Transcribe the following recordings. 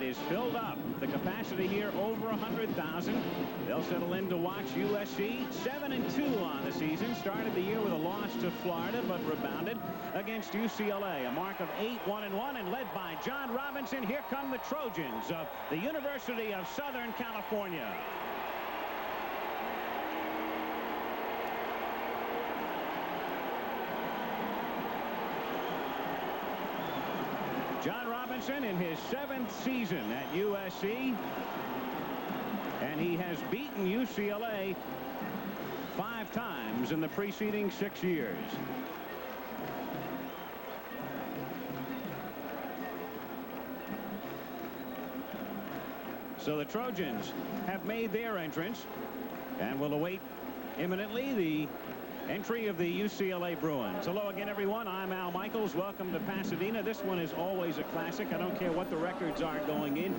is filled up. The capacity here over 100,000. They'll settle in to watch USC. 7-2 on the season. Started the year with a loss to Florida, but rebounded against UCLA. A mark of 8-1-1, and led by John Robinson. Here come the Trojans of the University of Southern California. John Robinson in his 7th season at USC, and he has beaten UCLA 5 times in the preceding 6 years. So the Trojans have made their entrance and will await imminently the entry of the UCLA Bruins. Hello again, everyone. I'm Al Michaels. Welcome to Pasadena. This one is always a classic. I don't care what the records are going in.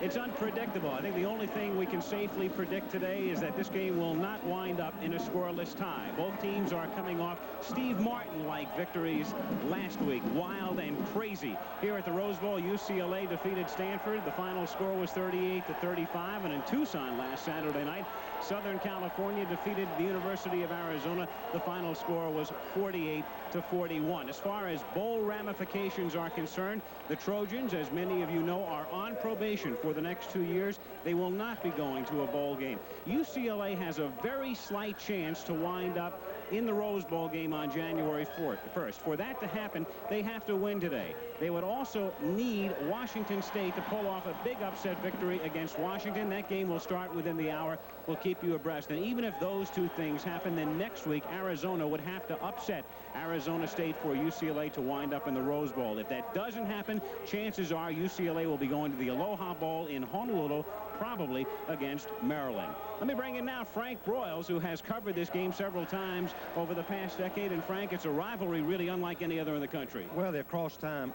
It's unpredictable. I think the only thing we can safely predict today is that this game will not wind up in a scoreless tie. Both teams are coming off Steve Martin-like victories last week. Wild and crazy. Here at the Rose Bowl, UCLA defeated Stanford. The final score was 38-35. And in Tucson last Saturday night, Southern California defeated the University of Arizona. The final score was 48-41. As far as bowl ramifications are concerned, the Trojans, as many of you know, are on probation for the next 2 years. They will not be going to a bowl game. UCLA has a very slight chance to wind up in the Rose Bowl game on January 1st. For that to happen, they have to win today. They would also need Washington State to pull off a big upset victory against Washington. That game will start within the hour. We'll keep you abreast. And even if those two things happen, then next week Arizona would have to upset Arizona State for UCLA to wind up in the Rose Bowl. If that doesn't happen, chances are UCLA will be going to the Aloha Bowl in Honolulu, probably against Maryland. Let me bring in now Frank Broyles, who has covered this game several times over the past decade. And Frank, it's a rivalry really unlike any other in the country. Well, they're crosstown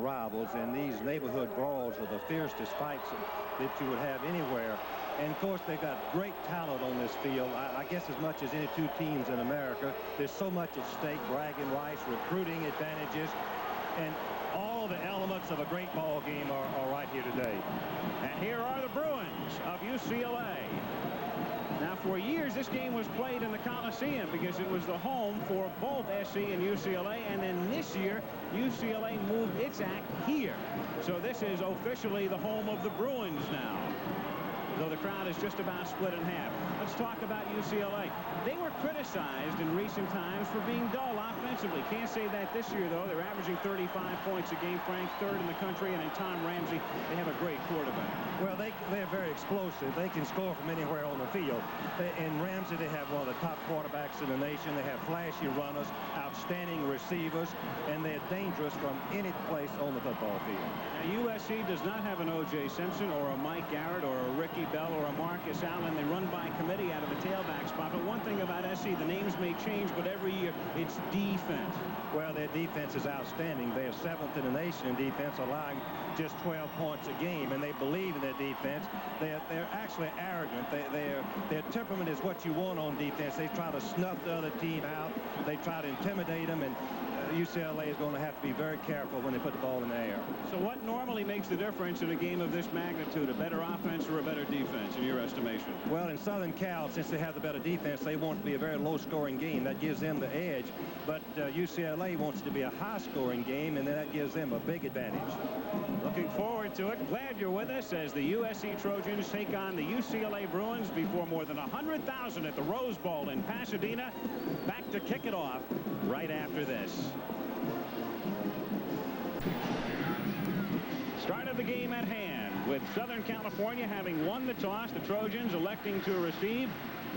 rivals, and these neighborhood brawls are the fiercest fights that you would have anywhere. And of course, they've got great talent on this field. I guess as much as any two teams in America. There's so much at stake: bragging rights, recruiting advantages, and all the elements of a great ball game are right here today. And here are the Bruins of UCLA. Now, for years, this game was played in the Coliseum because it was the home for both SC and UCLA. And then this year, UCLA moved its act here. So this is officially the home of the Bruins now, though the crowd is just about split in half. Let's talk about UCLA. They were criticized in recent times for being dull offensively. Can't say that this year, though. They're averaging 35 points a game, Frank, 3rd in the country, and in Tom Ramsey, they have a great quarterback. Well, they're very explosive. They can score from anywhere on the field. In Ramsey, they have one of the top quarterbacks in the nation. They have flashy runners, outstanding receivers, and they're dangerous from any place on the football field. Now, USC does not have an O.J. Simpson or a Mike Garrett or a Ricky Bell or a Marcus Allen. They run by committee out of the tailback spot. But one thing about SC, the names may change, but every year it's defense. Well, their defense is outstanding. They're 7th in the nation in defense, allowing just 12 points a game, and they believe in their defense. They're actually arrogant. Their temperament is what you want on defense. They try to snuff the other team out. They try to intimidate them, and UCLA is going to have to be very careful when they put the ball in the air. So what normally makes the difference in a game of this magnitude, a better offense or a better defense, in your estimation? Well, in Southern Cal, since they have the better defense, they want it to be a very low-scoring game. That gives them the edge. But UCLA wants it to be a high-scoring game, and that gives them a big advantage. Looking forward to it. Glad you're with us as the USC Trojans take on the UCLA Bruins before more than 100,000 at the Rose Bowl in Pasadena. Back to kick it off right after this. Start of the game at hand, with Southern California having won the toss. The Trojans electing to receive.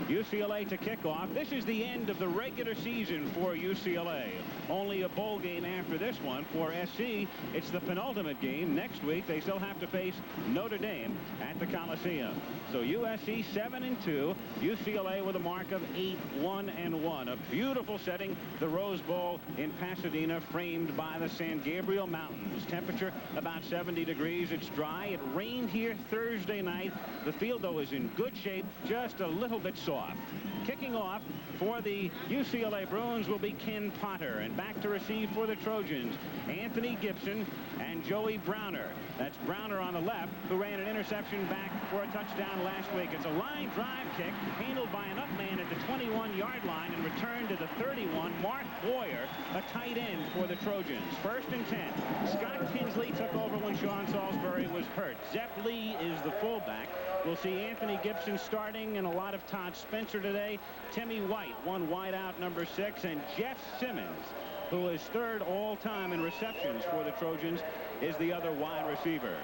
UCLA to kick off. This is the end of the regular season for UCLA. Only a bowl game after this one. For SC, it's the penultimate game. Next week, they still have to face Notre Dame at the Coliseum. So USC 7-2. UCLA with a mark of 8-1-1. A beautiful setting, the Rose Bowl in Pasadena, framed by the San Gabriel Mountains. Temperature about 70 degrees. It's dry. It rained here Thursday night. The field, though, is in good shape. Just a little bit off. Kicking off for the UCLA Bruins will be Ken Potter, and back to receive for the Trojans, Anthony Gibson and Joey Browner. That's Browner on the left, who ran an interception back for a touchdown last week. It's a line drive kick handled by an up man at the 21-yard line and returned to the 31. Mark Boyer, a tight end for the Trojans. 1st and 10. Scott Tinsley took over when Sean Salisbury was hurt. Zepp Lee is the fullback. We'll see Anthony Gibson starting and a lot of Todd Spencer today. Timmy White, one wideout, number 6, and Jeff Simmons, who is 3rd all-time in receptions for the Trojans, is the other wide receiver.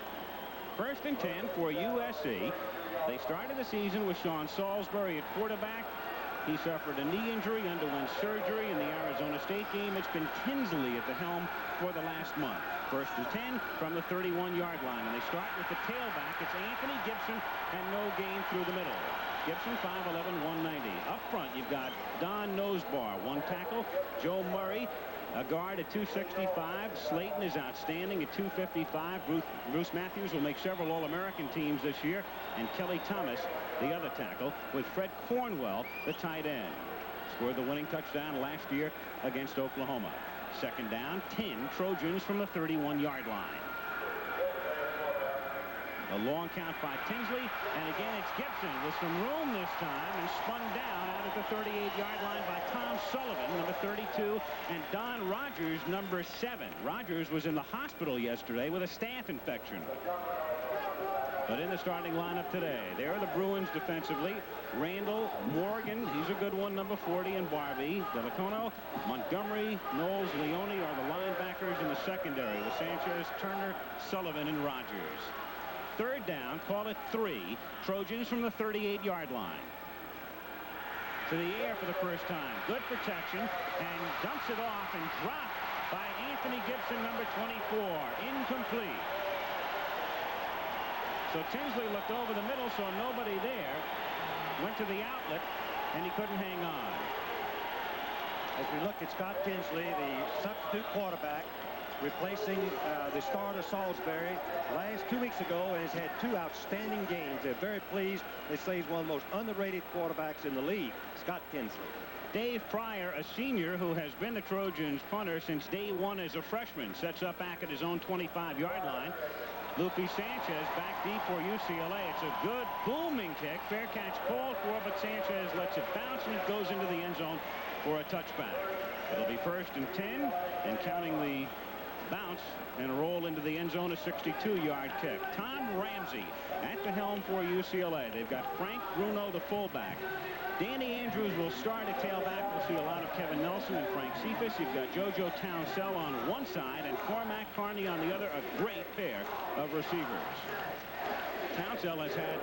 1st and 10 for USC. They started the season with Sean Salisbury at quarterback. He suffered a knee injury, underwent surgery in the Arizona State game. It's been Tinsley at the helm for the last month. 1st and 10 from the 31-yard line. And they start with the tailback. It's Anthony Gibson, and no gain through the middle. Gibson, 5'11", 190. Up front, you've got Don Nosebar, 1 tackle. Joe Murray, a guard at 265. Slayton is outstanding at 255. Bruce Matthews will make several All-American teams this year. And Kelly Thomas, the other tackle, with Fred Cornwell, the tight end. Scored the winning touchdown last year against Oklahoma. 2nd down, 10 Trojans from the 31-yard line. A long count by Tinsley, and again it's Gibson with some room this time, and spun down out at the 38-yard line by Tom Sullivan, number 32, and Don Rogers, number 7. Rogers was in the hospital yesterday with a staph infection. But in the starting lineup today, there are the Bruins defensively. Randall, Morgan, he's a good one, number 40, and Barbie. Delacono, Montgomery, Knowles, Leone are the linebackers in the secondary with Sanchez, Turner, Sullivan, and Rogers. 3rd down, call it 3. Trojans from the 38-yard line. To the air for the first time. Good protection, and dumps it off and dropped by Anthony Gibson, number 24. Incomplete. So Tinsley looked over the middle, saw nobody there, went to the outlet, and he couldn't hang on. As we look at Scott Tinsley, the substitute quarterback, replacing the starter Salisbury last 2 weeks ago, and has had 2 outstanding games. They're very pleased. They say he's one of the most underrated quarterbacks in the league, Scott Tinsley. Dave Pryor, a senior who has been the Trojans punter since day 1 as a freshman, sets up back at his own 25-yard line. Lupe Sanchez back deep for UCLA. It's a good booming kick. Fair catch called for, but Sanchez lets it bounce, and it goes into the end zone for a touchback. It'll be 1st and 10, and counting the bounce and roll into the end zone, a 62-yard kick. Tom Ramsey at the helm for UCLA. They've got Frank Bruno, the fullback. Danny Andrews will start at tailback. We'll see a lot of Kevin Nelson and Frank Cephas. You've got JoJo Townsell on one side and Cormac Carney on the other. A great pair of receivers. Townsell has had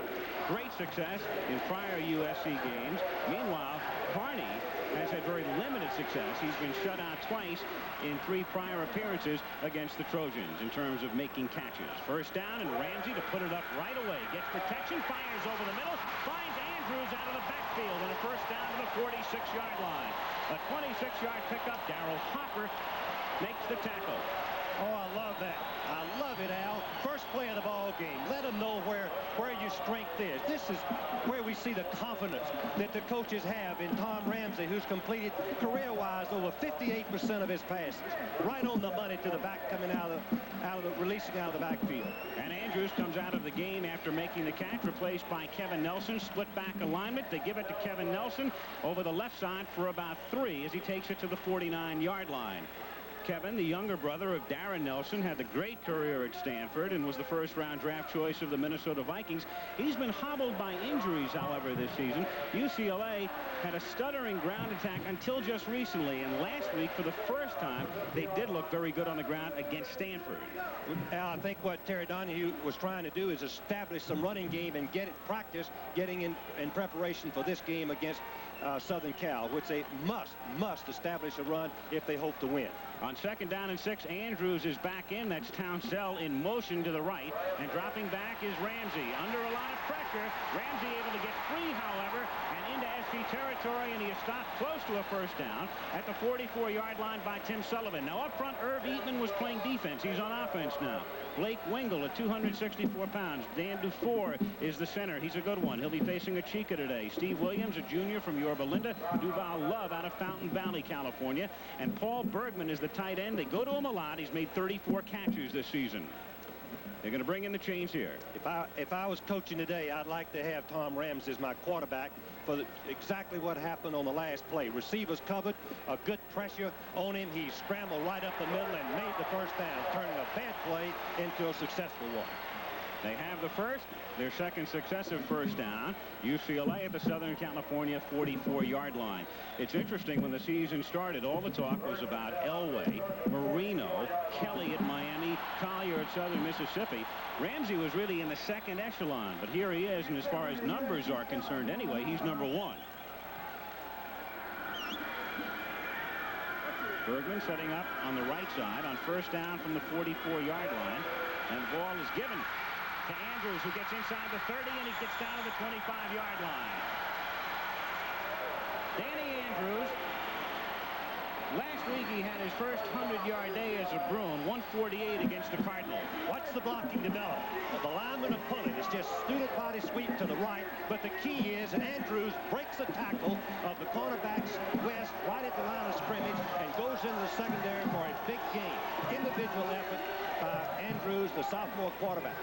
great success in prior USC games. Meanwhile, Carney has had very limited success. He's been shut out twice in 3 prior appearances against the Trojans in terms of making catches. 1st down, and Ramsey to put it up right away. Gets protection, fires over the middle, finds Andrews out of the backfield, and a 1st down to the 46-yard line. A 26-yard pickup. Darrell Hopper makes the tackle. Oh, I love that. I love it, Al. First play of the ball game. Let them know where your strength is. This is where we see the confidence that the coaches have in Tom Ramsey, who's completed career-wise over 58% of his passes. Right on the money to the back, coming releasing out of the backfield. And Andrews comes out of the game after making the catch, replaced by Kevin Nelson. Split back alignment. They give it to Kevin Nelson over the left side for about 3 as he takes it to the 49-yard line. Kevin, the younger brother of Darren Nelson, had a great career at Stanford and was the 1st-round draft choice of the Minnesota Vikings. He's been hobbled by injuries, however, this season. UCLA had a stuttering ground attack until just recently, and last week, for the first time, they did look very good on the ground against Stanford. Al, I think what Terry Donahue was trying to do is establish some running game and get it practice, getting in preparation for this game against Southern Cal, which they must establish a run if they hope to win. On 2nd down and 6, Andrews is back in. That's Townsell in motion to the right. And dropping back is Ramsey. Under a lot of pressure. Ramsey able to get free, however, and into SC territory, and he is stopped close to a first down at the 44-yard line by Tim Sullivan. Now up front, Irv Eatman was playing defense. He's on offense now. Blake Wingle at 264 pounds. Dan Dufour is the center. He's a good one. He'll be facing a Chica today. Steve Williams, a junior from Yorba Linda. Duval Love out of Fountain Valley, California. And Paul Bergman is the tight end. They go to him a lot. He's made 34 catches this season. They're going to bring in the change here. If I was coaching today, I'd like to have Tom Ramsey as my quarterback for exactly what happened on the last play. Receivers covered, a good pressure on him. He scrambled right up the middle and made the first down, turning a bad play into a successful one. They have the first, their second successive first down. UCLA at the Southern California 44-yard line. It's interesting, when the season started, all the talk was about Elway, Marino, Kelly at Miami, Collier at Southern Mississippi. Ramsey was really in the second echelon, but here he is, and as far as numbers are concerned anyway, he's number 1. Bergman setting up on the right side on first down from the 44-yard line, and the ball is given to Andrews, who gets inside the 30, and he gets down to the 25-yard line. Danny Andrews, last week he had his first 100-yard day as a Bruin, 148 against the Cardinals. Watch the blocking develop. The lineman of pulling is just student body sweep to the right, but the key is Andrews breaks the tackle of the cornerbacks west right at the line of scrimmage and goes into the secondary for a big gain. Individual effort by Andrews, the sophomore quarterback.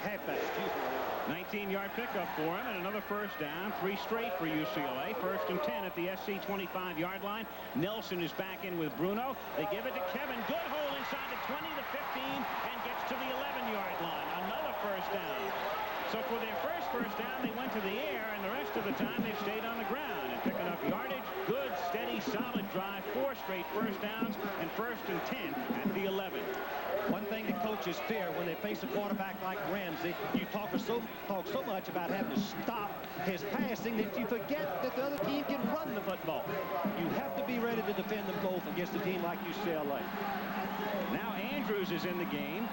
Halfback, excuse me. 19-yard pickup for him, and another first down. 3 straight for UCLA. 1st and 10 at the SC 25-yard line. Nelson is back in with Bruno. They give it to Kevin. Good hole inside the 20, the 15, and gets to the 11-yard line. Another first down. So for their first down, they went to the air, and the rest of the time they stayed on the ground and picking up yardage. Good, steady, solid drive. 4 straight first downs, and 1st and 10 at the 11. One thing that coaches fear when they face a quarterback like Ramsey, you talk so much about having to stop his passing that you forget that the other team can run the football. You have to be ready to defend them both against a team like UCLA. Now Andrews is in the game,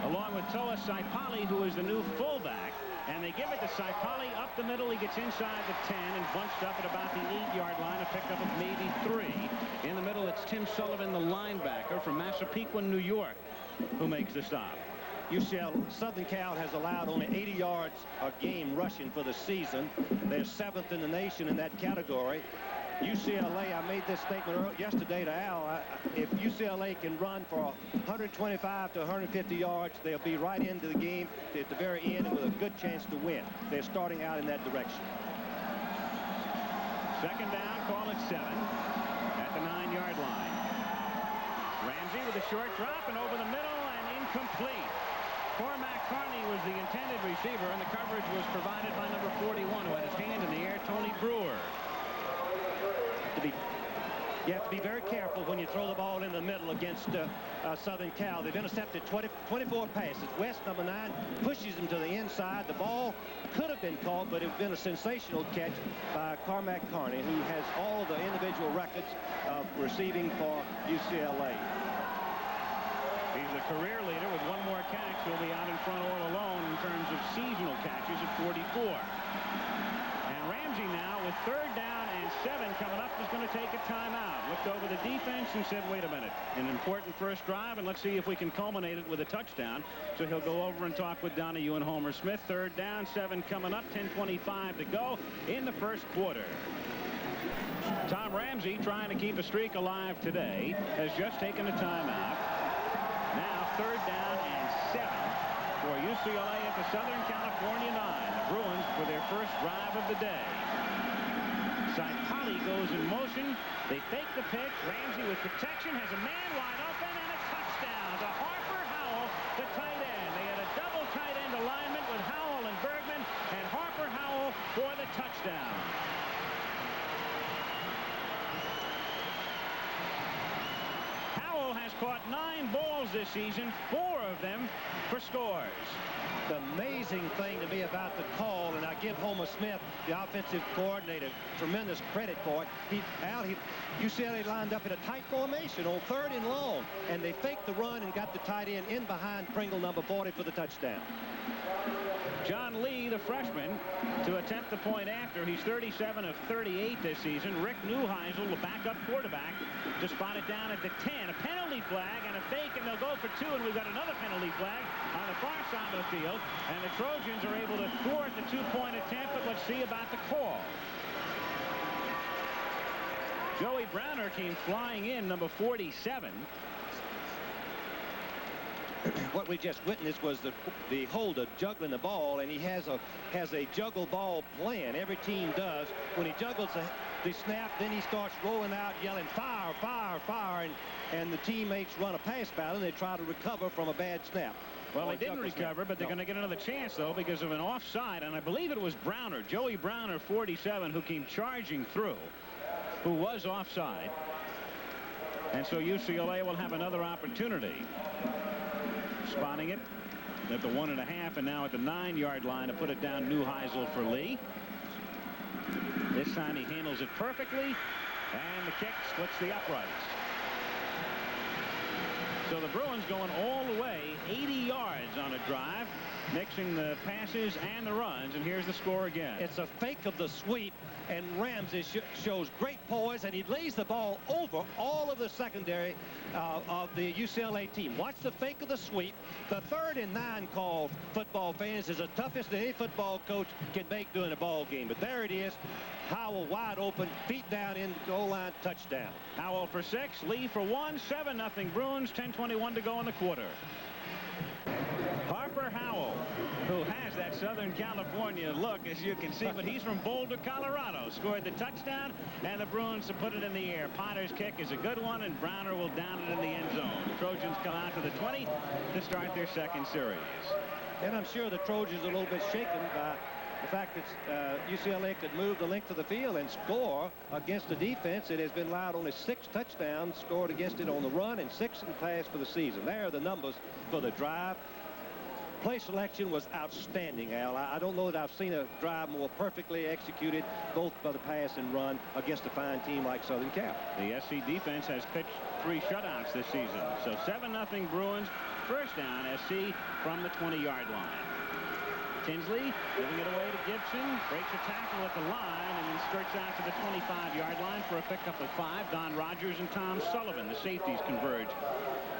along with Toa Saipali, who is the new fullback. And they give it to Saipali up the middle. He gets inside the 10 and bunched up at about the 8-yard line, a pickup of maybe 3. In the middle, it's Tim Sullivan, the linebacker from Massapequa, New York, who makes the stop. UCLA, Southern Cal has allowed only 80 yards a game rushing for the season. They're 7th in the nation in that category. UCLA, I made this statement yesterday to Al, if UCLA can run for 125 to 150 yards, they'll be right into the game at the very end and with a good chance to win. They're starting out in that direction. 2nd down, call it 7 at the 9-yard line. Ramsey with a short drop and over the middle and incomplete. Cormac Carney was the intended receiver, and the coverage was provided by number 41, who had his hand in the air, Tony Brewer. You have to be very careful when you throw the ball in the middle against Southern Cal. They've intercepted 24 passes. West, number 9, pushes them to the inside. The ball could have been caught, but it would have been a sensational catch by Cormac Carney, who has all the individual records of receiving for UCLA. He's the career leader with 1 more catch. He'll be out in front all alone in terms of seasonal catches at 44. And Ramsey now with 3rd down and 7 coming up is going to take a timeout. Looked over the defense and said, wait a minute, an important first drive, and let's see if we can culminate it with a touchdown. So he'll go over and talk with Donahue and Homer Smith. 3rd down, 7 coming up, 10:25 to go in the first quarter. Tom Ramsey, trying to keep a streak alive today, has just taken a timeout. Now 3rd down and 7 for UCLA at the Southern California 9. The Bruins for their first drive of the day. Saipali goes in motion. They fake the pitch. Ramsey with protection has a man wide open and a touchdown to Harper Howell, the tight end. They had a double tight end alignment with Howell and Bergman, and Harper Howell for the touchdown. Howell has caught 9 balls this season, 4 of them for scores. The amazing thing to me about the call, and I give Homer Smith, the offensive coordinator, tremendous credit for it. UCLA lined up in a tight formation on 3rd and long, and they faked the run and got the tight end in behind Pringle, number 40, for the touchdown. John Lee, the freshman, to attempt the point after. He's 37 of 38 this season. Rick Neuheisel, the backup quarterback, to spot it down at the 10. A penalty flag and a fake, and they'll go for 2, and we've got another penalty flag on the far side of the field, and the Trojans are able to thwart the 2-point attempt, but let's see about the call. Joey Browner came flying in, number 47. What we just witnessed was the holder juggling the ball, and he has a juggle ball plan. Every team does. When he juggles the snap, then he starts rolling out, yelling, fire, fire, fire, and the teammates run a pass battle, and they try to recover from a bad snap. Well, they didn't recover, but they're going to get another chance, though, because of an offside, and I believe it was Browner, Joey Browner, 47, who came charging through, who was offside. And so UCLA will have another opportunity. Spotting it at the 1.5, and now at the 9-yard line to put it down. Neuheisel for Lee. This time he handles it perfectly, and the kick splits the uprights. So the Bruins going all the way 80 yards on a drive, mixing the passes and the runs, and here's the score again. It's a fake of the sweep, and Ramsey shows great poise, and he lays the ball over all of the secondary of the UCLA team. Watch the fake of the sweep. The 3rd and 9 call, football fans, is the toughest that any football coach can make during a ball game. But there it is. Howell wide open, feet down in the goal line, touchdown. Howell for 6, Lee for 1, 7-0 Bruins, 10:21 to go in the quarter. Harper Howell, who has that Southern California look, as you can see, but he's from Boulder, Colorado, scored the touchdown, and the Bruins to put it in the air. Potter's kick is a good one, and Browner will down it in the end zone. The Trojans come out to the 20 to start their second series. And I'm sure the Trojans are a little bit shaken by the fact that UCLA could move the length of the field and score against the defense. It has been allowed only 6 touchdowns scored against it on the run and 6 in the pass for the season. There are the numbers for the drive. Play selection was outstanding, Al. I don't know that I've seen a drive more perfectly executed, both by the pass and run, against a fine team like Southern Cal. The SC defense has pitched 3 shutouts this season. So 7-0 Bruins, first down, SC from the 20-yard line. Tinsley giving it away to Gibson, breaks a tackle at the line, and then skirts out to the 25-yard line for a pickup of 5. Don Rogers and Tom Sullivan, the safeties, converge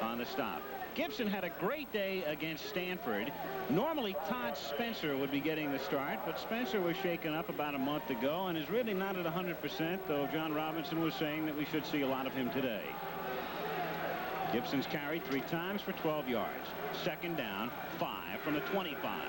on the stop. Gibson had a great day against Stanford. Normally Todd Spencer would be getting the start, but Spencer was shaken up about a month ago and is really not at 100%, though John Robinson was saying that we should see a lot of him today. Gibson's carried 3 times for 12 yards. Second down, 5 from the 25.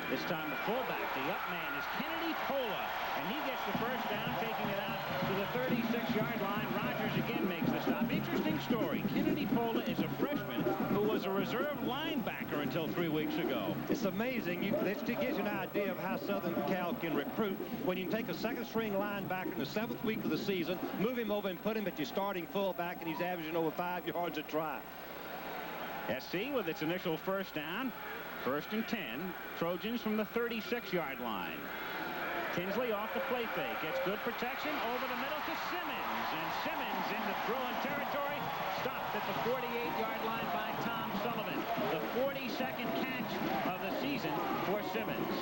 This time the fullback, the up man, is Kennedy Pola, and he gets the first down, taking it out to the 36-yard line. Rogers again makes the stop. Interesting story. Kennedy Pola is a freshman who was a reserve linebacker until 3 weeks ago. It's amazing. This gives you an idea of how Southern Cal can recruit. When you can take a second-string linebacker in the 7th week of the season, move him over and put him at your starting fullback, and he's averaging over 5 yards a try. SC with its initial first down. 1st and 10. Trojans from the 36-yard line. Tinsley off the play fake. Gets good protection over the middle to Simmons. And Simmons in the Bruin territory. Stopped at the 48-yard line by Tom Sullivan. The 42nd catch of the season for Simmons.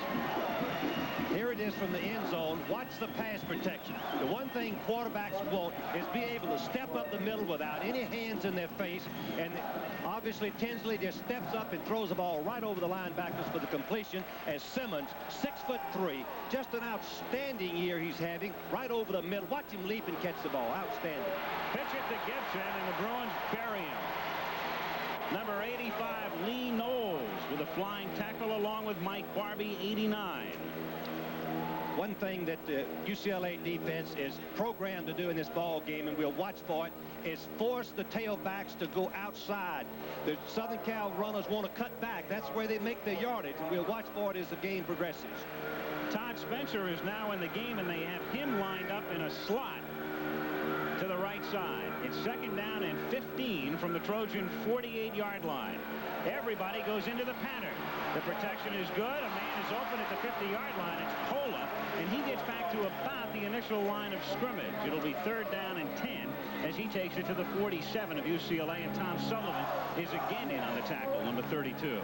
Here it is from the end zone. Watch the pass protection. The one thing quarterbacks want is be able to step up the middle without any hands in their face. And obviously Tinsley just steps up and throws the ball right over the linebackers for the completion, as Simmons, 6'3", just an outstanding year he's having, right over the middle. Watch him leap and catch the ball. Outstanding. Pitch it to Gibson, and the Bruins bury him. Number 85, Lee Knowles, with a flying tackle along with Mike Barbie, 89. One thing that the UCLA defense is programmed to do in this ball game, and we'll watch for it, is force the tailbacks to go outside. The Southern Cal runners want to cut back. That's where they make their yardage, and we'll watch for it as the game progresses. Todd Spencer is now in the game, and they have him lined up in a slot to the right right side. It's 2nd down and 15 from the Trojan 48-yard line. Everybody goes into the pattern. The protection is good. A man is open at the 50-yard line. It's Pola, and he gets back to about the initial line of scrimmage. It'll be 3rd down and 10 as he takes it to the 47 of UCLA, and Tom Sullivan is again in on the tackle, number 32.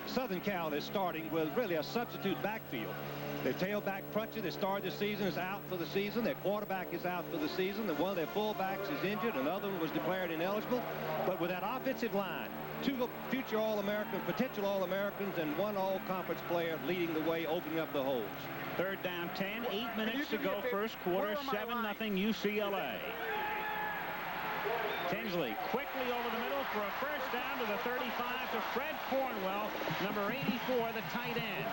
Southern Cal is starting with really a substitute backfield. Their tailback Crutcher, that started the season, is out for the season. Their quarterback is out for the season. One of their fullbacks is injured. Another one was declared ineligible. But with that offensive line, 2 future All-American, potential All-Americans, and 1 All-Conference player leading the way, opening up the holes. 3rd down 10, 8 minutes to go first quarter, 7-0 UCLA. Tinsley quickly over the middle for a first down to the 35 to Fred Cornwell, number 84, the tight end.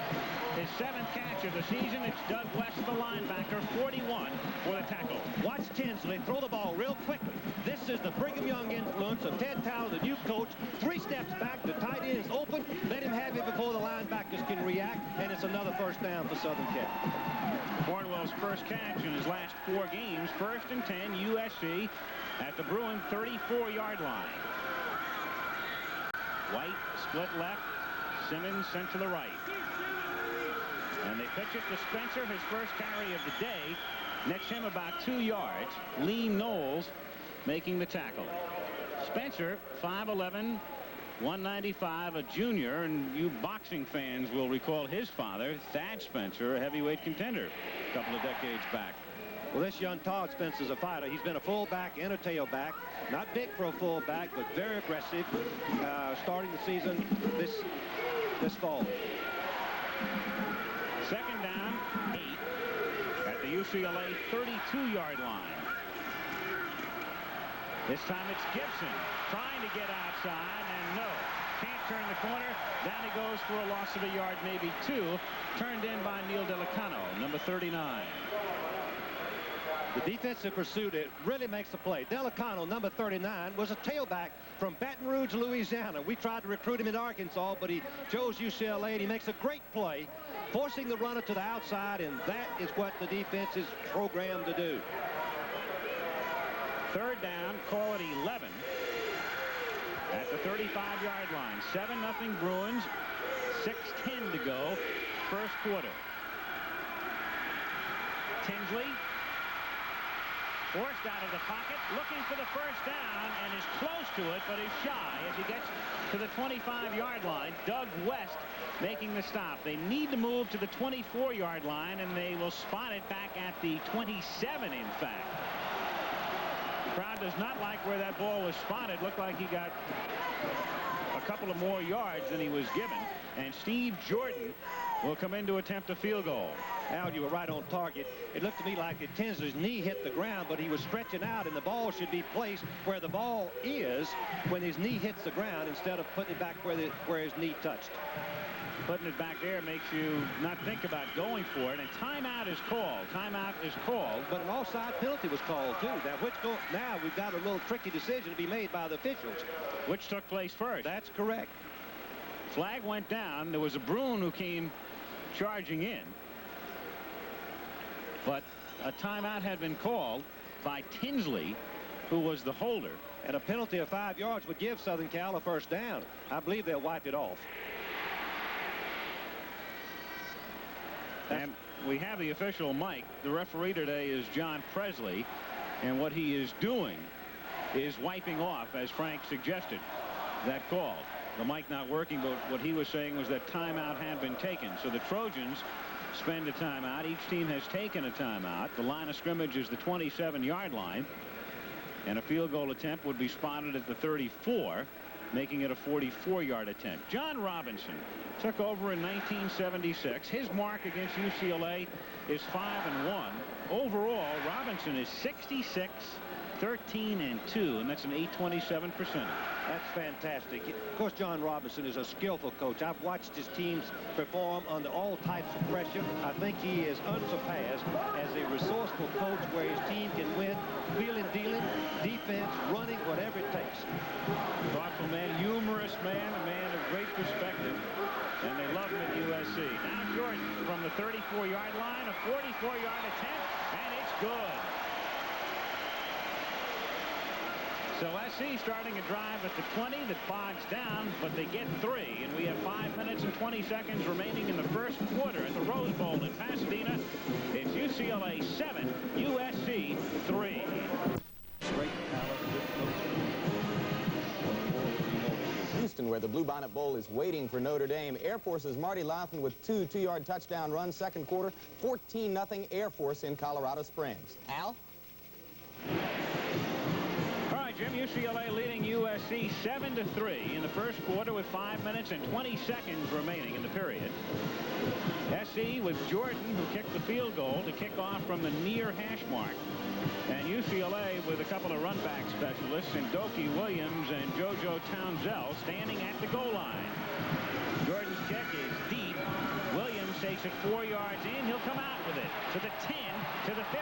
His 7th catch of the season. It's Doug West, the linebacker, 41 for the tackle. Watch Tinsley throw the ball real quickly. This is the Brigham Young influence of Ted Towle, the new coach. 3 steps back, the tight end is open. Let him have it before the linebackers can react, and it's another first down for Southern Cal. Cornwell's first catch in his last 4 games. 1st and 10, USC at the Bruin 34-yard line. White split left. Simmons sent to the right. And they pitch it to Spencer, his first carry of the day. Next him about 2 yards. Lee Knowles making the tackle. Spencer, 5'11", 195, a junior, and you boxing fans will recall his father, Thad Spencer, a heavyweight contender a couple of decades back. Well, this young Todd Spencer's a fighter. He's been a fullback and a tailback. Not big for a fullback, but very aggressive. Starting the season this fall. 2nd down, 8 at the UCLA 32-yard line. This time it's Gibson trying to get outside, and no, can't turn the corner. Down he goes for a loss of a yard, maybe 2. Turned in by Neil Delicano, number 39. The defensive pursuit, it really makes the play. Delicano, number 39, was a tailback from Baton Rouge, Louisiana. We tried to recruit him in Arkansas, but he chose UCLA, and he makes a great play, forcing the runner to the outside, and that is what the defense is programmed to do. 3rd down, call it 11 at the 35-yard line. 7-0 Bruins, 6:10 to go, first quarter. Tinsley forced out of the pocket, looking for the first down, and is close to it, but is shy as he gets to the 25-yard line. Doug West making the stop. They need to move to the 24-yard line, and they will spot it back at the 27, in fact. The crowd does not like where that ball was spotted. Looked like he got a couple of more yards than he was given, and Steve Jordan will come in to attempt a field goal. Al, you were right on target. It looked to me like Tinsley's knee hit the ground, but he was stretching out, and the ball should be placed where the ball is when his knee hits the ground instead of putting it back where his knee touched. Putting it back there makes you not think about going for it, and timeout is called. Timeout is called. But an offside penalty was called, too. Now we've got a little tricky decision to be made by the officials. Which took place first? That's correct. Flag went down. There was a Bruin who came charging in. But a timeout had been called by Tinsley, who was the holder. And a penalty of 5 yards would give Southern Cal a first down. I believe they'll wipe it off. And we have the official mic. The referee today is John Presley, and what he is doing is wiping off, as Frank suggested, that call. The mic not working, but what he was saying was that timeout had been taken. So the Trojans spend a timeout. Each team has taken a timeout. The line of scrimmage is the 27-yard line, and a field goal attempt would be spotted at the 34, making it a 44-yard attempt. John Robinson took over in 1976. His mark against UCLA is 5-1. Overall, Robinson is 66, 13-2, and that's an .827 percentage. That's fantastic. Of course, John Robinson is a skillful coach. I've watched his teams perform under all types of pressure. I think he is unsurpassed as a resourceful coach where his team can win, wheeling, dealing, defense, running, whatever it takes. Thoughtful man, humorous man, a man of great perspective, and they love him at USC. Now Jordan from the 34-yard line, a 44-yard attempt, and it's good. So SC starting a drive at the 20 that bogs down, but they get 3. And we have 5 minutes and 20 seconds remaining in the first quarter at the Rose Bowl in Pasadena. It's UCLA 7, USC 3. Great talent, good coaching. Houston, where the Bluebonnet Bowl is waiting for Notre Dame. Air Force's Marty Laughlin with 2 two-yard touchdown runs. Second quarter, 14-0 Air Force in Colorado Springs. Al? All right, Jim, UCLA leading USC 7-3 in the first quarter with 5 minutes and 20 seconds remaining in the period. SC with Jordan, who kicked the field goal to kick off from the near hash mark. And UCLA with a couple of run-back specialists, Doki Williams and JoJo Townsell, standing at the goal line. Jordan's kick is deep. Williams takes it 4 yards in. He'll come out with it to the 10, to the 15.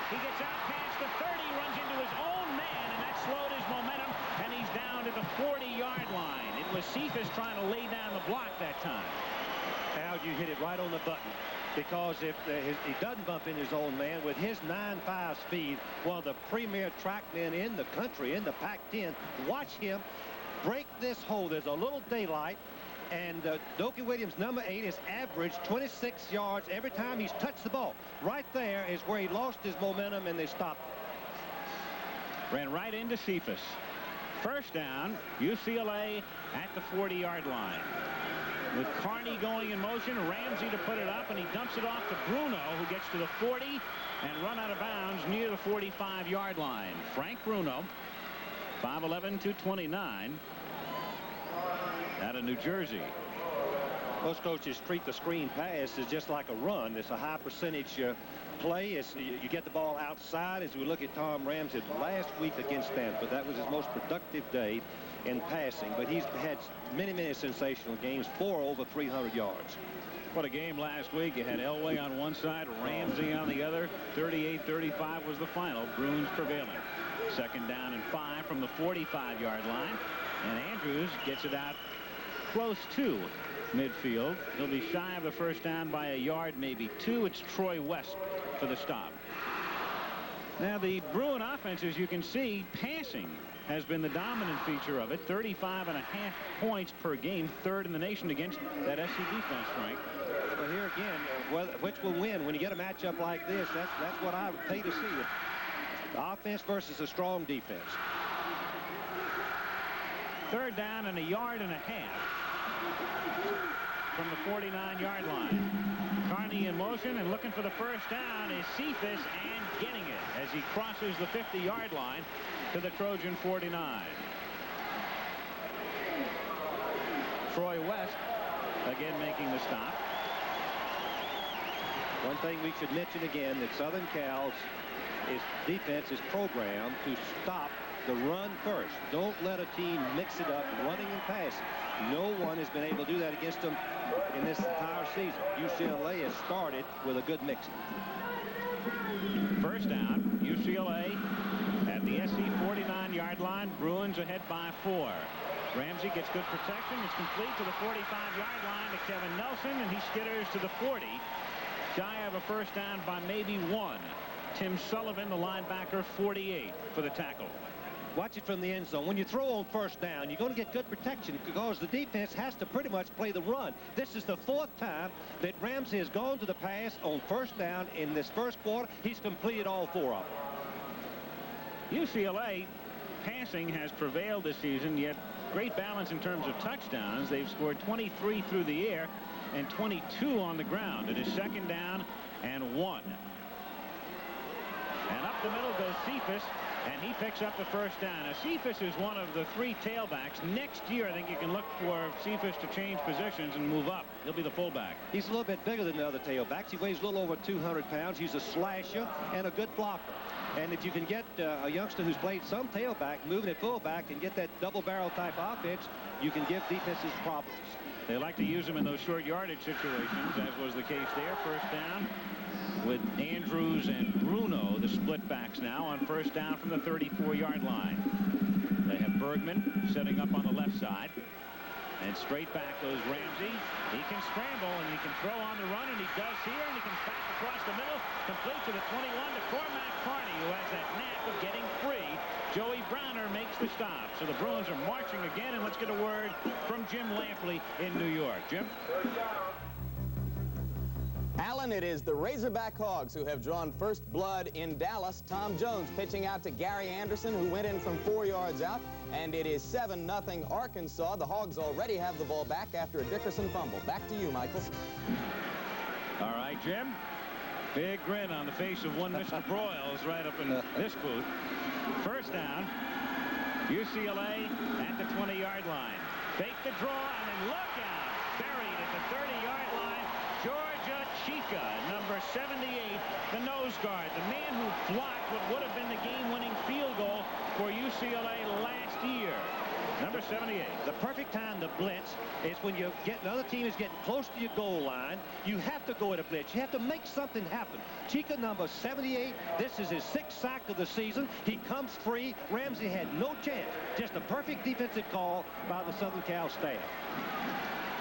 He gets out past the 30, runs into his own man, and that slowed his momentum, and he's down to the 40-yard line. It was Cephas trying to lay down the block that time. Al, you hit it right on the button. Because if he doesn't bump in his own man with his 9.5 speed, one of the premier track men in the country, in the Pac-10, watch him break this hole. There's a little daylight, and Doki Williams, number 8, is averaged 26 yards every time he's touched the ball. Right there is where he lost his momentum, and they stopped it. Ran right into Cephas. First down, UCLA at the 40-yard line. With Carney going in motion, Ramsey to put it up, and he dumps it off to Bruno, who gets to the 40 and run out of bounds near the 45-yard line. Frank Bruno, 5'11", 229, out of New Jersey. Most coaches treat the screen pass as just like a run. It's a high percentage play. You get the ball outside. As we look at Tom Ramsey last week against Stanford, that was his most productive day in passing, but he's had many sensational games, 4 over 300 yards. What a game last week. You had Elway on one side, Ramsey on the other. 38-35 was the final. Bruins prevailing. Second down and 5 from the 45-yard line, and Andrews gets it out close to midfield. He'll be shy of the first down by a yard, maybe 2. It's Troy West for the stop. Now the Bruin offense, as you can see, passing has been the dominant feature of it. 35.5 points per game, 3rd in the nation against that SC defense, Frank. Well, here again, which will win when you get a matchup like this? That's what I would pay to see. Offense versus a strong defense. 3rd down and a yard and a half from the 49-yard line. Carney in motion and looking for the first down is Cephas, and getting it as he crosses the 50-yard line to the Trojan 49. Troy West again making the stop. One thing we should mention again, that Southern Cal's defense is programmed to stop the run first. Don't let a team mix it up running and passing. No one has been able to do that against them in this entire season. UCLA has started with a good mix. First down, UCLA at the SC 49-yard line. Bruins ahead by 4. Ramsey gets good protection. It's complete to the 45-yard line to Kevin Nelson, and he skitters to the 40. Shy of a first down by maybe 1. Tim Sullivan, the linebacker, 48 for the tackle. Watch it from the end zone. When you throw on first down, you're going to get good protection because the defense has to pretty much play the run. This is the 4th time that Ramsey has gone to the pass on first down in this first quarter. He's completed all 4 of them. UCLA passing has prevailed this season, yet great balance in terms of touchdowns. They've scored 23 through the air and 22 on the ground. It is 2nd down and 1. And up the middle goes Cephas, and he picks up the first down. Now, Cephas is one of the 3 tailbacks. Next year, I think you can look for Cephas to change positions and move up. He'll be the fullback. He's a little bit bigger than the other tailbacks. He weighs a little over 200 pounds. He's a slasher and a good blocker. And if you can get a youngster who's played some tailback, moving at fullback, and get that double-barrel type offense, you can give defenses problems. They like to use him in those short yardage situations, as was the case there. First down with Andrews and Bruno, the split backs now on first down from the 34-yard line. They have Bergman setting up on the left side. And straight back goes Ramsey. He can scramble and he can throw on the run, and he does here, and he comes back across the middle, complete to the 21 to Cormac Carney, who has that knack of getting free Joey Browner makes the stop. So the Bruins are marching again, and let's get a word from Jim Lampley in New York. Jim? Alan, it is the Razorback Hogs who have drawn first blood in Dallas. Tom Jones pitching out to Gary Anderson, who went in from 4 yards out. And it is 7-0 Arkansas. The Hogs already have the ball back after a Dickerson fumble. Back to you, Michaels. All right, Jim. Big grin on the face of one Mr. Broyles right up in this booth. First down. UCLA at the 20-yard line. Fake the draw, and then look out. Buried at the 30-yard line. Georgia Chica, number 78, the nose guard, the man who blocked what would have been the game-winning field goal for UCLA last year. Number 78. The perfect time to blitz is when you get another team is getting close to your goal line. You have to go at a blitz. You have to make something happen. Chica, number 78. This is his 6th sack of the season. He comes free. Ramsey had no chance. Just a perfect defensive call by the Southern Cal staff.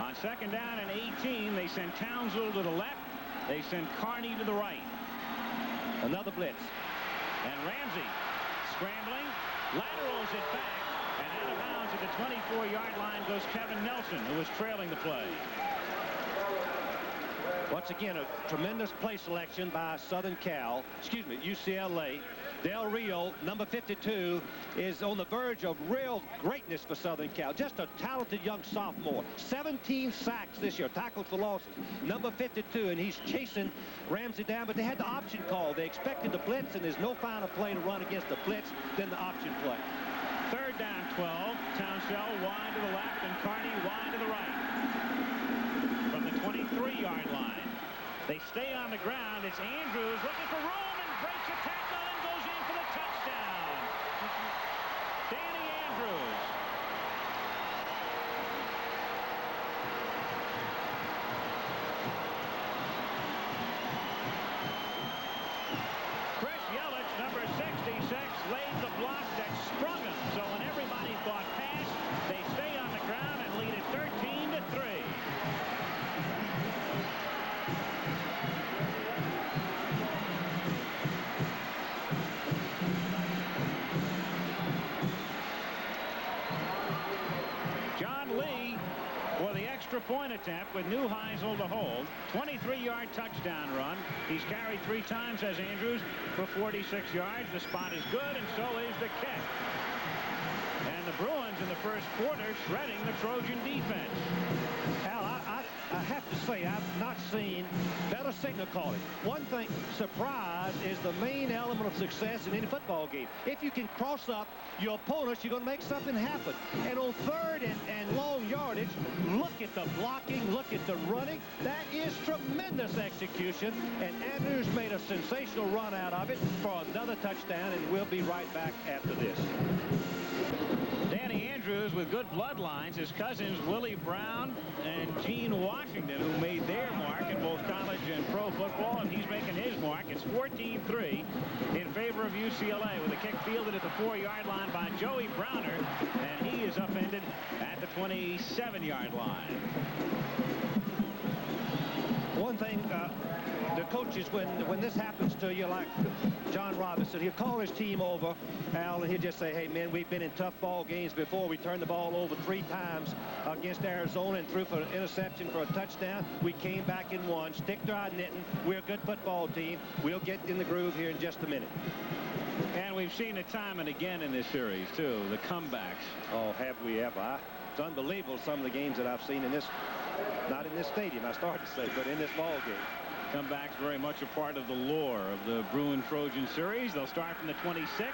On second down and 18, they send Townsville to the left. They send Carney to the right. Another blitz. And Ramsey scrambling, laterals it back, and out of bounds at the 24-yard line goes Kevin Nelson, who was trailing the play. Once again, a tremendous play selection by UCLA. Del Rio, number 52, is on the verge of real greatness for Southern Cal. Just a talented young sophomore. 17 sacks this year, tackled for losses. Number 52, and he's chasing Ramsey down, but they had the option call. They expected the blitz, and there's no finer play to run against the blitz than the option play. Third down 12. Townsville wide to the left, and Carney wide to the right. From the 23-yard line. They stay on the ground. It's Andrews looking for room and breaks a tackle and goes in for the touchdown. Danny Andrews. Chris Yelich, number 66, laid the block that sprung him. So when everybody thought pass, they stay on the ground and lead it 13-3. Point attempt with Neuheisel to hold. 23-yard touchdown run. He's carried 3 times as Andrews for 46 yards. The spot is good, and so is the kick. And the Bruins in the first quarter shredding the Trojan defense. Al, I have to say, I've not seen better signal calling. One thing, surprise is the main element of success in any football game. If you can cross up your opponents, you're going to make something happen. And on third and long yardage, look at the blocking, look at the running. That is tremendous execution. And Andrews made a sensational run out of it for another touchdown, and we'll be right back after this. Danny Andrews with good bloodlines. His cousins Willie Brown and Gene Washington, who made their mark in both college and pro football, and he's making his mark. It's 14-3 in favor of UCLA with a kick fielded at the 4-yard line by Joey Browner, and he is upended at the 27-yard line. One thing, the coaches, when this happens to you, like John Robinson, he'll call his team over, Al, and he'll just say, hey, man, we've been in tough ball games before. We turned the ball over 3 times against Arizona and threw for an interception for a touchdown. We came back and won. Stick to our knitting. We're a good football team. We'll get in the groove here in just a minute. And we've seen it time and again in this series, too, the comebacks. Oh, have we ever? It's unbelievable, some of the games that I've seen in this, not in this stadium, I started to say, but in this ball game. Comebacks very much a part of the lore of the Bruin Trojan series. They'll start from the 26,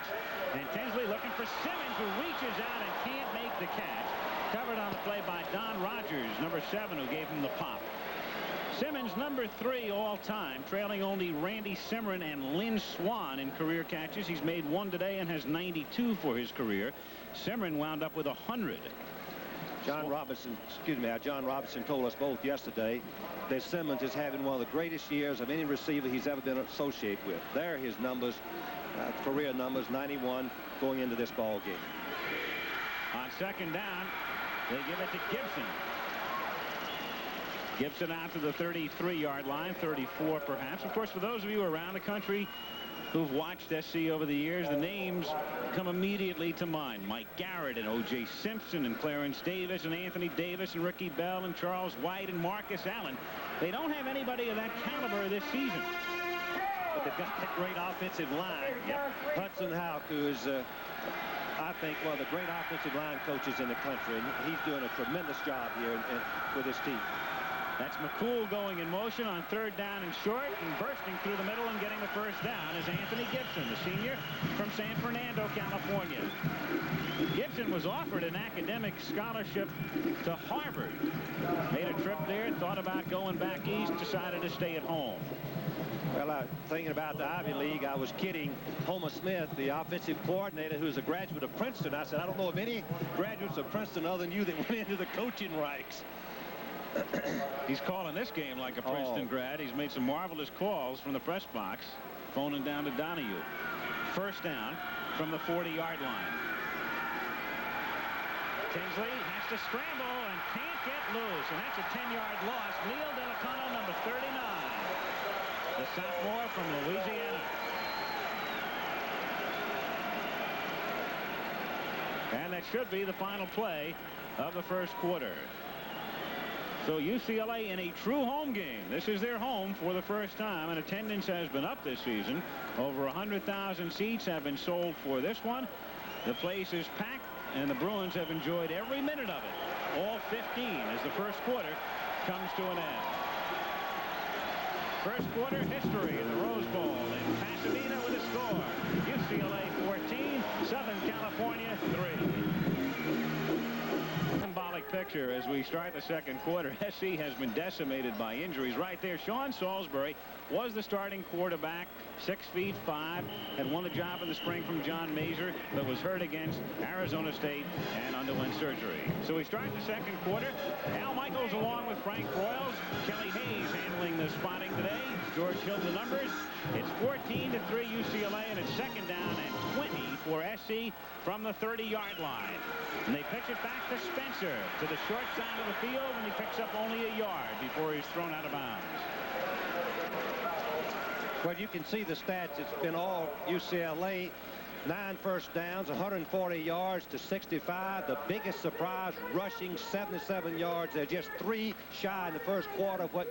and Tinsley looking for Simmons, who reaches out and can't make the catch. Covered on the play by Don Rogers, number 7, who gave him the pop. Simmons, number 3 all-time, trailing only Randy Simron and Lynn Swan in career catches. He's made 1 today and has 92 for his career. Simron wound up with 100. John Robinson told us both yesterday that Simmons is having one of the greatest years of any receiver he's ever been associated with. There are his numbers, career numbers, 91 going into this ball game. On second down, they give it to Gibson. Gibson out to the 33-yard line, 34 perhaps. Of course, for those of you around the country who've watched SC over the years, the names come immediately to mind. Mike Garrett and O.J. Simpson and Clarence Davis and Anthony Davis and Ricky Bell and Charles White and Marcus Allen. They don't have anybody of that caliber this season. But they've got that great offensive line. Yep. Hudson Houck, who is, I think, one of the great offensive line coaches in the country. And he's doing a tremendous job here with his team. That's McCool going in motion on 3rd down and short, and bursting through the middle and getting the first down is Anthony Gibson, the senior from San Fernando, California. Gibson was offered an academic scholarship to Harvard. Made a trip there, thought about going back east, decided to stay at home. Well, thinking about the Ivy League, I was kidding Homer Smith, the offensive coordinator, who's a graduate of Princeton. I said, I don't know of any graduates of Princeton other than you that went into the coaching ranks. He's calling this game like a Princeton grad. He's made some marvelous calls from the press box, phoning down to Donahue. First down from the 40-yard line. Tinsley has to scramble and can't get loose, and that's a 10-yard loss. Neil Delacano, number 39, the sophomore from Louisiana. And that should be the final play of the first quarter. So UCLA in a true home game. This is their home for the first time, and attendance has been up this season. Over 100,000 seats have been sold for this one. The place is packed, and the Bruins have enjoyed every minute of it. All 15 as the first quarter comes to an end. First quarter history in the Rose Bowl in Pasadena with a score. UCLA 14, Southern California 3. Symbolic picture as we start the second quarter. SC has been decimated by injuries right there. Sean Salisbury was the starting quarterback, 6'5", had won the job in the spring from John Mazur, but was hurt against Arizona State and underwent surgery. So we start the second quarter. Al Michaels along with Frank Broyles. Kelly Hayes handling the spotting today. George Hill the numbers. It's 14-3 UCLA, and it's second down and 20 for SC from the 30-yard line. And they pitch it back to Spencer to the short side of the field, and he picks up only a yard before he's thrown out of bounds. Well, you can see the stats. It's been all UCLA. 9 first downs, 140 yards to 65. The biggest surprise, rushing 77 yards. They're just 3 shy in the first quarter of what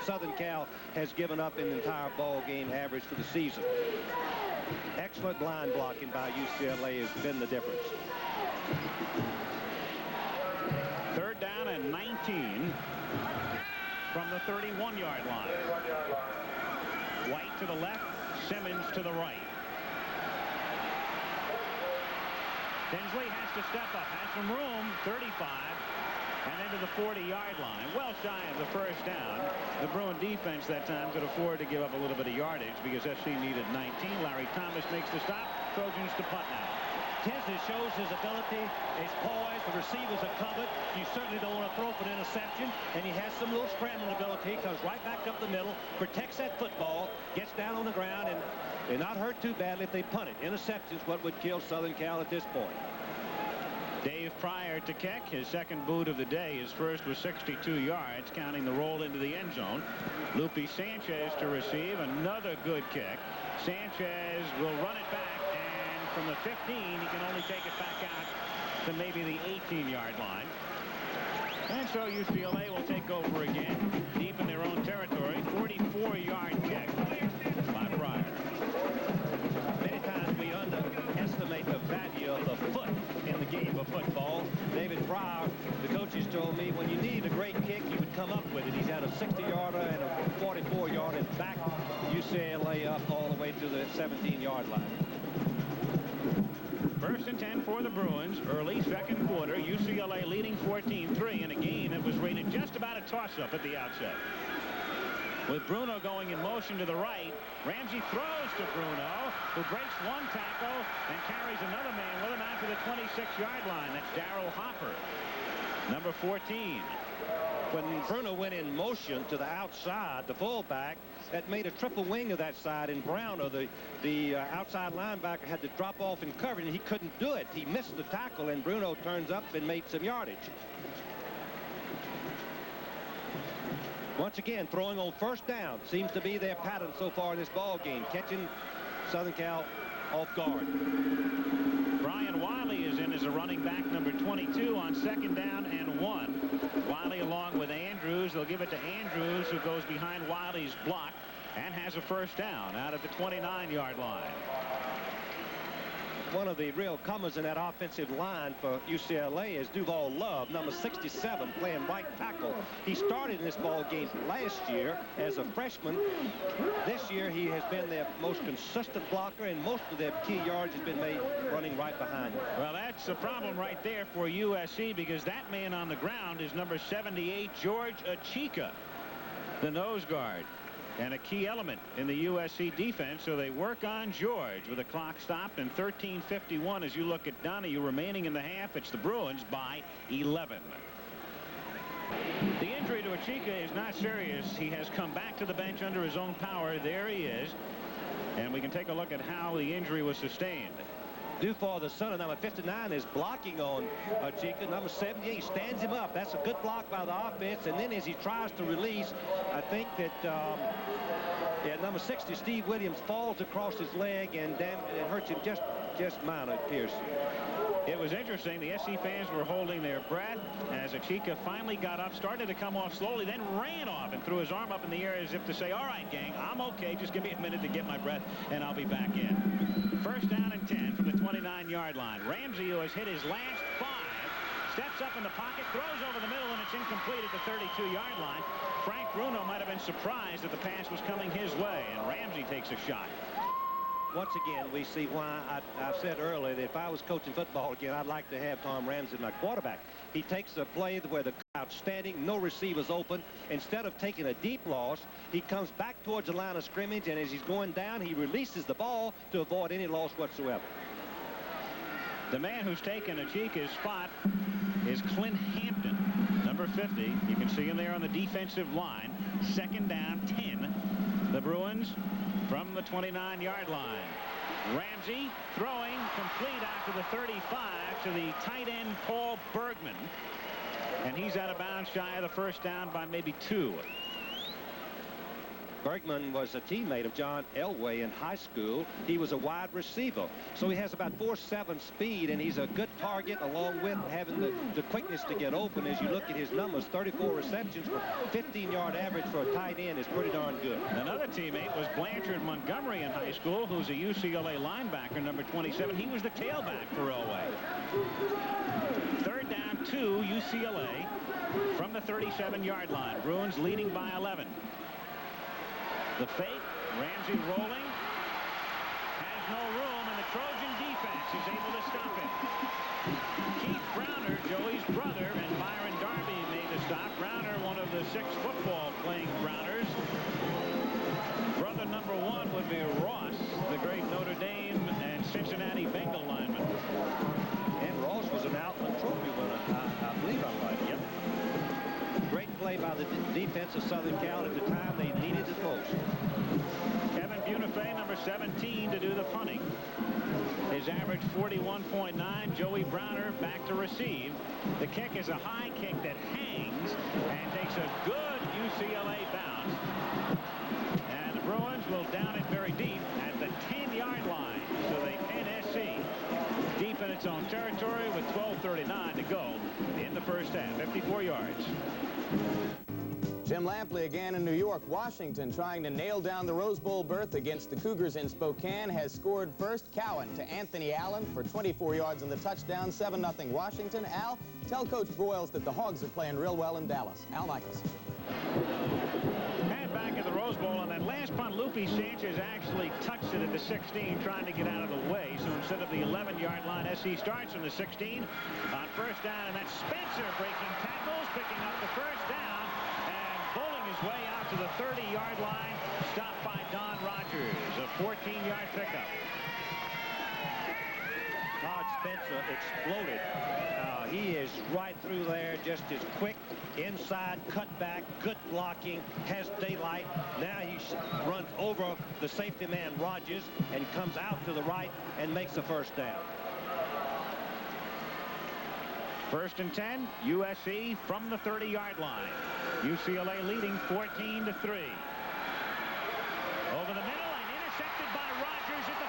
Southern Cal has given up in the entire ball game average for the season. Excellent line blocking by UCLA has been the difference. Third down and 19 from the 31-yard line. White to the left, Simmons to the right. Tinsley has to step up, has some room, 35, and into the 40-yard line. Well shy of the first down. The Bruin defense that time could afford to give up a little bit of yardage because SC needed 19. Larry Thomas makes the stop. Trojans to punt now. Tinsley shows his ability, his poise. The receivers are covered. You certainly don't want to throw for an interception, and he has some little scrambling ability. Comes right back up the middle, protects that football, gets down on the ground, and they're not hurt too badly if they punt it. Interceptions what would kill Southern Cal at this point. Dave Pryor to kick his second boot of the day. His first was 62 yards, counting the roll into the end zone. Lupe Sanchez to receive, another good kick. Sanchez will run it back, and from the 15 he can only take it back out to maybe the 18-yard line. And so UCLA will take over again deep in their own territory. 44-yard kick by Pryor. Many times we underestimate the value of the foot in the game of football. David Pryor, the coaches told me when you need a great kick, you would come up with it. He's had a 60-yarder and a 44-yarder and back UCLA up all the way to the 17-yard line. First and 10 for the Bruins. Early second quarter. UCLA leading 14-3 in a game that was rated just about a toss-up at the outset. With Bruno going in motion to the right, Ramsey throws to Bruno, who breaks one tackle and carries another man with him out to the 26-yard line. That's Darrell Hopper, number 14. When Bruno went in motion to the outside, the fullback, that made a triple wing of that side, and Browner, the outside linebacker, had to drop off in coverage, and he couldn't do it. He missed the tackle, and Bruno turns up and made some yardage. Once again, throwing on first down seems to be their pattern so far in this ball game. Catching Southern Cal off guard. Brian Wiley is in as a running back, number 22, on 2nd down and 1. Wiley along with Andrews. They'll give it to Andrews, who goes behind Wiley's block and has a first down out at the 29-yard line. One of the real comers in that offensive line for UCLA is Duval Love, number 67, playing right tackle. He started in this ball game last year as a freshman. This year he has been their most consistent blocker, and most of their key yards has been made running right behind him. Well, that's a problem right there for USC, because that man on the ground is number 78, George Achika, the nose guard, and a key element in the USC defense. So they work on George with the clock stopped and 13:51 as you look at Donahue remaining in the half. It's the Bruins by 11. The injury to Achika is not serious. He has come back to the bench under his own power. There he is. And we can take a look at how the injury was sustained. Duval, the son of number 59, is blocking on Achika. Number 78 stands him up. That's a good block by the offense. And then as he tries to release, I think that number 60, Steve Williams, falls across his leg, and it hurts him just minor, it appears. It was interesting. The SC fans were holding their breath as Achika finally got up, started to come off slowly, then ran off and threw his arm up in the air as if to say, all right, gang, I'm okay. Just give me a minute to get my breath, and I'll be back in. First down and 10 from the 29-yard line. Ramsey, who has hit his last 5, steps up in the pocket, throws over the middle, and it's incomplete at the 32-yard line. Frank Bruno might have been surprised that the pass was coming his way, and Ramsey takes a shot. Once again, we see why I've said earlier that if I was coaching football again, I'd like to have Tom Ramsey my quarterback. He takes a play where the outstanding, no receivers open. Instead of taking a deep loss, he comes back towards the line of scrimmage, and as he's going down, he releases the ball to avoid any loss whatsoever. The man who's taken Achika's spot is Clint Hampton, number 50. You can see him there on the defensive line. 2nd down, 10. The Bruins from the 29-yard line. Ramsey throwing complete out to the 35 to the tight end Paul Bergman, and he's out of bounds shy of the first down by maybe 2. Bergman was a teammate of John Elway in high school. He was a wide receiver, so he has about 4.7 speed, and he's a good target, along with having the quickness to get open. As you look at his numbers, 34 receptions for 15-yard average for a tight end is pretty darn good. Another teammate was Blanchard Montgomery in high school, who's a UCLA linebacker, number 27. He was the tailback for Elway. 3rd down, 2, UCLA from the 37-yard line. Bruins leading by 11. The fake, Ramsey rolling, has no room, and the Trojan defense is able to stop him. Keith Browner, Joey's brother, and Byron Darby made the stop. Browner, one of the 6 football-playing Browners. Brother number 1 would be Ross, the great Notre Dame and Cincinnati Bengal lineman. And Ross was an Outland Trophy winner, I believe I'm right. Yep. Great play by the defense of Southern Cal at the time they needed it most. Kevin Bunifay, number 17, to do the punting. His average 41.9. Joey Browner back to receive. The kick is a high kick that hangs and takes a good UCLA bounce. And the Bruins will down it very deep at the 10-yard line. So they pin SC deep in its own territory with 12:39 to go in the first half. 54 yards. Jim Lampley again in New York. Washington, trying to nail down the Rose Bowl berth against the Cougars in Spokane, has scored first. Cowan to Anthony Allen for 24 yards on the touchdown. 7-0 Washington. Al, tell Coach Broyles that the Hogs are playing real well in Dallas. Al Michaels. And back at the Rose Bowl on that last punt, Lupe Sanchez actually touched it at the 16, trying to get out of the way. So instead of the 11-yard line, SC starts from the 16 on first down, and that's Spencer breaking tackles, picking up the first down, and bowling his way out to the 30-yard line, stopped by Don Rogers, a 14-yard pickup. Todd Spencer exploded. He is right through there, just as quick, inside, cut back, good blocking, has daylight. Now he runs over the safety man Rogers and comes out to the right and makes a first down. 1st and 10, USC from the 30-yard line. UCLA leading 14-3. Over the middle and intercepted by Rogers at the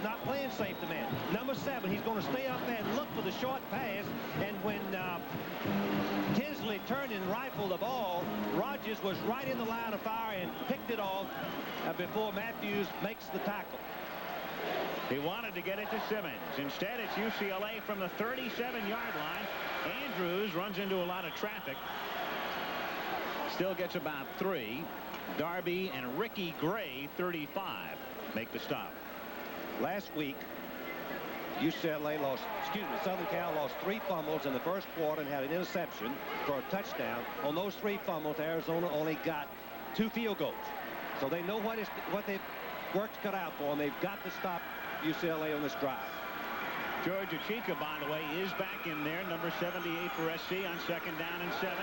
not playing safety man. Number 7, he's going to stay up there and look for the short pass. And when Tinsley turned and rifled the ball, Rogers was right in the line of fire and picked it off before Matthews makes the tackle. He wanted to get it to Simmons. Instead, it's UCLA from the 37-yard line. Andrews runs into a lot of traffic. Still gets about 3. Darby and Ricky Gray, 35, make the stop. Last week, Southern Cal lost 3 fumbles in the first quarter and had an interception for a touchdown. On those 3 fumbles, Arizona only got 2 field goals. So they know what they've worked cut out for them. They've got to stop UCLA on this drive. George Achika, by the way, is back in there, number 78 for SC on 2nd down and 7.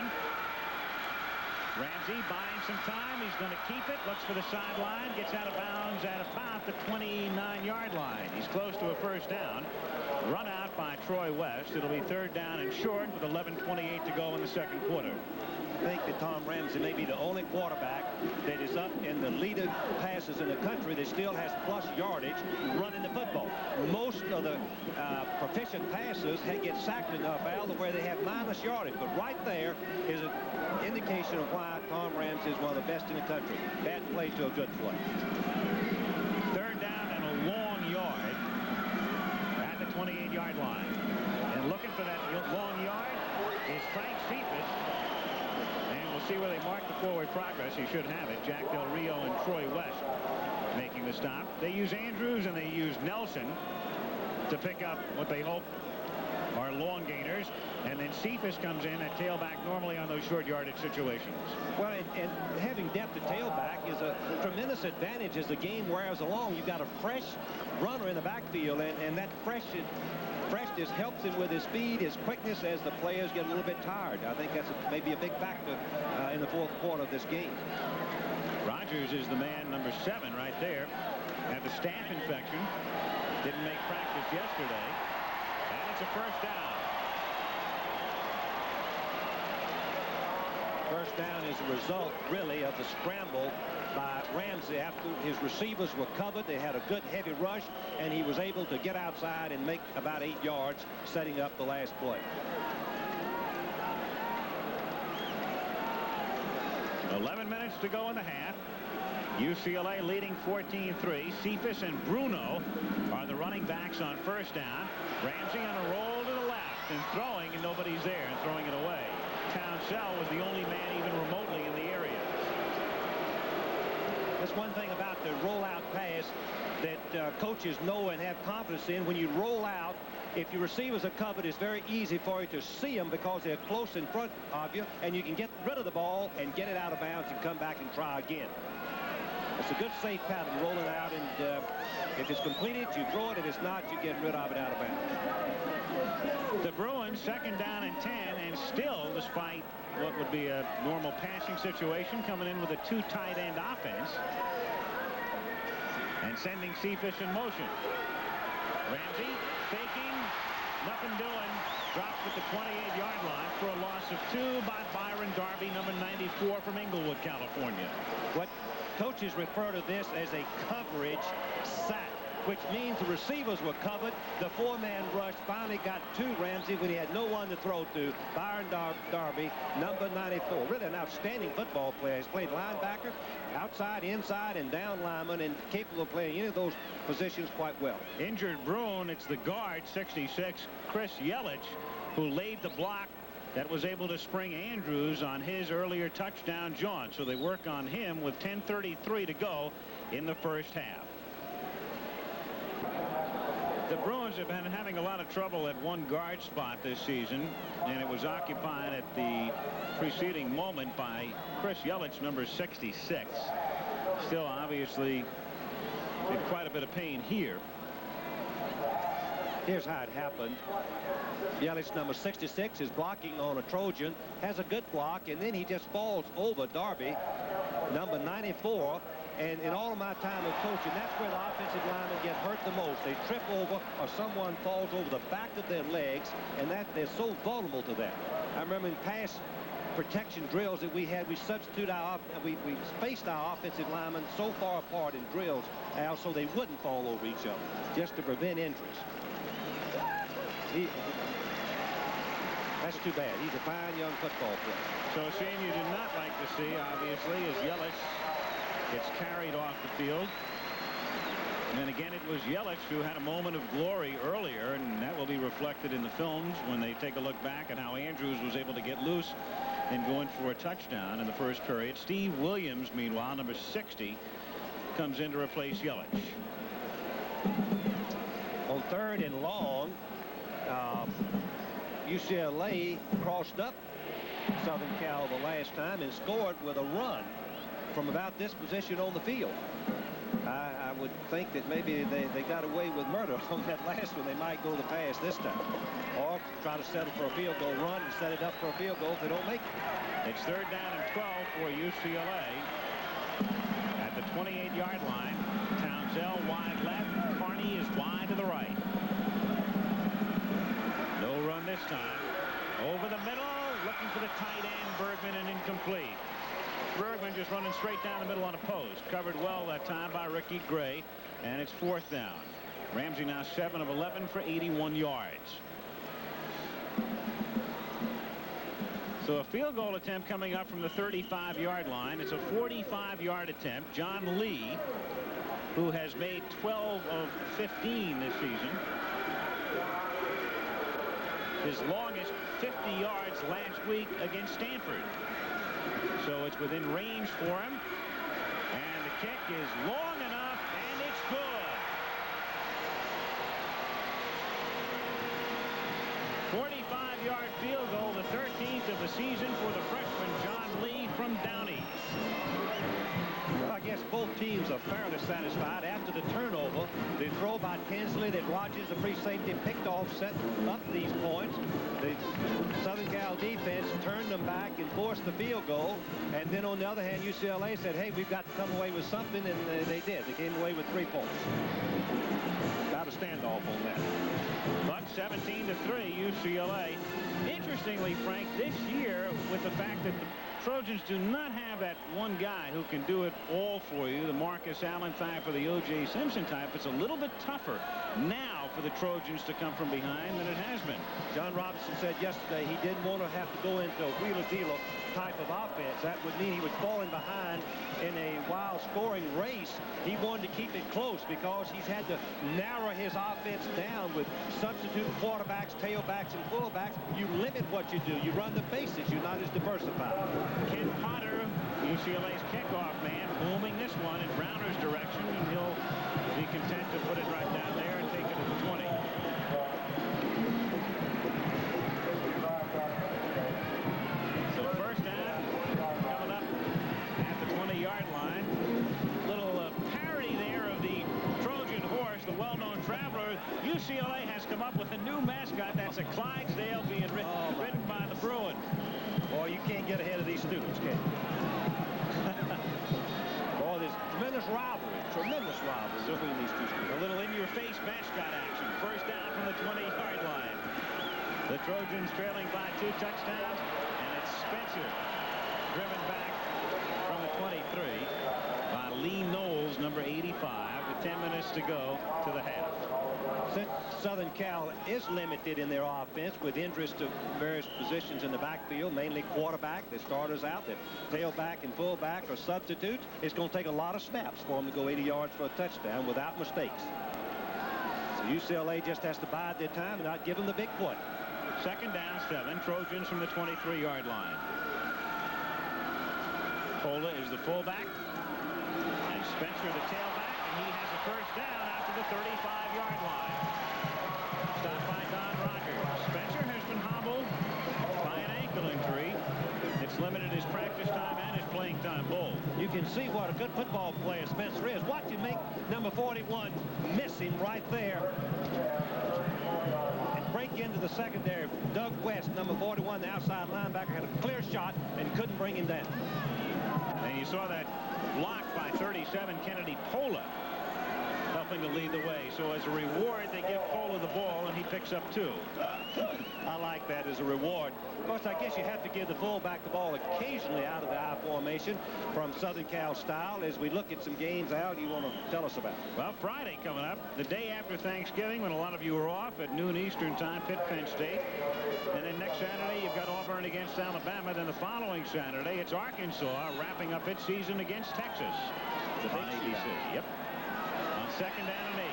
Ramsey buying some time. He's going to keep it. Looks for the sideline. Gets out of bounds at about the 29-yard line. He's close to a first down. Run out by Troy West. It'll be 3rd down and short with 11:28 to go in the second quarter. I think that Tom Ramsey may be the only quarterback that is up in the leading passes in the country that still has plus yardage running the football. Most of the proficient passers get sacked enough, Al, to where they have minus yardage. But right there is an indication of why Tom Ramsey is one of the best in the country. Bad play to a good play. 3rd down and a long yard at the 28-yard line. And looking for that long yard is Frank Cephas. See where they mark the forward progress. He should have it. Jack Del Rio and Troy West making the stop. They use Andrews and they use Nelson to pick up what they hope are long gainers. And then Cephas comes in at tailback normally on those short yardage situations. Well, and having depth at tailback is a tremendous advantage as the game wears along. You've got a fresh runner in the backfield, and that freshness helps him with his speed, his quickness as the players get a little bit tired. I think that's maybe a big factor in the fourth quarter of this game. Rogers is the man, number 7 right there. Had the staph infection. Didn't make practice yesterday. And it's a first down. First down is a result, really, of the scramble by Ramsey after his receivers were covered. They had a good heavy rush, and he was able to get outside and make about 8 yards, setting up the last play. 11 minutes to go in the half. UCLA leading 14-3. Cephas and Bruno are the running backs on first down. Ramsey on a roll to the left and throwing, and nobody's there, and throwing it away. Townsell was the only man even remotely in the area. That's one thing about the rollout pass that coaches know and have confidence in. When you roll out, if your receivers are covered, it's very easy for you to see them because they're close in front of you, and you can get rid of the ball and get it out of bounds and come back and try again. It's a good safe pattern, roll it out, and if it's completed, you throw it. If it's not, you get rid of it out of bounds. The Bruins 2nd down and 10, and still, despite what would be a normal passing situation, coming in with a 2 tight end offense and sending Cephas in motion. Ramsey faking, nothing doing, drops at the 28-yard line for a loss of 2 by Byron Darby, number 94 from Inglewood, California. What coaches refer to this as a coverage sack, which means the receivers were covered. The 4-man rush finally got to Ramsey when he had no one to throw to. Byron Darby, number 94. Really an outstanding football player. He's played linebacker, outside, inside, and down lineman, and capable of playing any of those positions quite well. Injured Bruin, it's the guard, 66, Chris Yelich, who laid the block that was able to spring Andrews on his earlier touchdown jaunt. So they work on him with 10:33 to go in the first half. The Bruins have been having a lot of trouble at one guard spot this season, and it was occupied at the preceding moment by Chris Yelich, number 66. Still, obviously, in quite a bit of pain here. Here's how it happened. Yelich, number 66, is blocking on a Trojan, has a good block, and then he just falls over Darby, number 94. And in all of my time of coaching, that's where the offensive linemen get hurt the most. They trip over or someone falls over the back of their legs, and that they're so vulnerable to that. I remember in past protection drills that we had. We substitute we spaced our offensive linemen so far apart in drills, Al, so they wouldn't fall over each other, just to prevent injuries. That's too bad. He's a fine young football player. So a scene you do not like to see, obviously, as Yelich gets carried off the field. And again, it was Yelich who had a moment of glory earlier, and that will be reflected in the films when they take a look back at how Andrews was able to get loose and go in for a touchdown in the first period. Steve Williams, meanwhile, number 60, comes in to replace Yelich. On 3rd and long, UCLA crossed up Southern Cal the last time and scored with a run from about this position on the field. I would think that maybe they got away with murder on that last one. They might go the pass this time, or try to settle for a field goal run and set it up for a field goal if they don't make it. It's 3rd down and 12 for UCLA at the 28-yard line. Townsell wide left. Carney is wide to the right. No run this time. Over the middle, looking for the tight end, Bergman, and incomplete. Bergman just running straight down the middle on a post. Covered well that time by Ricky Gray, and it's 4th down. Ramsey now 7 of 11 for 81 yards. So a field goal attempt coming up from the 35-yard line. It's a 45-yard attempt. John Lee, who has made 12 of 15 this season. His longest 50 yards last week against Stanford. So it's within range for him. And the kick is long enough, and it's good. 45-yard field goal, the 13th of the season for the freshman John Lee from Downey. Well, I guess both teams are fairly satisfied. After the turnover, the throw by Tinsley that Rogers, the free safety, picked off, set up these points. The Southern Cal defense turned them back and forced the field goal. And then on the other hand, UCLA said, hey, we've got to come away with something, and they did. They came away with 3 points. Got a standoff on that. But 17-3, UCLA. Interestingly, Frank, this year, with the fact that the Trojans do not have that one guy who can do it all for you, the Marcus Allen type or the O.J. Simpson type, it's a little bit tougher now for the Trojans to come from behind than it has been. John Robinson said yesterday he didn't want to have to go into a wheeler-dealer type of offense. That would mean he was falling behind in a wild scoring race. He wanted to keep it close because he's had to narrow his offense down with substitute quarterbacks, tailbacks, and fullbacks. You limit what you do. You run the bases. You're not as diversified. Ken Potter, UCLA's kickoff man, booming this one in Browner's direction, and he'll be content to put it right down there and take it to the 20. So first down coming up at the 20-yard line. Little parody there of the Trojan horse, the well-known traveler. UCLA has come up with a new mascot. That's a Clydesdale being ridden by the Bruins. Boy, you can't get ahead of these students, can you? Boy, there's tremendous rivalry between these two schools. A little in-your-face mascot action. First down from the 20-yard line. The Trojans trailing by 2 touchdowns, and it's Spencer driven back from the 23 by Lee Knowles, number 85, with 10 minutes to go to the half. Since Southern Cal is limited in their offense with injuries to various positions in the backfield, mainly quarterback, the starters out, the tailback and fullback or substitutes, it's going to take a lot of snaps for them to go 80 yards for a touchdown without mistakes. So UCLA just has to bide their time and not give them the big play. Second down, 7. Trojans from the 23-yard line. Pola is the fullback, and Spencer the tailback, and he has a first down after the 35-yard line. Stopped by Don Rogers. Spencer has been hobbled by an ankle injury. It's limited his practice time and his playing time both. You can see what a good football player Spencer is. Watch him make number 41 miss him right there. And break into the secondary. Doug West, number 41, the outside linebacker, had a clear shot and couldn't bring him down. And you saw that block by 37 Kennedy Pola, helping to lead the way. So as a reward, they give Kohler the ball, and he picks up 2. I like that as a reward. Of course, I guess you have to give the fullback the ball occasionally out of the I formation from Southern Cal style. As we look at some games, Al, you want to tell us about? Well, Friday coming up, the day after Thanksgiving, when a lot of you are off at noon Eastern time, Pitt, Penn State. And then next Saturday, you've got Auburn against Alabama. Then the following Saturday, it's Arkansas wrapping up its season against Texas. The big ABC. Yep. On 2nd down and 8.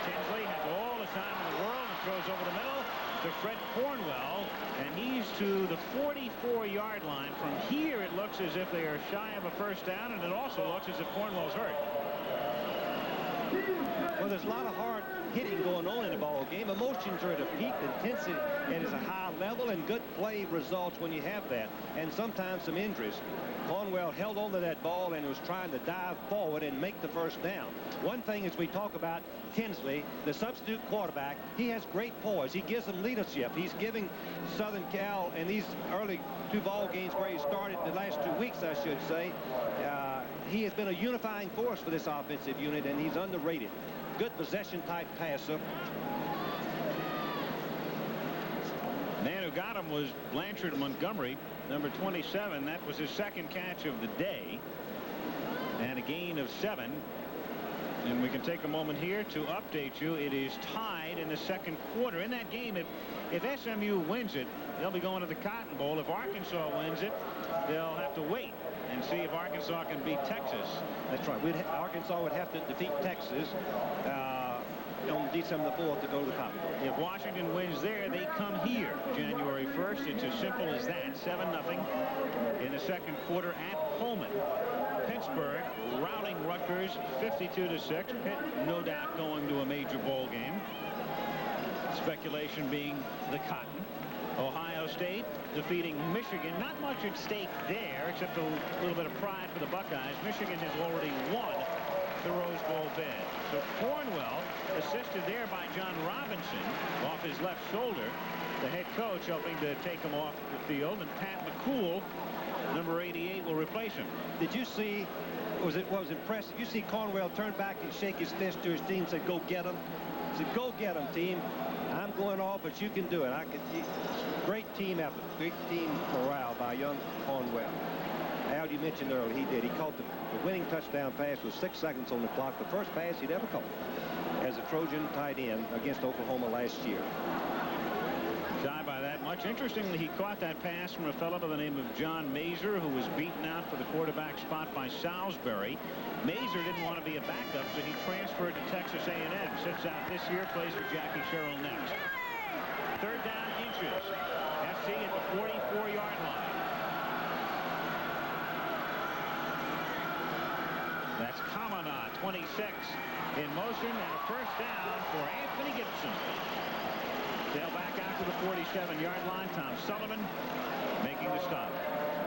Tinsley has all the time in the world and throws over the middle to Fred Cornwell, and he's to the 44-yard line. From here, it looks as if they are shy of a first down, and it also looks as if Cornwell's hurt. Well, there's a lot of hard hitting going on in the ball game. Emotions are at a peak, intensity and is a high level, and good play results when you have that, and sometimes some injuries. Cornwell held on to that ball and was trying to dive forward and make the first down. One thing as we talk about Tinsley, the substitute quarterback, he has great poise. He gives them leadership. He's giving Southern Cal in these early 2 ball games where he started the last 2 weeks, I should say. He has been a unifying force for this offensive unit, and he's underrated. Good possession-type passer. Man who got him was Blanchard Montgomery, number 27. That was his 2nd catch of the day, and a gain of 7. And we can take a moment here to update you. It is tied in the 2nd quarter. In that game, if SMU wins it, they'll be going to the Cotton Bowl. If Arkansas wins it, they'll have to wait and see if Arkansas can beat Texas. That's right. Arkansas would have to defeat Texas on December the 4th to go to the Cotton Bowl. If Washington wins there, they come here January 1st. It's as simple as that. 7-0 in the 2nd quarter at Pullman. Pittsburgh routing Rutgers 52-6. Pitt, no doubt, going to a major bowl game. Speculation being the Cotton. Ohio State defeating Michigan. Not much at stake there, except a little bit of pride for the Buckeyes. Michigan has already won the Rose Bowl bid. So Cornwell, assisted there by John Robinson off his left shoulder, the head coach helping to take him off the field, and Pat McCool, number 88, will replace him. Did you see, what was impressive? You see Cornwell turn back and shake his fist to his team and say, "Go get him." He said, "Go get him, team. I'm going off, but you can do it." Great team effort, great team morale by young Cornwell. Al, you mentioned earlier, he did. He caught the winning touchdown pass with 6 seconds on the clock. The first pass he'd ever caught as a Trojan tight end against Oklahoma last year. Shy by that much. Interestingly, he caught that pass from a fellow by the name of John Mazer, who was beaten out for the quarterback spot by Salisbury. Mazer didn't want to be a backup, so he transferred to Texas A&M. Sits out this year, plays for Jackie Sherrill next. 3rd down inches. FC at the 44-yard line. That's Kamana, 26, in motion, and a first down for Anthony Gibson. They'll back out to the 47-yard line. Tom Sullivan making the stop.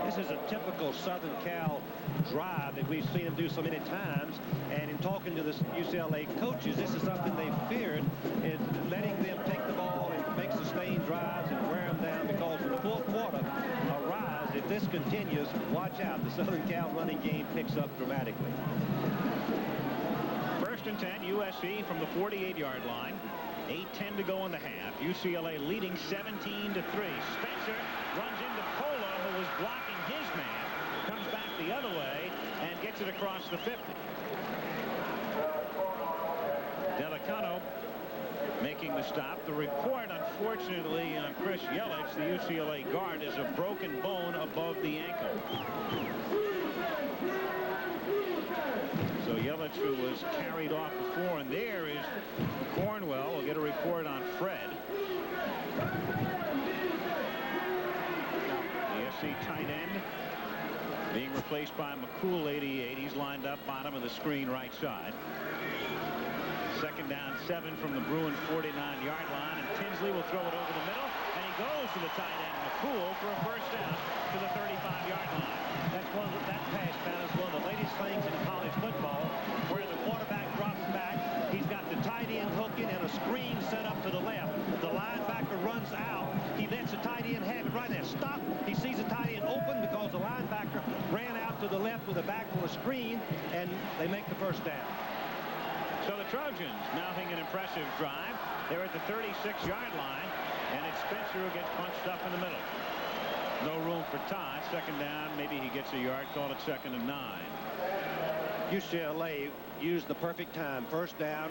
This is a typical Southern Cal drive that we've seen them do so many times. And in talking to the UCLA coaches, this is something they feared, is letting them take the ball and make sustained drives and wear them down, because in the 4th quarter arrives, if this continues, watch out. The Southern Cal running game picks up dramatically. 1st and 10, USC from the 48-yard line. 8:10 to go in the half. UCLA leading 17-3. Spencer runs into Polo, who was blocking his man. Comes back the other way and gets it across the 50. Delicano making the stop. The report, unfortunately, on Chris Yelich, the UCLA guard, is a broken bone above the ankle. So Yelich, who was carried off before, and there is Cornwell. We'll get a report on Fred. The SC tight end being replaced by McCool, 88. He's lined up bottom of the screen right side. 2nd down 7 from the Bruin 49-yard line, and Tinsley will throw it over the middle, and he goes to the tight end McCool for a first down to the 35-yard line. That pass down is one of the latest things in college football, where the quarterback drops back. He's got the tight end hooking and a screen set up to the left. The linebacker runs out. He lets the tight end have it right there. Stop. He sees the tight end open because the linebacker ran out to the left with the back on the screen, and they make the first down. So the Trojans mounting an impressive drive. They're at the 36-yard line, and it's Spencer who gets punched up in the middle. No room for Todd. Second down. Maybe he gets a yard. Call it 2nd and 9. UCLA used the perfect time. First down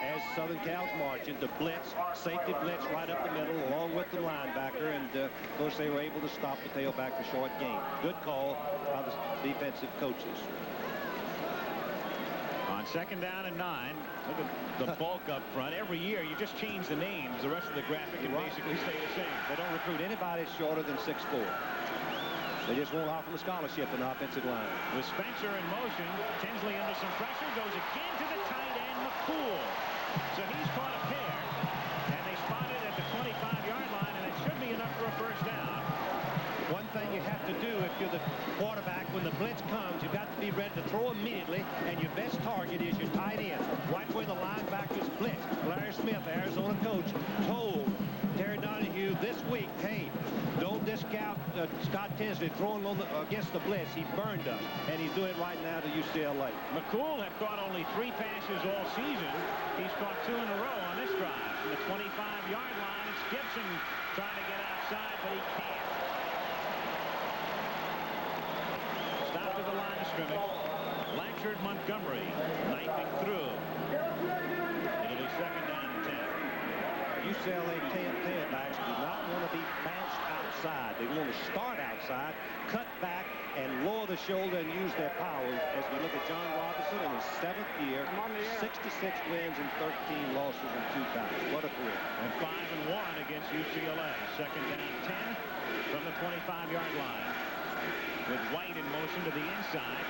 as Southern Cal's marching. The blitz, safety blitz right up the middle along with the linebacker. And, of course, they were able to stop the tailback for short gain. Good call by the defensive coaches. On 2nd down and 9, look at the bulk up front. Every year you just change the names. The rest of the graphic can basically stay the same. They don't recruit anybody shorter than 6'4". They just won't offer them a scholarship in the offensive line. With Spencer in motion, Tinsley under some pressure, goes again to the tight end, McCool. So he's caught a pair, and they spot it at the 25-yard line, and it should be enough for a first down. One thing you have to do if you're the quarterback, when the blitz comes, you've got to be ready to throw immediately, and your best target is your tight end, right where the linebackers blitz. Larry Smith, Arizona coach, told Terry Donahue this week, hey, don't discount Scott Tinsley throwing on against the blitz. He burned us, and he's doing it right now to UCLA. McCool had caught only 3 passes all season. He's caught 2 in a row on this drive. From the 25-yard line, it's Gibson trying to get outside, but he can't. Stopped at the line of scrimmage. Blanchard Montgomery knifing through. It'll be 2nd down and 10. UCLA tailbacks do not want to be bounced outside. They want to start outside, cut back, and lower the shoulder and use their power. As we look at John Robinson in his 7th year, 66 wins and 13 losses in 2 ties. What a career. And 5-1 against UCLA. 2nd down 10 from the 25-yard line. With White in motion to the inside.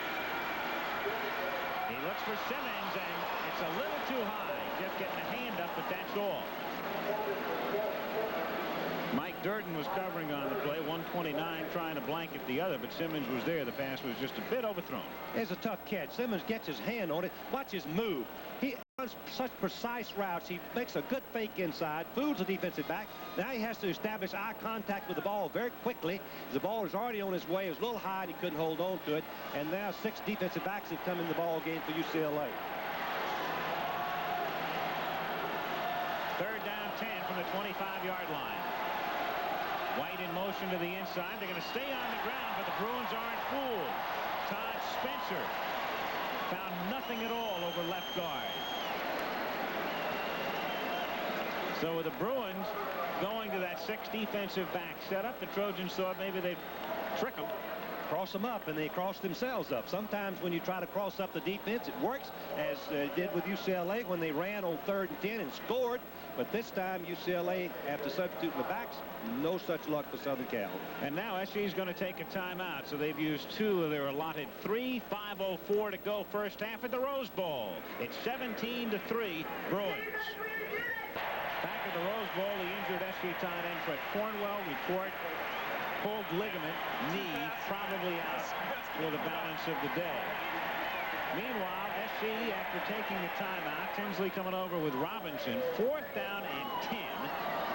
He looks for Simmons, and it's a little too high. Just getting a hand up, but that's all. Mike Durden was covering on the play. 129 trying to blanket the other, but Simmons was there. The pass was just a bit overthrown. It's a tough catch. Simmons gets his hand on it. Watch his move. He runs such precise routes. He makes a good fake inside, fools the defensive back. Now he has to establish eye contact with the ball very quickly. The ball is already on his way. It was a little high and he couldn't hold on to it. And now 6 defensive backs have come in the ball game for UCLA. 3rd down 10 from the 25-yard line. White in motion to the inside. They're going to stay on the ground, but the Bruins aren't fooled. Todd Spencer found nothing at all over left guard. So with the Bruins going to that 6 defensive back setup, the Trojans thought maybe they'd trick them. Cross them up, and they cross themselves up. Sometimes when you try to cross up the defense, it works, as it did with UCLA when they ran on 3rd and 10 and scored. But this time, UCLA, after substituting the backs, no such luck for Southern Cal. And now SC is going to take a timeout, so they've used 2 of their allotted 3. 5:04 to go first half at the Rose Bowl. It's 17-3 Bruins. Back at the Rose Bowl, the injured SC tight end Fred Cornwell report. Pulled ligament, knee, probably out for the balance of the day. Meanwhile, SC, after taking the timeout, Tinsley coming over with Robinson. 4th down and 10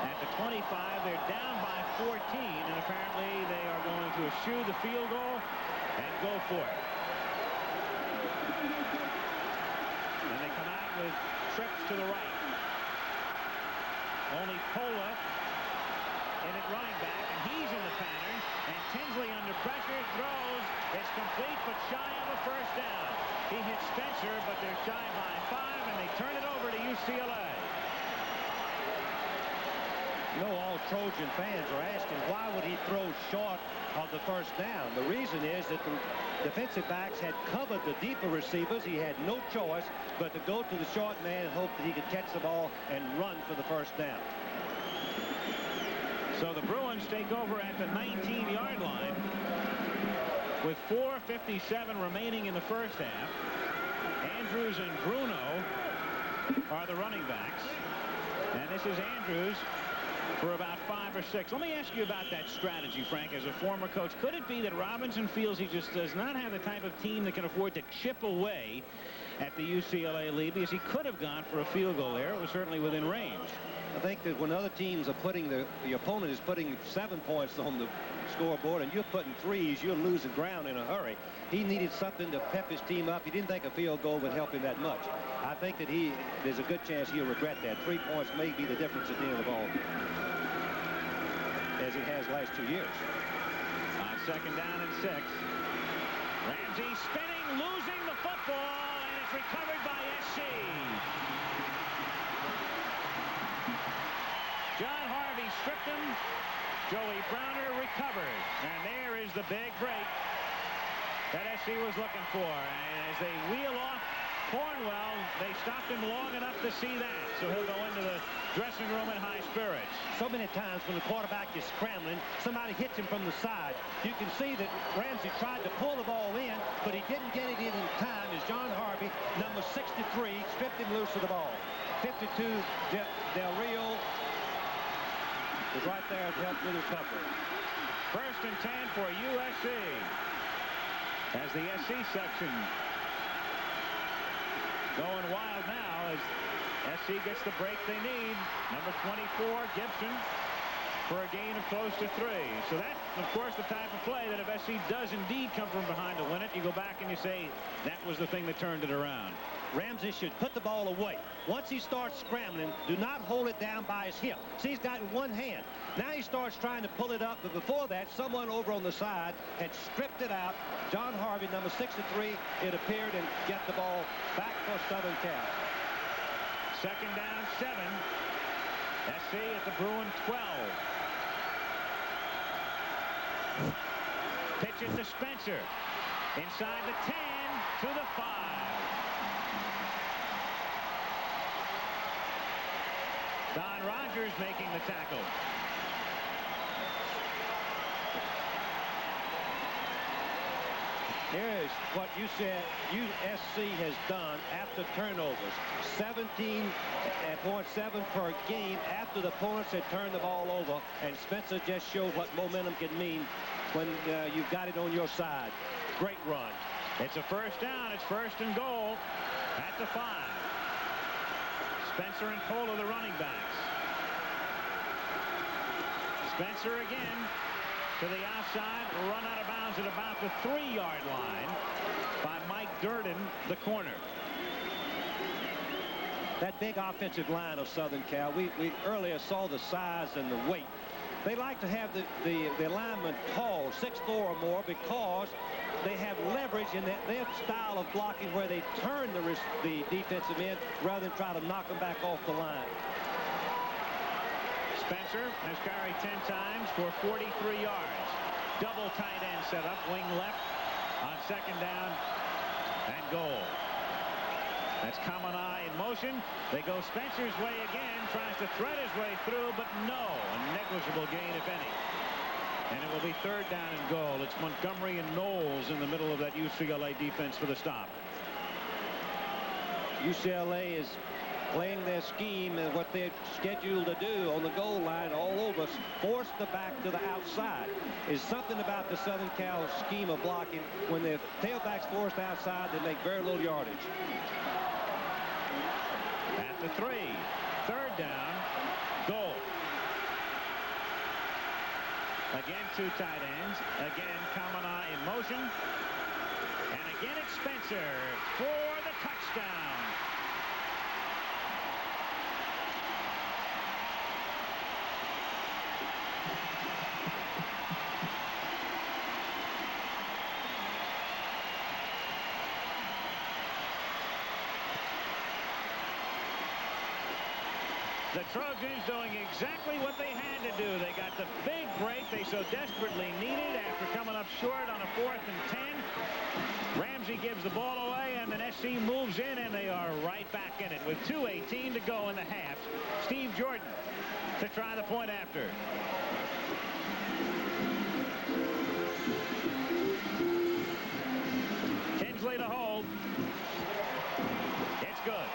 at the 25. They're down by 14, and apparently they are going to eschew the field goal and go for it. And they come out with trips to the right. Only Pola in at running back, and he's in the pattern, and Tinsley under pressure throws. It's complete, but shy of a first down. He hits Spencer, but they're shy by 5, and they turn it over to UCLA. You know, all Trojan fans are asking, why would he throw short of the first down? The reason is that the defensive backs had covered the deeper receivers. He had no choice but to go to the short man and hope that he could catch the ball and run for the first down. So the Bruins take over at the 19-yard line with 4:57 remaining in the first half. Andrews and Bruno are the running backs. And this is Andrews for about 5 or 6. Let me ask you about that strategy, Frank, as a former coach. Could it be that Robinson feels he just does not have the type of team that can afford to chip away at the UCLA lead, because he could have gone for a field goal there? It was certainly within range. I think that when other teams are putting the opponent is putting 7 points on the scoreboard and you're putting 3s, you're losing ground in a hurry. He needed something to pep his team up. He didn't think a field goal would help him that much. I think that there's a good chance he'll regret that. 3 points may be the difference at the end of the ball, as it has last 2 years. On 2nd down and 6. Ramsey spinning, losing the football, and it's recovered by SC. John Harvey stripped him. Joey Browner recovered. And there is the big break that SC was looking for. And as they wheel off Cornwell, they stopped him long enough to see that. So he'll go into the dressing room in high spirits. So many times when the quarterback is scrambling, somebody hits him from the side. You can see that Ramsey tried to pull the ball in, but he didn't get it in time as John Harvey, number 63, stripped him loose of the ball. 52, Del Rio was right there to help with the recovery. 1st and 10 for USC. As the SC section going wild now as SC gets the break they need. Number 24, Gibson, for a gain of close to 3. So that's, of course, the type of play that if SC does indeed come from behind to win it, you go back and you say that was the thing that turned it around. Ramsey should put the ball away. Once he starts scrambling, do not hold it down by his hip. See, he's got it in one hand. Now he starts trying to pull it up, but before that, someone over on the side had stripped it out. John Harvey, number 63, it appeared, and get the ball back for Southern Cal. 2nd down, 7. SC at the Bruin 12. Pitch it to Spencer. Inside the 10 to the 5. Don Rogers making the tackle. Here's what you said USC has done after turnovers. 17.7 per game after the opponents had turned the ball over. And Spencer just showed what momentum can mean when you've got it on your side. Great run. It's a 1st down. It's 1st and goal at the 5. Spencer and Cole are the running backs. Spencer again to the outside, run out of bounds at about the 3-yard line by Mike Durden, the corner. That big offensive line of Southern Cal, we earlier saw the size and the weight. They like to have the linemen tall, 6'4" or more, because they have leverage in their style of blocking where they turn the defensive end rather than try to knock them back off the line. Spencer has carried 10 times for 43 yards. Double tight end set up, wing left on 2nd down and goal. That's Kamanai in motion. They go Spencer's way again, tries to thread his way through, but no, a negligible gain, if any. And it will be 3rd down and goal. It's Montgomery and Knowles in the middle of that UCLA defense for the stop. UCLA is playing their scheme and what they're scheduled to do on the goal line all over. Force the back to the outside. Is something about the Southern Cal scheme of blocking. When the tailback's forced outside, they make very little yardage. At the 3, 3rd down, goal. Again, 2 tight ends. Again, Kamana in motion. And again, it's Spencer for the touchdown. The Trojans doing exactly what they had to do. They got the big break they so desperately needed after coming up short on a 4th and 10. Ramsey gives the ball away, and then SC moves in, and they are right back in it with 2:18 to go in the half. Steve Jordan to try the point after. Tinsley to hold. It's good.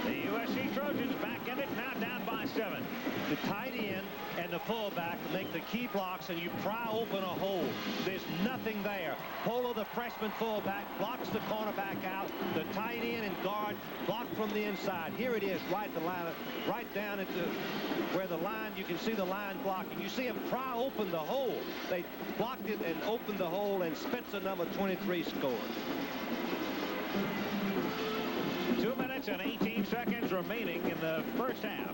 The USC Trojans back in it, now down by 7. The tight end and the fullback to make the key blocks, and you pry open a hole. There's nothing there. Polo, the freshman fullback, blocks the cornerback out. The tight end and guard block from the inside. Here it is, right the line, right down into where the line, you can see the line blocking. You see him pry open the hole. They blocked it and opened the hole, and Spencer, number 23, scores. 2 minutes and 18 seconds remaining in the first half.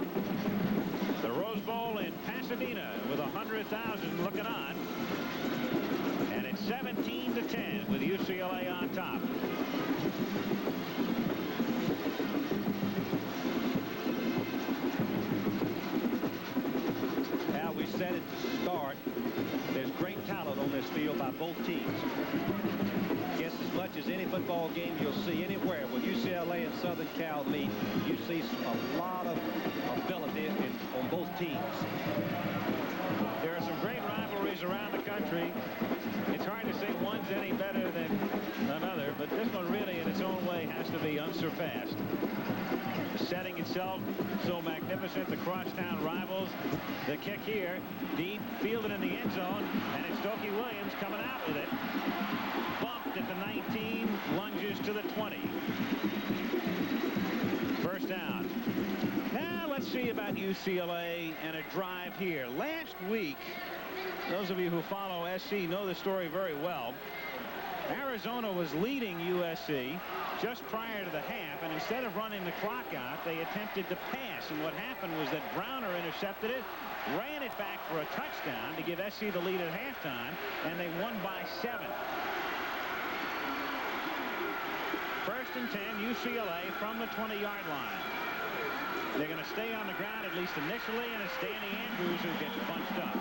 The Rose Bowl in Pasadena with 100,000 looking on. And it's 17-10 with UCLA on top. Now we said it to start. There's great talent on this field by both teams. Guess as much as any football game you'll see anywhere when UCLA and Southern Cal meet, you see a lot of ability on both teams. There are some great rivalries around the country. It's hard to say one's any better than another, but this one really in its own way has to be unsurpassed. The setting itself so magnificent, the crosstown rivals. The kick here, deep, fielded in the end zone, and it's Stokey Williams coming out with it. Bumped at the 19, lunges to the 20. First down. Now let's see about UCLA and a drive here. Last week, those of you who follow SC know the story very well. Arizona was leading USC just prior to the half, and instead of running the clock out, they attempted to pass. And what happened was that Browner intercepted it, ran it back for a touchdown to give SC the lead at halftime, and they won by 7. First and 10, UCLA from the 20-yard line. They're going to stay on the ground at least initially, and it's Danny Andrews who gets bunched up.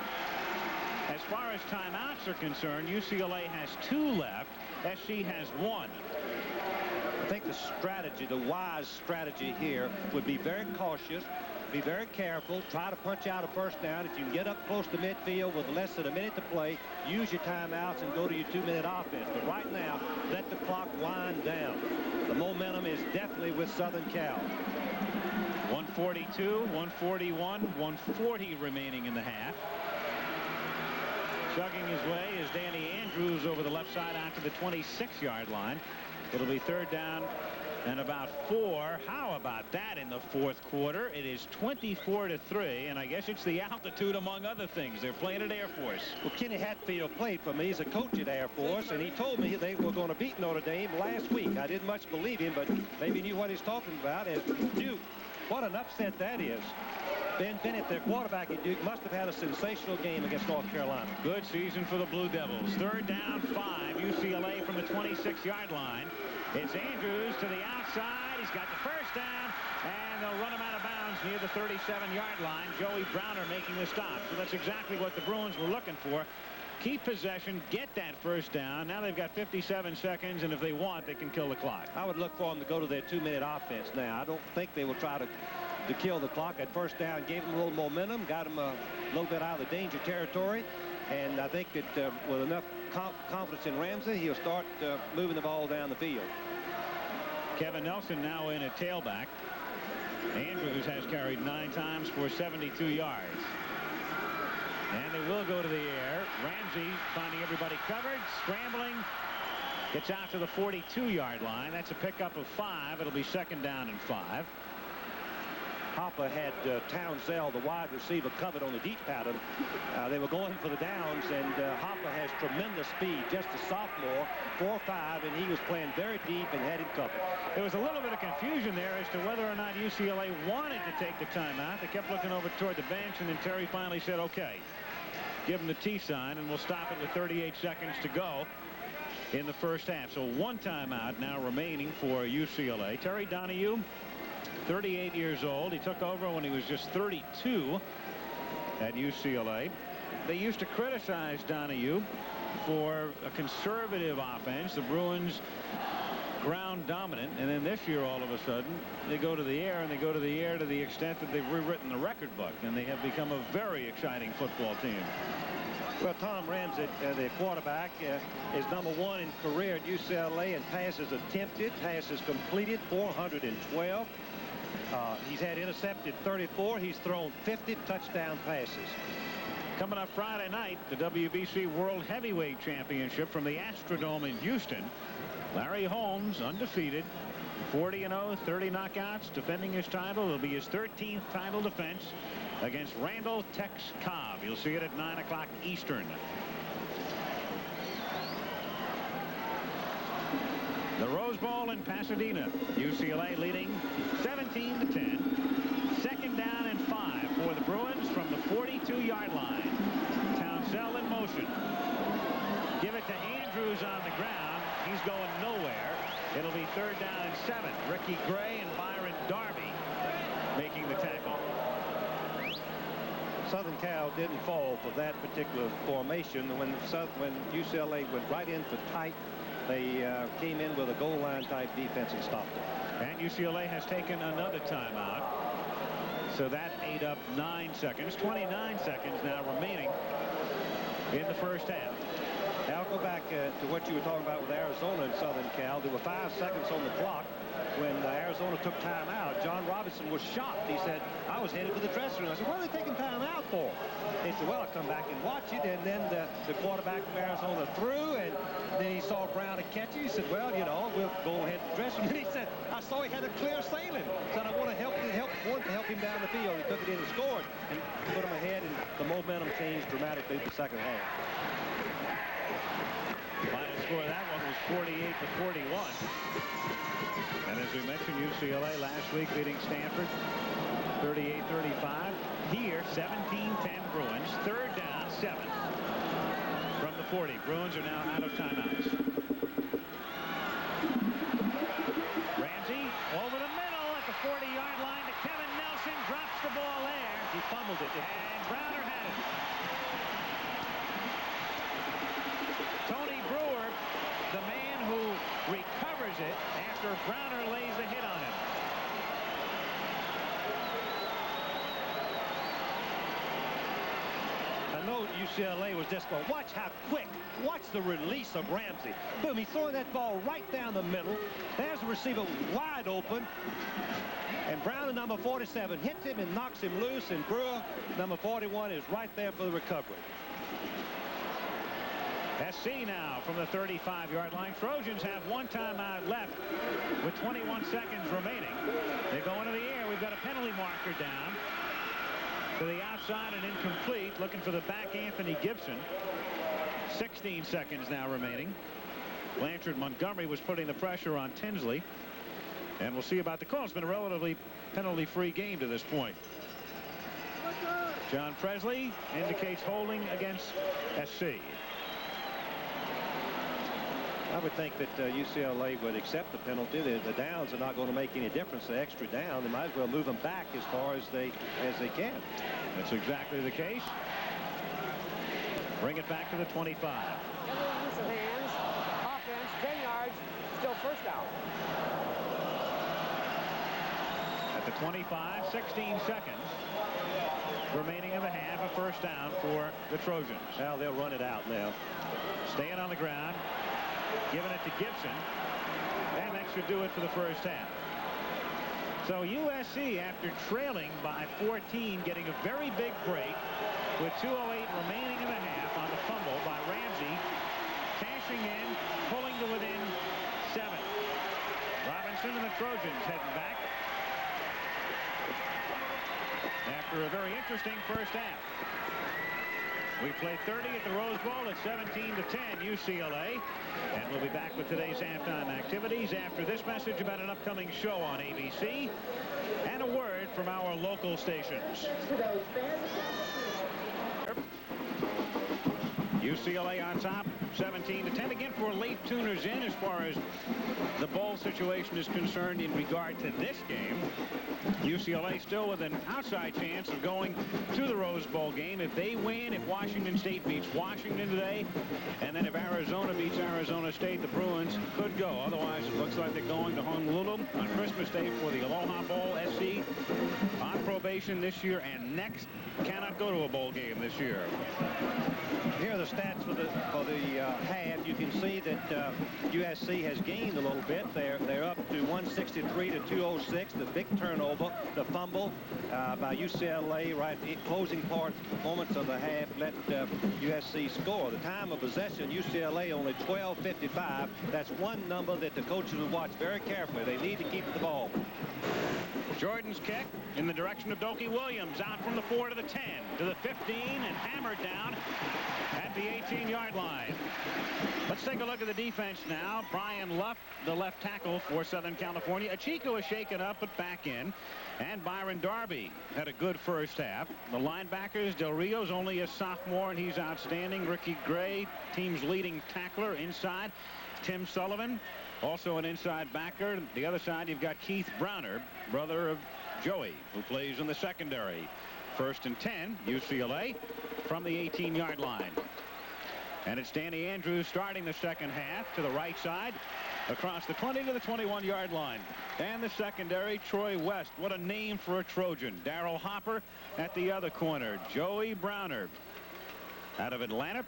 As far as timeouts are concerned, UCLA has 2 left. SC has 1. I think the strategy, the wise strategy here would be very cautious, be very careful, try to punch out a first down. If you can get up close to midfield with less than a minute to play, use your timeouts and go to your 2-minute offense. But right now, let the clock wind down. The momentum is definitely with Southern Cal. 142, 141, 140 remaining in the half. Chugging his way is Danny Andrews over the left side out to the 26-yard line. It'll be third down and about 4. How about that in the fourth quarter? It is 24-3, and I guess it's the altitude among other things. They're playing at Air Force. Well, Kenny Hatfield played for me. He's a coach at Air Force, and he told me they were going to beat Notre Dame last week. I didn't much believe him, but maybe he knew what he's talking about. And Duke, what an upset that is. Ben Bennett, their quarterback at Duke, must have had a sensational game against North Carolina. Good season for the Blue Devils. Third down, 5. UCLA from the 26-yard line. It's Andrews to the outside. He's got the first down, and they'll run him out of bounds near the 37-yard line. Joey Browner making the stop. So that's exactly what the Bruins were looking for. Keep possession, get that first down. Now they've got 57 seconds, and if they want, they can kill the clock. I would look for them to go to their 2-minute offense now. I don't think they will try to kill the clock. At first down, gave them a little momentum, got them a little bit out of the danger territory, and I think that with enough confidence in Ramsey, he'll start moving the ball down the field. Kevin Nelson now in at tailback. Andrews has carried 9 times for 72 yards. And they will go to the air. Ramsey finding everybody covered, scrambling, gets out to the 42-yard line. That's a pickup of 5. It'll be second down and 5. Hopper had Townsell, the wide receiver, covered on the deep pattern. They were going for the downs, and Hopper has tremendous speed, just a sophomore, 4'5", and he was playing very deep and had him covered. There was a little bit of confusion there as to whether or not UCLA wanted to take the timeout. They kept looking over toward the bench, and then Terry finally said, okay, give him the T sign, and we'll stop it with 38 seconds to go in the first half. So 1 timeout now remaining for UCLA. Terry Donahue, 38 years old. He took over when he was just 32 at UCLA. They used to criticize Donahue for a conservative offense. The Bruins ground dominant, and then this year all of a sudden they go to the air, and they go to the air to the extent that they've rewritten the record book, and they have become a very exciting football team. Well, Tom Ramsey, the quarterback, is #1 in career at UCLA in passes attempted, passes completed, 412. He's had intercepted 34. He's thrown 50 touchdown passes. Coming up Friday night, the WBC World Heavyweight Championship from the Astrodome in Houston. Larry Holmes, undefeated, 40-0, 30 knockouts, defending his title. It'll be his 13th title defense against Randall Tex Cobb. You'll see it at 9 o'clock Eastern. The Rose Bowl in Pasadena. UCLA leading 17-10. Second down and 5 for the Bruins from the 42-yard line. Townsell in motion. Give it to Andrews on the ground. He's going nowhere. It'll be third down and 7. Ricky Gray and Byron Darby making the tackle. Southern Cal didn't fall for that particular formation. When UCLA went right in for tight, they came in with a goal line type defense and stopped it. And UCLA has taken another timeout. So that ate up 9 seconds. 29 seconds now remaining in the first half. Now I'll go back to what you were talking about with Arizona and Southern Cal. There were 5 seconds on the clock when Arizona took time out. John Robinson was shocked. He said, I was headed for the dressing room. I said, what are they taking time out for? He said, well, I'll come back and watch it. And then the quarterback from Arizona threw, and then he saw Brown to catch it. He said, well, you know, we'll go ahead to the dressing room. And he said, I saw he had a clear sailing. Said, I want to help him down the field. He took it in and scored and put him ahead, and the momentum changed dramatically in the second half. Final score of that one was 48-41. And as we mentioned, UCLA last week beating Stanford 38-35. Here, 17-10 Bruins. Third down, 7 from the 40. Bruins are now out of timeouts. Ramsey over the middle at the 40-yard line to Kevin Nelson. Drops the ball there. He fumbled it. And Browner had it. Tony Brewer, the man who recovers it after Browner lays a hit on him. I know UCLA was just going, watch how quick. Watch the release of Ramsey. Boom, he's throwing that ball right down the middle. There's the receiver wide open. And Brown, number 47, hits him and knocks him loose. And Brewer, number 41, is right there for the recovery. SC now from the 35-yard line. Trojans have 1 timeout left with 21 seconds remaining. They go into the air. We've got a penalty marker down to the outside and incomplete. Looking for the back, Anthony Gibson. 16 seconds now remaining. Blanchard Montgomery was putting the pressure on Tinsley. And we'll see about the call. It's been a relatively penalty-free game to this point. John Presley indicates holding against SC. I would think that UCLA would accept the penalty. The downs are not going to make any difference. The extra down, they might as well move them back as far as they can. That's exactly the case. Bring it back to the 25. Use of hands. Offense, 10 yards. Still first down. At the 25, 16 seconds remaining in the half. A first down for the Trojans. Now they'll run it out now. Staying on the ground. Giving it to Gibson. And that should do it for the first half. So USC, after trailing by 14, getting a very big break with 2:08 remaining in the half on the fumble by Ramsey. Cashing in, pulling to within 7. Robinson and the Trojans heading back after a very interesting first half. We play 30 at the Rose Bowl at 17-10 UCLA. And we'll be back with today's halftime activities after this message about an upcoming show on ABC and a word from our local stations. UCLA on top, 17-10. Again, for late tuners in as far as the bowl situation is concerned in regard to this game. UCLA still with an outside chance of going to the Rose Bowl game if they win, if Washington State beats Washington today, and then if Arizona beats Arizona State, the Bruins could go. Otherwise, it looks like they're going to Honolulu on Christmas Day for the Aloha Bowl. SC on probation this year and next cannot go to a bowl game this year. Here are the stats for the half. You can see that USC has gained a little bit. They're up to 163 to 206. The big turnover, the fumble by UCLA right at the closing performance of the half let USC score. The time of possession, UCLA only 12:55. That's one number that the coaches will watch very carefully. They need to keep the ball. Jordan's kick in the direction of Dokie Williams, out from the 4 to the 10 to the 15 and hammered down at the 18-yard line. Let's take a look at the defense now. Brian Luff, the left tackle for Southern California. Achiko was shaken up but back in, and Byron Darby had a good first half. The linebackers, Del Rio's only a sophomore and he's outstanding. Ricky Gray, team's leading tackler inside. Tim Sullivan, also an inside backer. The other side, you've got Keith Browner, brother of Joey, who plays in the secondary. 1st and 10, UCLA from the 18-yard line. And it's Danny Andrews starting the second half to the right side across the 20 to the 21-yard line. And the secondary, Troy West. What a name for a Trojan. Darryl Hopper at the other corner. Joey Browner out of Atlanta.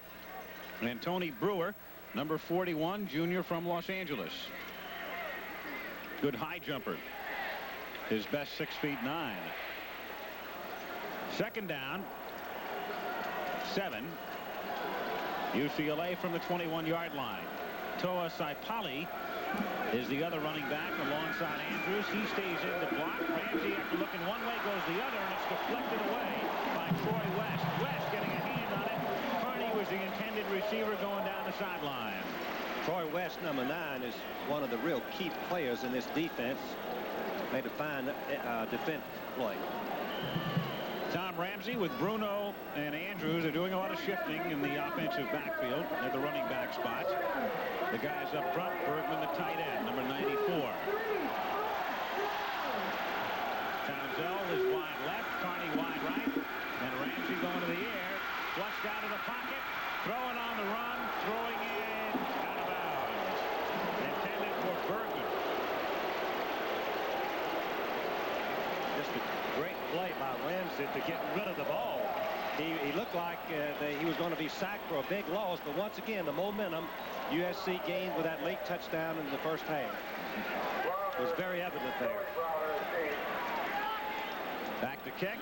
And Tony Brewer, number 41, junior from Los Angeles. Good high jumper. His best 6'9". Second down, 7. UCLA from the 21-yard line. Toa Saipali is the other running back alongside Andrews. He stays in the block. Ramsey, after looking one way, goes the other, and it's deflected away by Troy West. West getting a hand on it. Carney was the intended receiver going down the sideline. Troy West, number 9, is one of the real key players in this defense. Made a fine defense play. Tom Ramsey with Bruno and Andrews are doing a lot of shifting in the offensive backfield at the running back spots. The guys up front, Bergman, the tight end, number 94. Townsell is wide left, Carney wide right, and Ramsey going to the air, flushed out of the pocket, throwing on the run, throwing it out of bounds. Intended for Bergman. Just a great play by Ramsey to get rid of the ball. He looked like he was going to be sacked for a big loss, but once again, the momentum USC gained with that late touchdown in the first half was very evident there. Back to kick.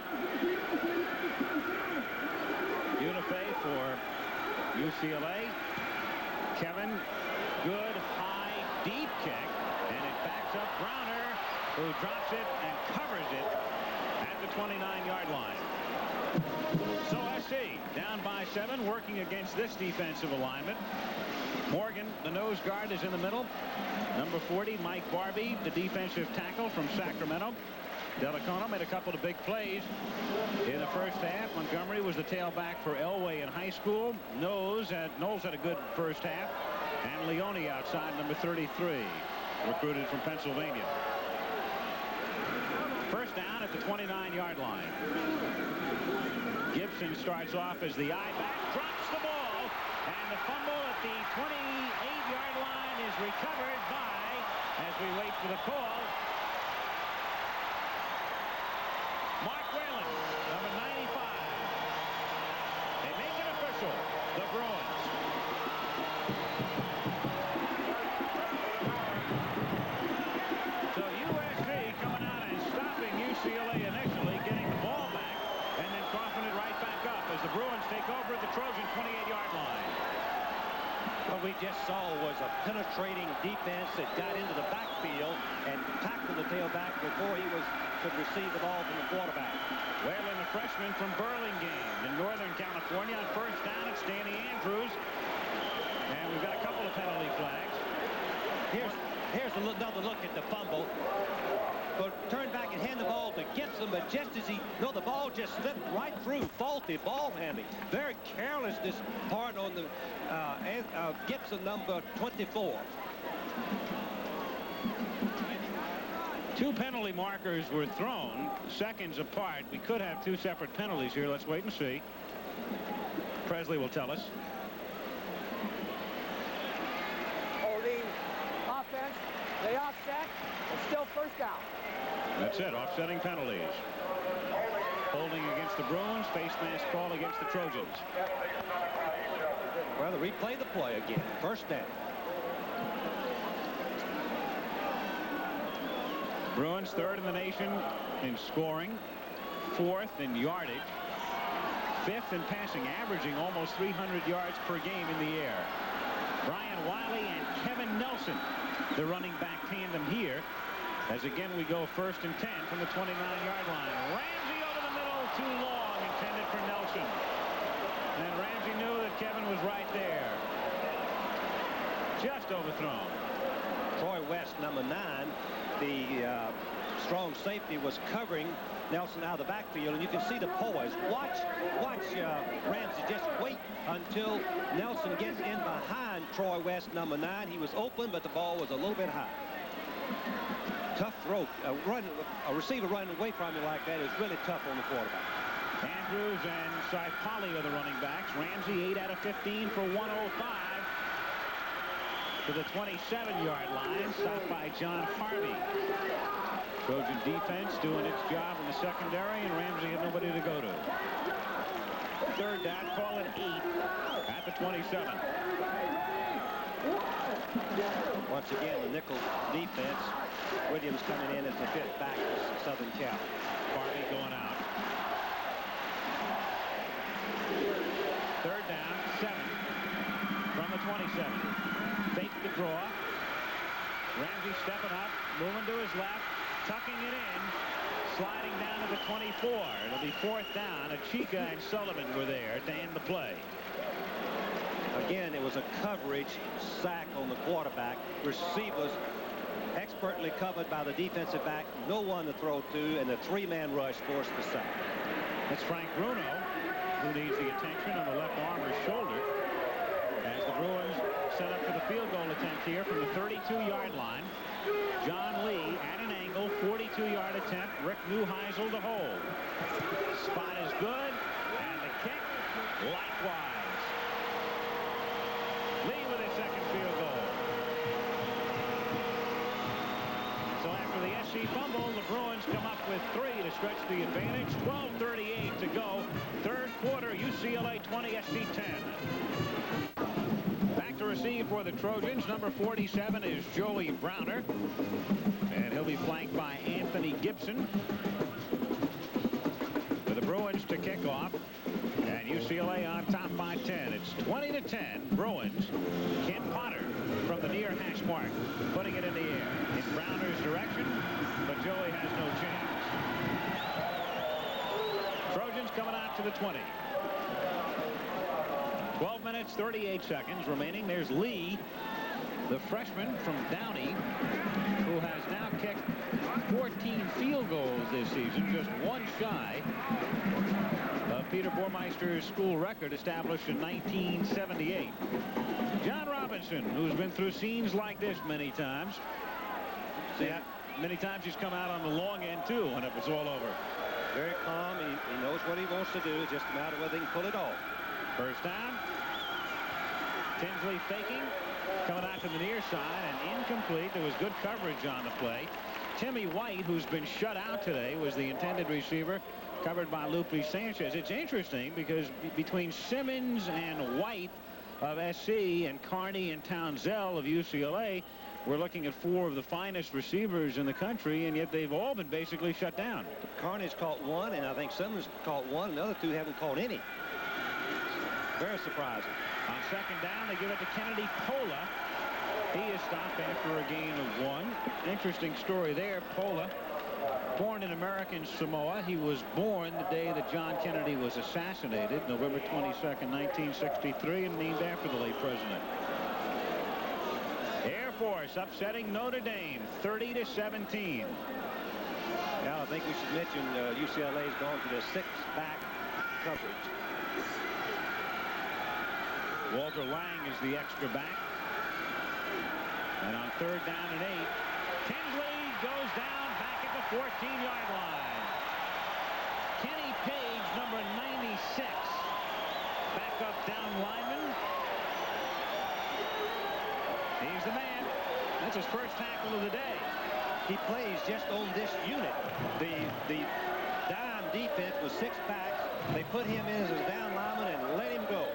Unife for UCLA. Kevin, good high deep kick, and it backs up Browner, who drops it and covers it at the 29-yard line. So SC down by 7, working against this defensive alignment. Morgan, the nose guard, is in the middle. Number 40, Mike Barbie, the defensive tackle from Sacramento. Delacono made a couple of big plays in the first half. Montgomery was the tailback for Elway in high school. Knowles had a good first half. And Leone outside, number 33, recruited from Pennsylvania. First down at the 29-yard line. Gibson starts off as the I-back, drops the ball, and the fumble at the 28-yard line is recovered by, as we wait for the call, Mark Whalen, number 95. They make it official, the Bruins. So USC coming out and stopping UCLA initially, getting the ball back, and then coughing it right back up as the Bruins take over at the Trojan 28-yard line. What we just saw was a penetrating defense that got into the backfield and tackled the tailback before he could receive the ball from the quarterback. Whalen, the freshman from Burlingame in Northern California. On first down, it's Danny Andrews. And we've got a couple of penalty flags. Here's another look at the fumble. But turn back and hand the ball to Gibson, but just as the ball just slipped right through. Faulty ball handling. Very careless this part on the Gibson, number 24. Two penalty markers were thrown seconds apart. We could have two separate penalties here. Let's wait and see. Presley will tell us. Holding offense. They offset. It's still first down. That's it. Offsetting penalties. Holding against the Bruins. Face mask call against the Trojans. Well, they replay the play again. First down. Bruins third in the nation in scoring, fourth in yardage, fifth in passing, averaging almost 300 yards per game in the air. Brian Wiley and Kevin Nelson, the running back tandem here, as again we go 1st and 10 from the 29-yard line. Ramsey over the middle, too long, intended for Nelson. And Ramsey knew that Kevin was right there. Just overthrown. Troy West, number 9, the strong safety, was covering Nelson out of the backfield, and you can see the poise. Watch Ramsey just wait until Nelson gets in behind Troy West, number 9. He was open, but the ball was a little bit high. Tough throw. A receiver running away from you like that is really tough on the quarterback. Andrews and Saipali are the running backs. Ramsey 8 out of 15 for 105 to the 27-yard line, stopped by John Harvey. Trojan defense doing its job in the secondary, and Ramsey had nobody to go to. Third down, call it 8 at the 27. Once again, the nickel defense. Williams coming in as the 5th back for Southern Cal. Harvey going out. Third down, 7 from the 27. Fake the draw. Ramsey stepping up, moving to his left, tucking it in, sliding down to the 24. It'll be 4th down. Achika and Sullivan were there to end the play. Again, it was a coverage sack on the quarterback. Receivers expertly covered by the defensive back. No one to throw to, and the 3-man rush forced the sack. It's Frank Bruno who needs the attention on the left arm or shoulder as the Bruins set up for the field goal attempt here from the 32-yard line. John Lee at an angle, 42-yard attempt. Rick Neuheisel to hold. Spot is good, and the kick likewise. Lee with his second field goal. So after the SC fumble, the Bruins come up with 3 to stretch the advantage. 12:38 to go. Third quarter, UCLA 20, SC 10. Back to receive for the Trojans. Number 47 is Joey Browner, and he'll be flanked by Anthony Gibson. For the Bruins to kick off, and UCLA on top by 10. It's 20-10 Bruins. Ken Potter from the near hash mark, putting it in the air in Browner's direction, but Joey has no chance. Trojans coming out to the 20. 12 minutes, 38 seconds remaining. There's Lee, the freshman from Downey, who has now kicked 14 field goals this season, just one shy of Peter Bourmeister's school record established in 1978. John Robinson, who's been through scenes like this many times. Yeah, many times he's come out on the long end, too, when it was all over. Very calm. He knows what he wants to do. It's just a matter of whether he can pull it off. First down. Tinsley faking, coming out to the near side, and incomplete. There was good coverage on the play. Timmy White, who's been shut out today, was the intended receiver, covered by Lupe Sanchez. It's interesting because between Simmons and White of SC and Carney and Townsell of UCLA, we're looking at 4 of the finest receivers in the country, and yet they've all been basically shut down. Carney's caught 1, and I think Simmons caught 1, and the other 2 haven't caught any. Very surprising. On second down, they give it to Kennedy Pola. He is stopped after a gain of 1. Interesting story there. Pola, born in American Samoa. He was born the day that John Kennedy was assassinated, November 22nd, 1963, and named after the late president. Air Force upsetting Notre Dame, 30-17. Now, I think we should mention UCLA's gone to the 6-back coverage. Walter Lang is the extra back. And on third down and 8, Tinsley goes down back at the 14-yard line. Kenny Page, number 96, back up down lineman. He's the man. That's his first tackle of the day. He plays just on this unit. The dime defense was 6 backs. They put him in as a down lineman and let him go.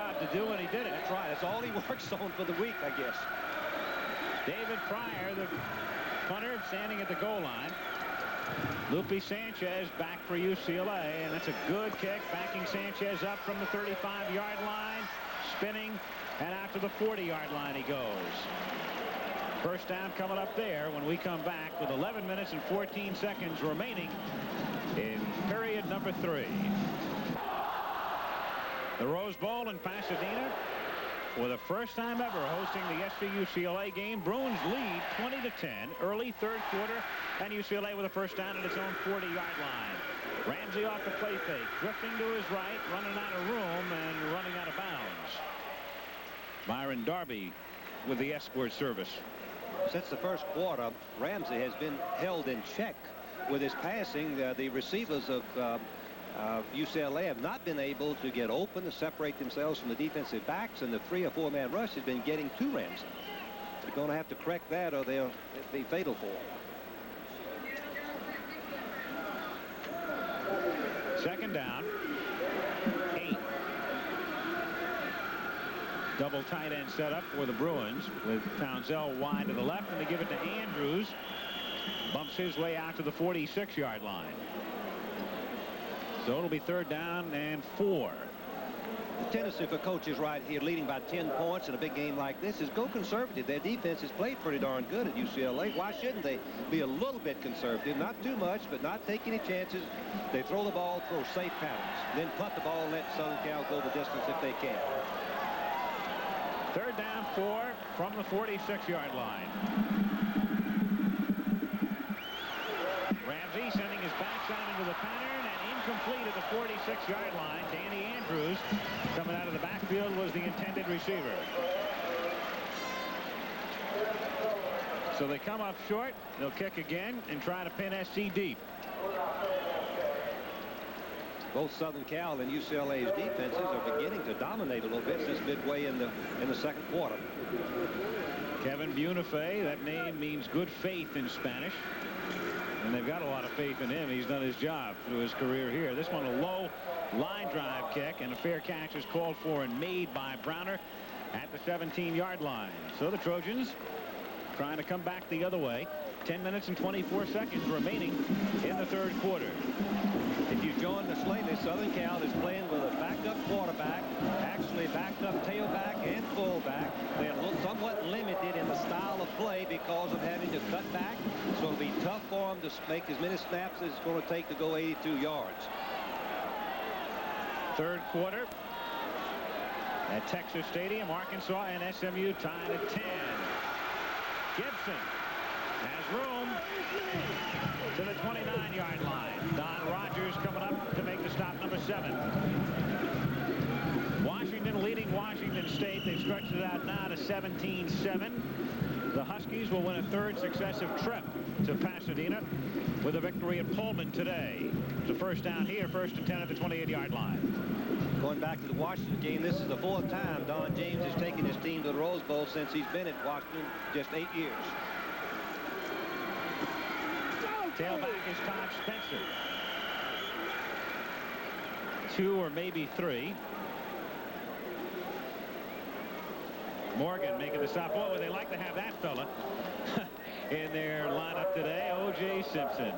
job to do, and he did it. That's right. That's all he works on for the week, I guess. David Pryor, the punter, standing at the goal line. Lupe Sanchez back for UCLA, and that's a good kick, backing Sanchez up from the 35-yard line, spinning, and out to the 40-yard line he goes. First down coming up there when we come back with 11 minutes and 14 seconds remaining in period number 3. The Rose Bowl in Pasadena, for the first time ever hosting the SC-UCLA game. Bruins lead 20-10 early third quarter, and UCLA with a first down at its own 40-yard line. Ramsey off the play fake, drifting to his right, running out of room and running out of bounds. Byron Darby with the escort service. Since the first quarter, Ramsey has been held in check with his passing. The receivers of UCLA have not been able to get open to separate themselves from the defensive backs, and the 3 or 4 man rush has been getting to Ramsey. They're going to have to correct that, or they'll be fatal for him. Second down, 8. Double tight end setup for the Bruins with Townsell wide to the left, and they give it to Andrews. Bumps his way out to the 46-yard line. So it'll be third down and 4. The tendency for coaches right here, leading by 10 points in a big game like this, is go conservative. Their defense has played pretty darn good at UCLA. Why shouldn't they be a little bit conservative? Not too much, but not take any chances. They throw the ball, throw safe patterns, then punt the ball and let Southern Cal go the distance if they can. Third down, 4 from the 46-yard line. Ramsey sending his backside into the pattern, and incomplete at the 46-yard line. Danny Andrews coming out of the backfield was the intended receiver. So they come up short. They'll kick again and try to pin SC deep. Both Southern Cal and UCLA's defenses are beginning to dominate a little bit since midway in the second quarter. Kevin Bunife, that name means good faith in Spanish, and they've got a lot of faith in him. He's done his job through his career here. This one, a low line drive kick, and a fair catch is called for and made by Browner at the 17-yard line. So the Trojans trying to come back the other way. 10 minutes and 24 seconds remaining in the third quarter. If you join the slate, Southern Cal is playing with a backup quarterback, actually backed up tailback and fullback. They're somewhat limited in the style of play because of having to cut back. So it'll be tough for them to make as many snaps as it's going to take to go 82 yards. Third quarter at Texas Stadium. Arkansas and SMU tied at 10. Gibson has room to the 29-yard line. Don Rogers coming up to make the stop, number 7. Washington leading Washington State. They've stretched it out now to 17-7. The Huskies will win a third successive trip to Pasadena with a victory at Pullman today. The first down here, first and 10 at the 28-yard line. Going back to the Washington game, this is the 4th time Don James has taken his team to the Rose Bowl since he's been at Washington, just 8 years. Tailback is Todd Spencer. 2 or maybe 3. Morgan making the stop. Boy, would they like to have that fella in their lineup today. O.J. Simpson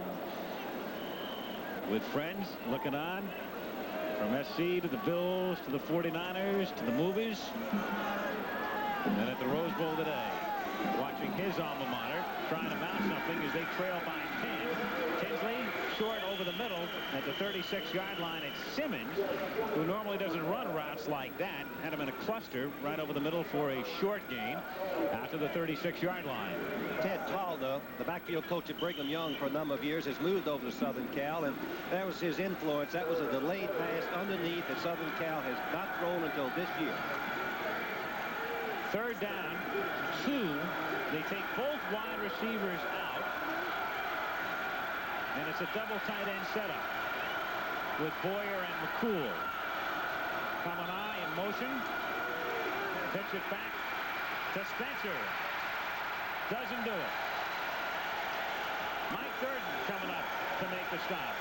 with friends looking on from SC to the Bills to the 49ers to the movies. And at the Rose Bowl today, watching his alma mater trying to mount something as they trail by 10. Tinsley short over the middle at the 36-yard line. It's Simmons, who normally doesn't run routes like that. Had him in a cluster right over the middle for a short gain out to the 36-yard line. Ted Talda, the backfield coach at Brigham Young for a number of years, has moved over to Southern Cal, and that was his influence. That was a delayed pass underneath that Southern Cal has not thrown until this year. Third down, 2. They take both wide receivers out. And it's a double tight end setup with Boyer and McCool. Kamana in motion. Pitch it back to Spencer. Doesn't do it. Mike Durden coming up to make the stop.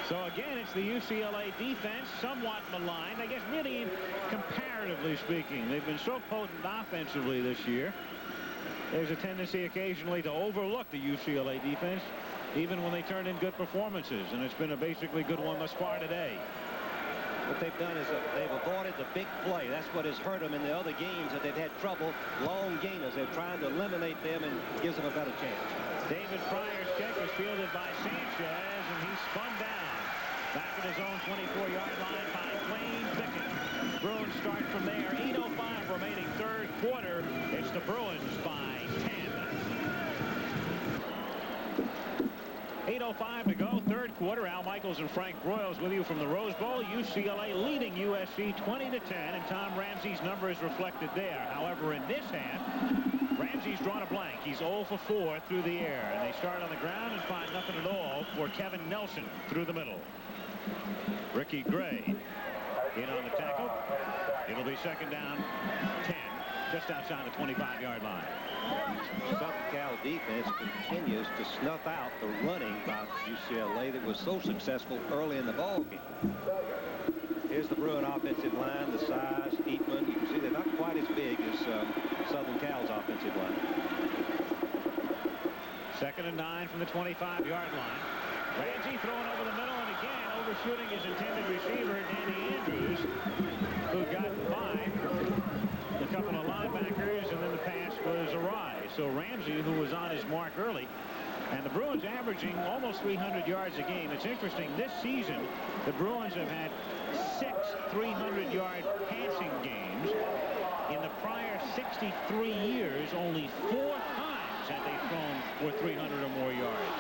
So again, it's the UCLA defense, somewhat maligned. I guess really, comparatively speaking, they've been so potent offensively this year. There's a tendency occasionally to overlook the UCLA defense, even when they turn in good performances, and it's been a basically good one thus far today. What they've done is they've avoided the big play. That's what has hurt them in the other games that they've had trouble. Long gainers. They're trying to eliminate them and gives them a better chance. David Pryor's kick was fielded by Sanchez, and he spun down back at his own 24-yard line by Wayne Pickett. Bruins start from there. 8:05 remaining third quarter. It's the Bruins by 10. 8:05 to go, third quarter. Al Michaels and Frank Broyles with you from the Rose Bowl. UCLA leading USC 20-10, and Tom Ramsey's number is reflected there. However, in this half, Ramsey's drawn a blank. He's 0 for 4 through the air, and they start on the ground and find nothing at all for Kevin Nelson through the middle. Ricky Gray in on the tackle. It'll be second down, 10, just outside the 25-yard line. Southern Cal defense continues to snuff out the running by UCLA that was so successful early in the ball game. Here's the Bruin offensive line, the size, Eatman. You can see they're not quite as big as Southern Cal's offensive line. Second and 9 from the 25-yard line. Ramsey throwing over the middle, and again overshooting his intended receiver, Danny Andrews, who got by a couple of linebackers, and then the pass was awry. So Ramsey, who was on his mark early, and the Bruins averaging almost 300 yards a game. It's interesting, this season the Bruins have had 6 300-yard passing games. In the prior 63 years, only 4 times had they thrown for 300 or more yards.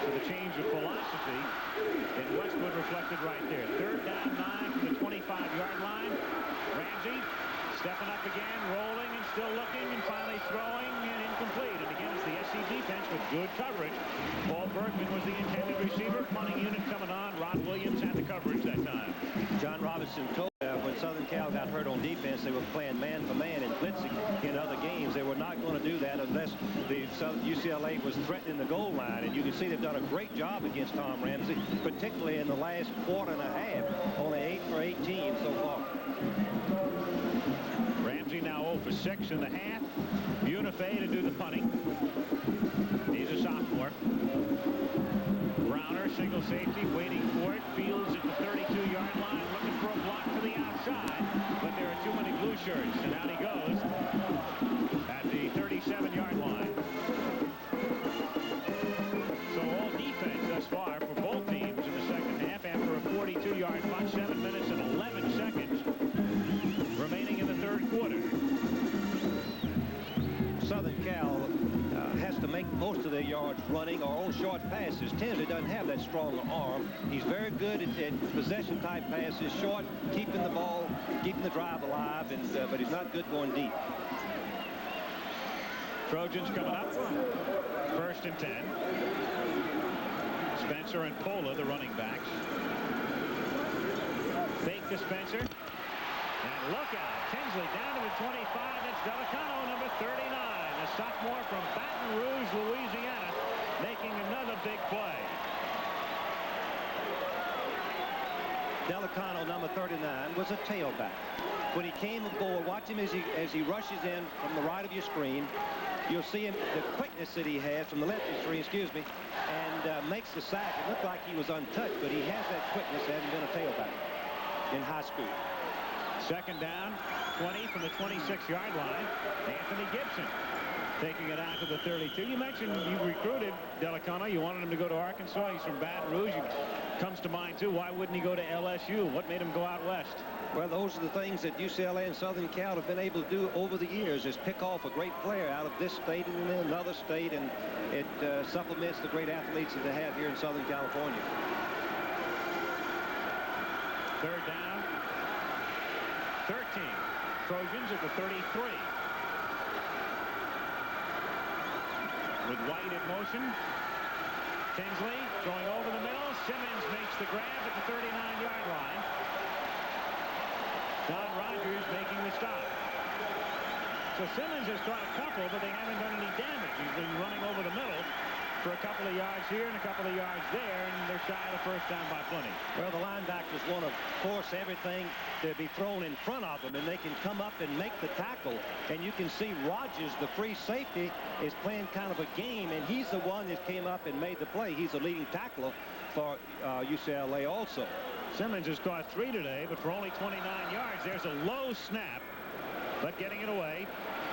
So the change of philosophy in Westwood reflected right there. Third down, 9 from the 25-yard line. Ramsey stepping up again, rolling and still looking, and finally throwing, and incomplete. And again, it's the SC defense with good coverage. Paul Bergman was the intended receiver. Punting unit coming on. Rod Williams had the coverage that time. John Robinson told when Southern Cal got hurt on defense, they were playing man-for-man and blitzing in other games. They were not going to do that unless the UCLA was threatening the goal line. And you can see they've done a great job against Tom Ramsey, particularly in the last quarter and a half. Only 8 for 18 so far. Ramsey now 0 for 6 in the half. Bunifay to do the punting. He's a sophomore. Browner, single safety, waiting for it. Fields at the 32-yard line, looking for a block to the outside. But there are too many blue shirts, and out he goes at the 37-yard line. So all defense thus far for both teams in the second half after a 42-yard punt. 7 minutes and 11 seconds remaining in the third quarter. Southern Cal has to make most of their yards running or on short passes. Tinsley doesn't have that strong arm. He's very good at possession-type passes, short, keeping the ball, keeping the drive alive, and but he's not good going deep. Trojans coming up. First and 10. Spencer and Pola, the running backs. Fake to Spencer. And look out. Tinsley down to the 25. It's Delicano, number 39. A sophomore from Baton Rouge, Louisiana, making another big play. Delicano, number 39, was a tailback. When he came aboard, watch him as he rushes in from the right of your screen. You'll see him, the quickness that he has from the left of the screen, excuse me, and makes the sack. It looked like he was untouched, but he has that quickness, hasn't been a tailback in high school. Second down, 20 from the 26-yard line. Anthony Gibson taking it out to the 32. You mentioned you recruited Delicano. You wanted him to go to Arkansas. He's from Baton Rouge. He comes to mind, too. Why wouldn't he go to LSU? What made him go out west? Well, those are the things that UCLA and Southern Cal have been able to do over the years, is pick off a great player out of this state and then another state, and it supplements the great athletes that they have here in Southern California. Third down, 13. Trojans at the 33. With White in motion. Tinsley going over the middle. Simmons makes the grab at the 39-yard line. Don Rogers making the stop. So Simmons has caught a couple, but they haven't done any damage. He's been running over the middle. for a couple of yards here and a couple of yards there, and they're shy of the first down by plenty. Well, the linebackers want to force everything to be thrown in front of them, and they can come up and make the tackle. And you can see Rogers, the free safety, is playing kind of a game, and he's the one that came up and made the play. He's the leading tackler for UCLA also. Simmons has caught 3 today, but for only 29 yards. There's a low snap, but getting it away.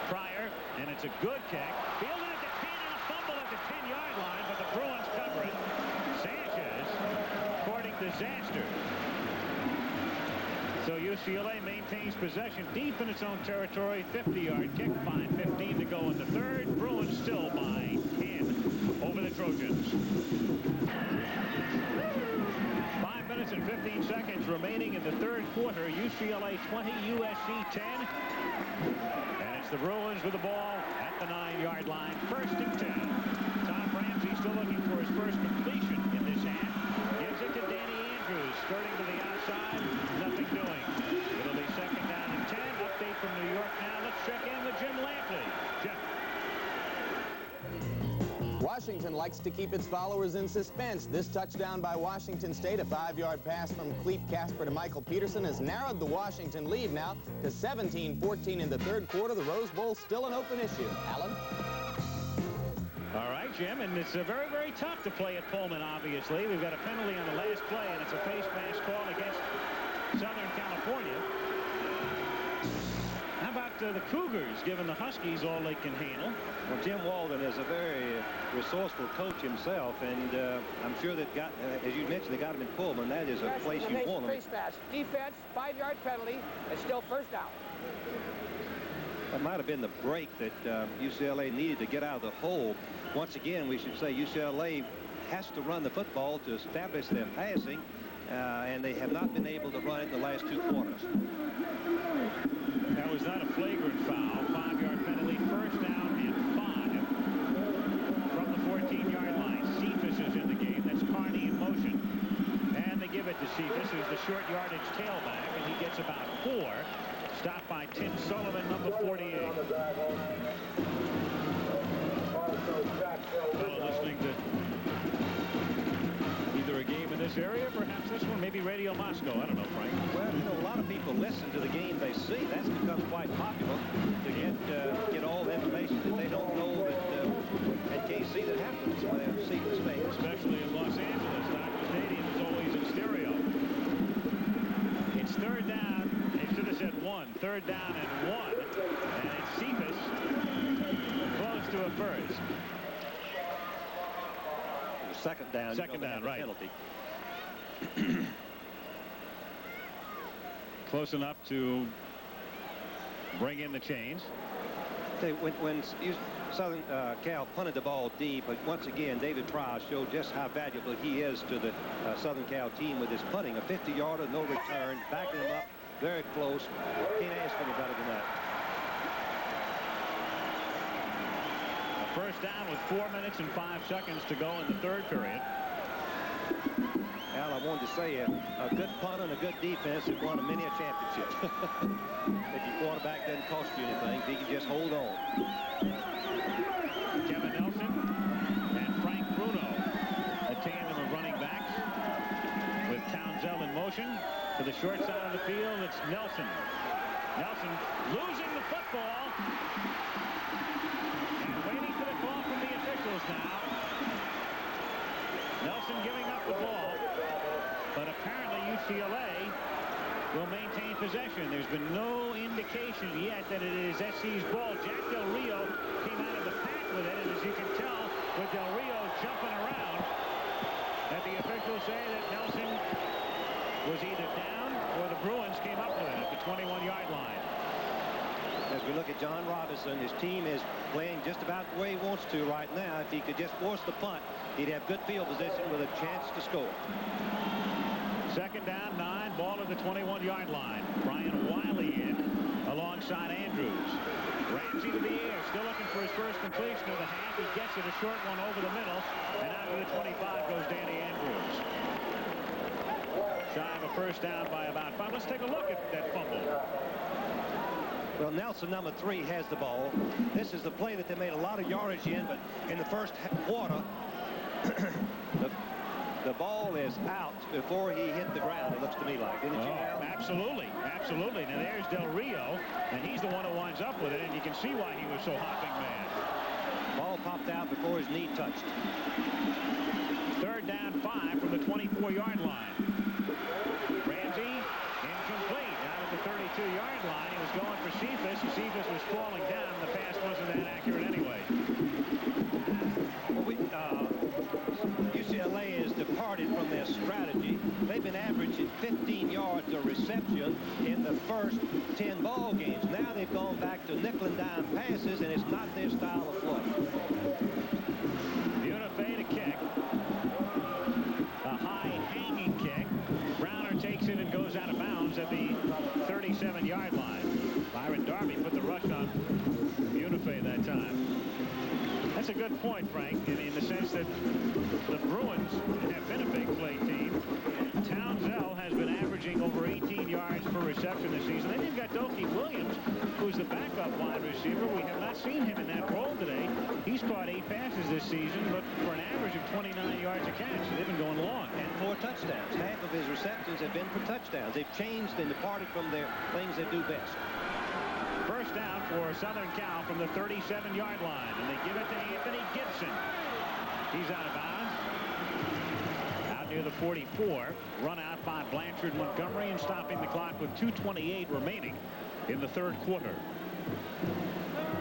Pryor, and it's a good kick. Fielded at the 10 and a fumble at the 10-yard line, but the Bruins cover it. Sanchez courting disaster. So UCLA maintains possession deep in its own territory. 50-yard kick, 5:15 to go in the third. Bruins still by 10 over the Trojans. 5 minutes and 15 seconds remaining in the third quarter. UCLA 20, USC 10. And it's the Bruins with the ball at the 9-yard line. 1st and 10. Tom Ramsey still looking for his first completion in this half. Gives it to Danny Andrews, skirting to the outside. Nothing doing. It'll be 2nd down and 10. Update from New York now. Let's check in with Jim Lampley. Jeff. Washington likes to keep its followers in suspense. This touchdown by Washington State, a 5-yard pass from Clete Casper to Michael Peterson, has narrowed the Washington lead now to 17-14 in the third quarter. The Rose Bowl still an open issue. Alan? All right, Jim, and it's very, very tough to play at Pullman, obviously. We've got a penalty on the last play, and it's a face mask call against Southern California. How about the Cougars giving the Huskies all they can handle? Well, Jim Walden is a very resourceful coach himself, and I'm sure that as you mentioned, they got him in Pullman. That is a place you want them. Defense, 5-yard penalty, and still 1st down. That might have been the break that UCLA needed to get out of the hole. Once again, we should say UCLA has to run the football to establish their passing, and they have not been able to run it in the last 2 quarters. That was not a flagrant foul. 5-yard penalty, 1st down and 5 from the 14-yard line. Cephas is in the game. That's Carney in motion. And they give it to Cephas, who's the short yardage tailback, and he gets about 4. Stopped by Tim Sullivan, number 48. Well, listening to either a game in this area, perhaps this one, maybe Radio Moscow. I don't know, Frank. Well, you know, a lot of people listen to the game they see. That's become quite popular to get all the information that they don't know that at KC that happens when they see the space. Especially in Los Angeles. Dodger Stadium is always in stereo. It's 3rd down. They should have said 1. 3rd down and 1. And it's Cephas close to a first. 2nd down. 2nd down, right. Penalty. Close enough to bring in the chains. When Southern Cal punted the ball deep, but once again, David Pryor showed just how valuable he is to the Southern Cal team with his punting. A 50-yarder, no return, backing him up very close. Can't ask for any better than that. A 1st down with 4 minutes and 5 seconds to go in the third period. Al, I wanted to say a good punt and a good defense have won many a championship. If your quarterback doesn't cost you anything, if he can just hold on. Kevin Nelson and Frank Bruno, a tandem of running backs with Townsend in motion. To the short side of the field, it's Nelson. Nelson losing the football. And waiting for the call from the officials now. Nelson giving up the ball. But apparently UCLA will maintain possession. There's been no indication yet that it is SC's ball. Jack Del Rio came out of the pack with it, and as you can tell, with Del Rio jumping around, that the officials say that Nelson was either down or the Bruins came up with it at the 21-yard line. As we look at John Robinson, his team is playing just about the way he wants to right now. If he could just force the punt, he'd have good field position with a chance to score. 2nd down, 9, ball at the 21-yard line. Brian Wiley in alongside Andrews. Ramsey to the air, still looking for his first completion of the half. He gets it, a short one over the middle, and out to the 25 goes Danny Andrews. Shy of a 1st down by about 5. Let's take a look at that fumble. Well, Nelson, number 3, has the ball. This is the play that they made a lot of yardage in, but in the first quarter, The ball is out before he hit the ground, it looks to me like. Didn't you, Al? Absolutely. Absolutely. Now there's Del Rio, and he's the one who winds up with it, and you can see why he was so hopping mad. Ball popped out before his knee touched. Third down 5 from the 24-yard line. Ramsey, incomplete. Out at the 32-yard line. He was going for Cephas, and Cephas was falling down. The pass wasn't that accurate anyway. Well, UCLA has departed from their strategy. They've been averaging 15 yards a reception in the first 10 ball games. Now they've gone back to nickel and dime passes, and it's not their style of play. Unife to kick. A high hanging kick. Browner takes it and goes out of bounds at the 37-yard line. Byron Darby put the rush on Unife that time. That's a good point, Frank, in the sense that the Bruins have been a big play team. Townsell has been averaging over 18 yards per reception this season. Then you've got Doki Williams, who's the backup wide receiver. We have not seen him in that role today. He's caught 8 passes this season, but for an average of 29 yards a catch. They've been going long. And 4 touchdowns. Half of his receptions have been for touchdowns. They've changed and departed from their things they do best. First down for Southern Cal from the 37-yard line, and they give it to Anthony Gibson. He's out of bounds. Out near the 44. Run out by Blanchard Montgomery, and stopping the clock with 2:28 remaining in the third quarter.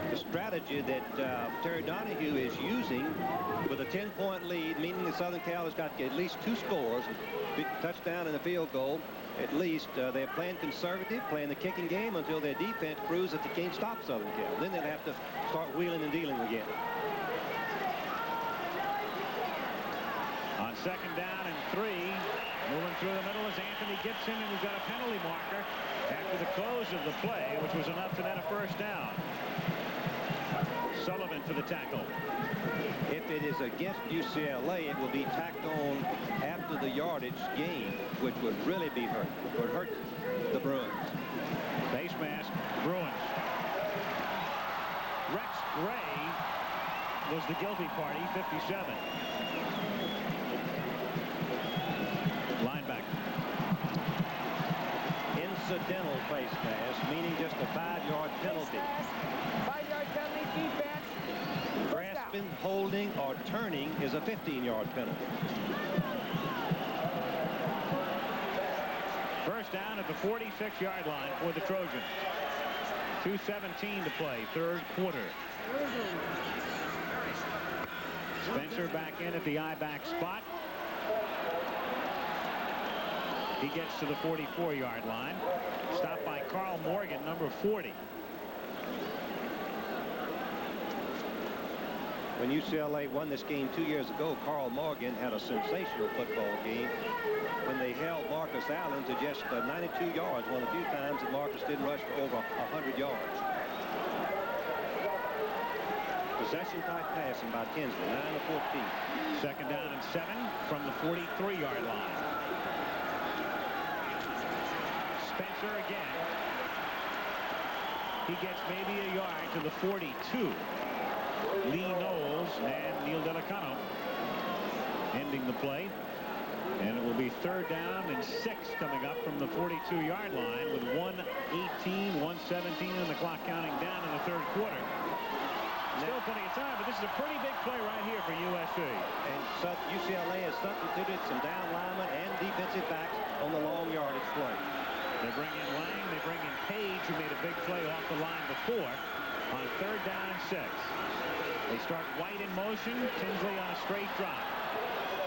The strategy that Terry Donahue is using with a 10-point lead, meaning that Southern Cal has got at least 2 scores, touchdown and a field goal. At least they're playing conservative, playing the kicking game until their defense proves that they can't stop Southern Cal. Then they'll have to start wheeling and dealing again. On second down and 3, moving through the middle is Anthony Gibson, and we've got a penalty marker after the close of the play, which was enough to net a first down. Sullivan for the tackle. If it is against UCLA, it will be tacked on after the yardage gain, which would really be hurt. Would hurt the Bruins. Face mask, Bruins. Rex Gray was the guilty party, 57. Linebacker. Incidental face mask, meaning just a 5-yard penalty. 5-yard penalty, defense. Grasping, holding, or turning is a 15-yard penalty. First down at the 46-yard line for the Trojans. 2:17 to play, third quarter. Spencer back in at the I-back spot. He gets to the 44-yard line. Stopped by Carl Morgan, number 40. When UCLA won this game 2 years ago, Carl Morgan had a sensational football game when they held Marcus Allen to just 92 yards. One of the few times that Marcus didn't rush for over 100 yards. Possession type passing by Tinsley, 9 of 14. Second down and 7 from the 43-yard line. Spencer again. He gets maybe a yard to the 42. Lee Knowles and Neil Delicano ending the play. And it will be third down and 6 coming up from the 42-yard line with 1:18, 1:17 and the clock counting down in the third quarter. Still plenty of time, but this is a pretty big play right here for USC. And UCLA has substituted some down linemen and defensive backs on the long yardage play. They bring in Lang, they bring in Page, who made a big play off the line before, on third down and 6. They start White in motion, Tinsley on a straight drop.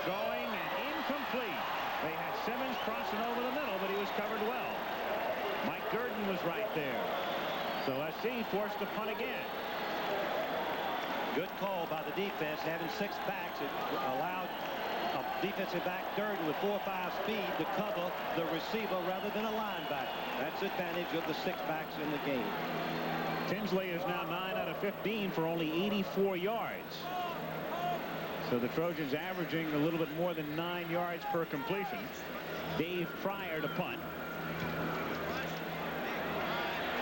Going and incomplete. They had Simmons crossing over the middle, but he was covered well. Mike Durden was right there. So SC forced to punt again. Good call by the defense, having 6 backs. It allowed a defensive back Durden with 4.5 speed to cover the receiver rather than a linebacker. That's the advantage of the 6 backs in the game. Tinsley is now 9 out of 15 for only 84 yards. So the Trojans averaging a little bit more than 9 yards per completion. Dave Fryer to punt.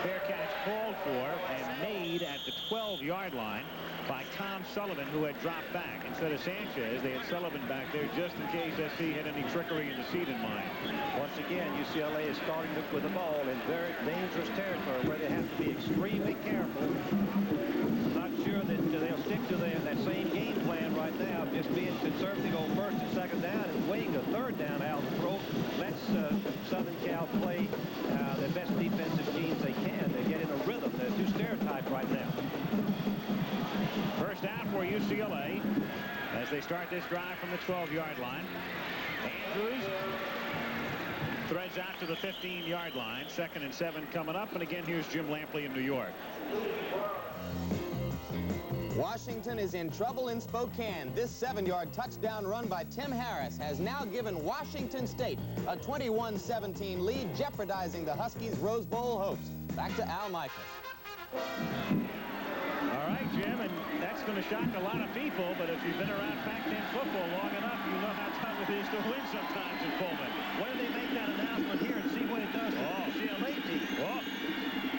Fair catch called for and made at the 12-yard line by Tom Sullivan, who had dropped back. Instead of Sanchez, they had Sullivan back there just in case SC had any trickery in the seat in mind. Once again, UCLA is starting with the ball in very dangerous territory where they have to be extremely careful. Not sure that they'll stick to that same game plan right now, just being conservative on first and second down and waiting the third down out of the throw. Let's Southern Cal play the best defensive teams they can. They get in a rhythm. They're too stereotyped right now. First down for UCLA as they start this drive from the 12-yard line. Andrews threads out to the 15-yard line. 2nd and 7 coming up. And again, here's Jim Lampley in New York. Washington is in trouble in Spokane. This 7-yard touchdown run by Tim Harris has now given Washington State a 21-17 lead, jeopardizing the Huskies' Rose Bowl hopes. Back to Al Michaels. All right, Jim, and that's going to shock a lot of people, but if you've been around Pac-10 football long enough, you know how tough it is to win sometimes in Pullman. When do they make that announcement here and see what it does to the UCLA team? Oh,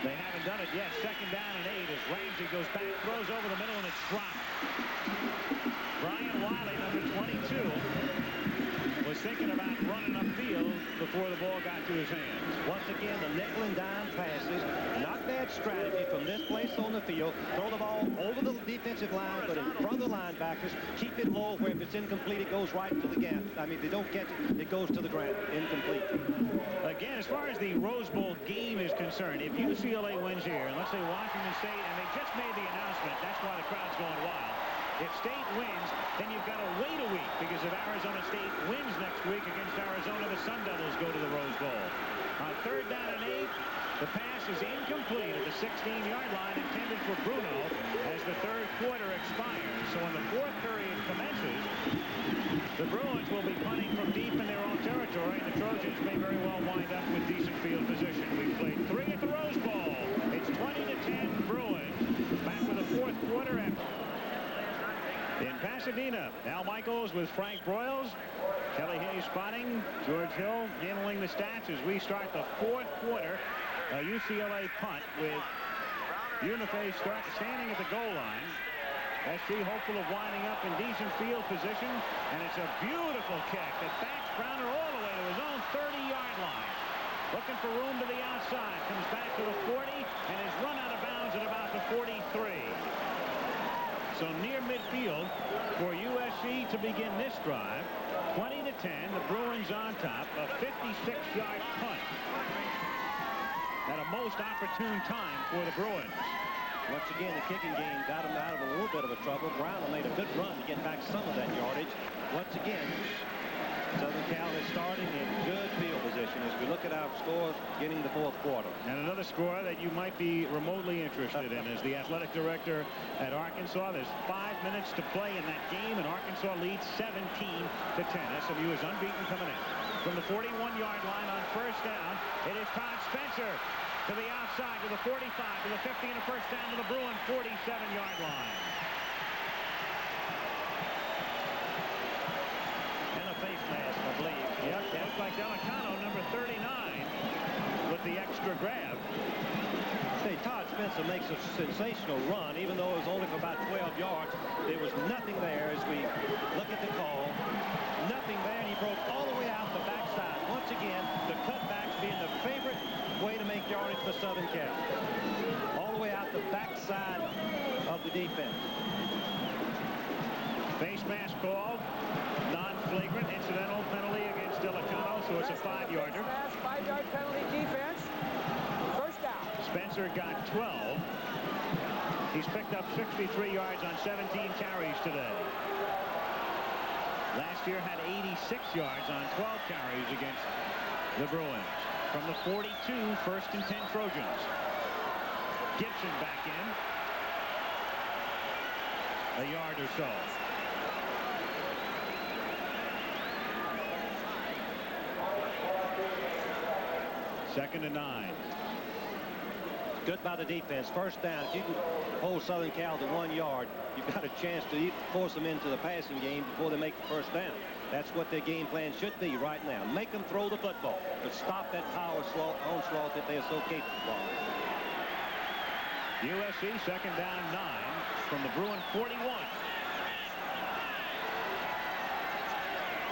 they haven't done it yet. 2nd down and 8 as Ramsey goes back, throws over the middle, and it's dropped. Brian Wiley, number 22, was thinking about running upfield before the ball got to his hands. Once again, the nickel and dime passes. Not bad strategy from this place on the field. Throw the ball over the defensive line, but in front of the linebackers. Keep it low where if it's incomplete, it goes right to the gap. I mean, if they don't catch it, it goes to the ground. Incomplete. Again, as far as the Rose Bowl game is concerned, if UCLA wins here, and let's say Washington State, and they just made the announcement, that's why the crowd's going wild. If State wins, then you've got to wait a week, because if Arizona State wins next week against Arizona, the Sun Devils go to the Rose Bowl. On 3rd down and 8, the pass is incomplete at the 16-yard line, intended for Bruno, as the 3rd quarter expires. So when the 4th period commences, the Bruins will be punting from deep in their own territory, and the Trojans may very well wind up with decent field position. We've played 3 at the Rose Bowl. It's 20-10 Bruins. Back with the 4th quarter after. In Pasadena, Al Michaels with Frank Broyles, Kelly Hayes spotting, George Hill handling the stats as we start the 4th quarter. A UCLA punt with Uniface standing at the goal line. SC hopeful of winding up in decent field position, and it's a beautiful kick that backs Browner all the way to his own 30-yard line. Looking for room to the outside, comes back to the 40, and is run out of bounds at about the 43. So near midfield for USC to begin this drive. 20-10, the Bruins on top. A 56-yard punt at a most opportune time for the Bruins. Once again, the kicking game got them out of a little bit of a trouble. Brownell made a good run to get back some of that yardage. Once again, Southern Cal is starting in good field position as we look at our scores beginning the 4th quarter. And another score that you might be remotely interested in is the athletic director at Arkansas. There's 5 minutes to play in that game, and Arkansas leads 17-10. SMU is unbeaten coming in. From the 41-yard line on 1st down, it is Todd Spencer to the outside, to the 45, to the 50, and a 1st down to the Bruin 47-yard line. Face mask, I believe. Yep, that looks like Delicano, number 39, with the extra grab. Hey, Todd Spencer makes a sensational run, even though it was only for about 12 yards. There was nothing there as we look at the call. Nothing there, and he broke all the way out the backside. Once again, the cutbacks being the favorite way to make yardage for Southern Cal. All the way out the backside of the defense. Face mask called. Non-flagrant incidental penalty against Delicano, so it's a 5-yarder. 5-yard penalty defense. 1st down. Spencer got 12. He's picked up 63 yards on 17 carries today. Last year had 86 yards on 12 carries against the Bruins. From the 42, 1st and 10 Trojans. Gibson back in. A yard or so. 2nd and 9. Good by the defense. 1st down. If you can hold Southern Cal to 1 yard, you've got a chance to force them into the passing game before they make the 1st down. That's what their game plan should be right now. Make them throw the football, but stop that power onslaught that they're so capable of. USC second down 9 from the Bruin 41.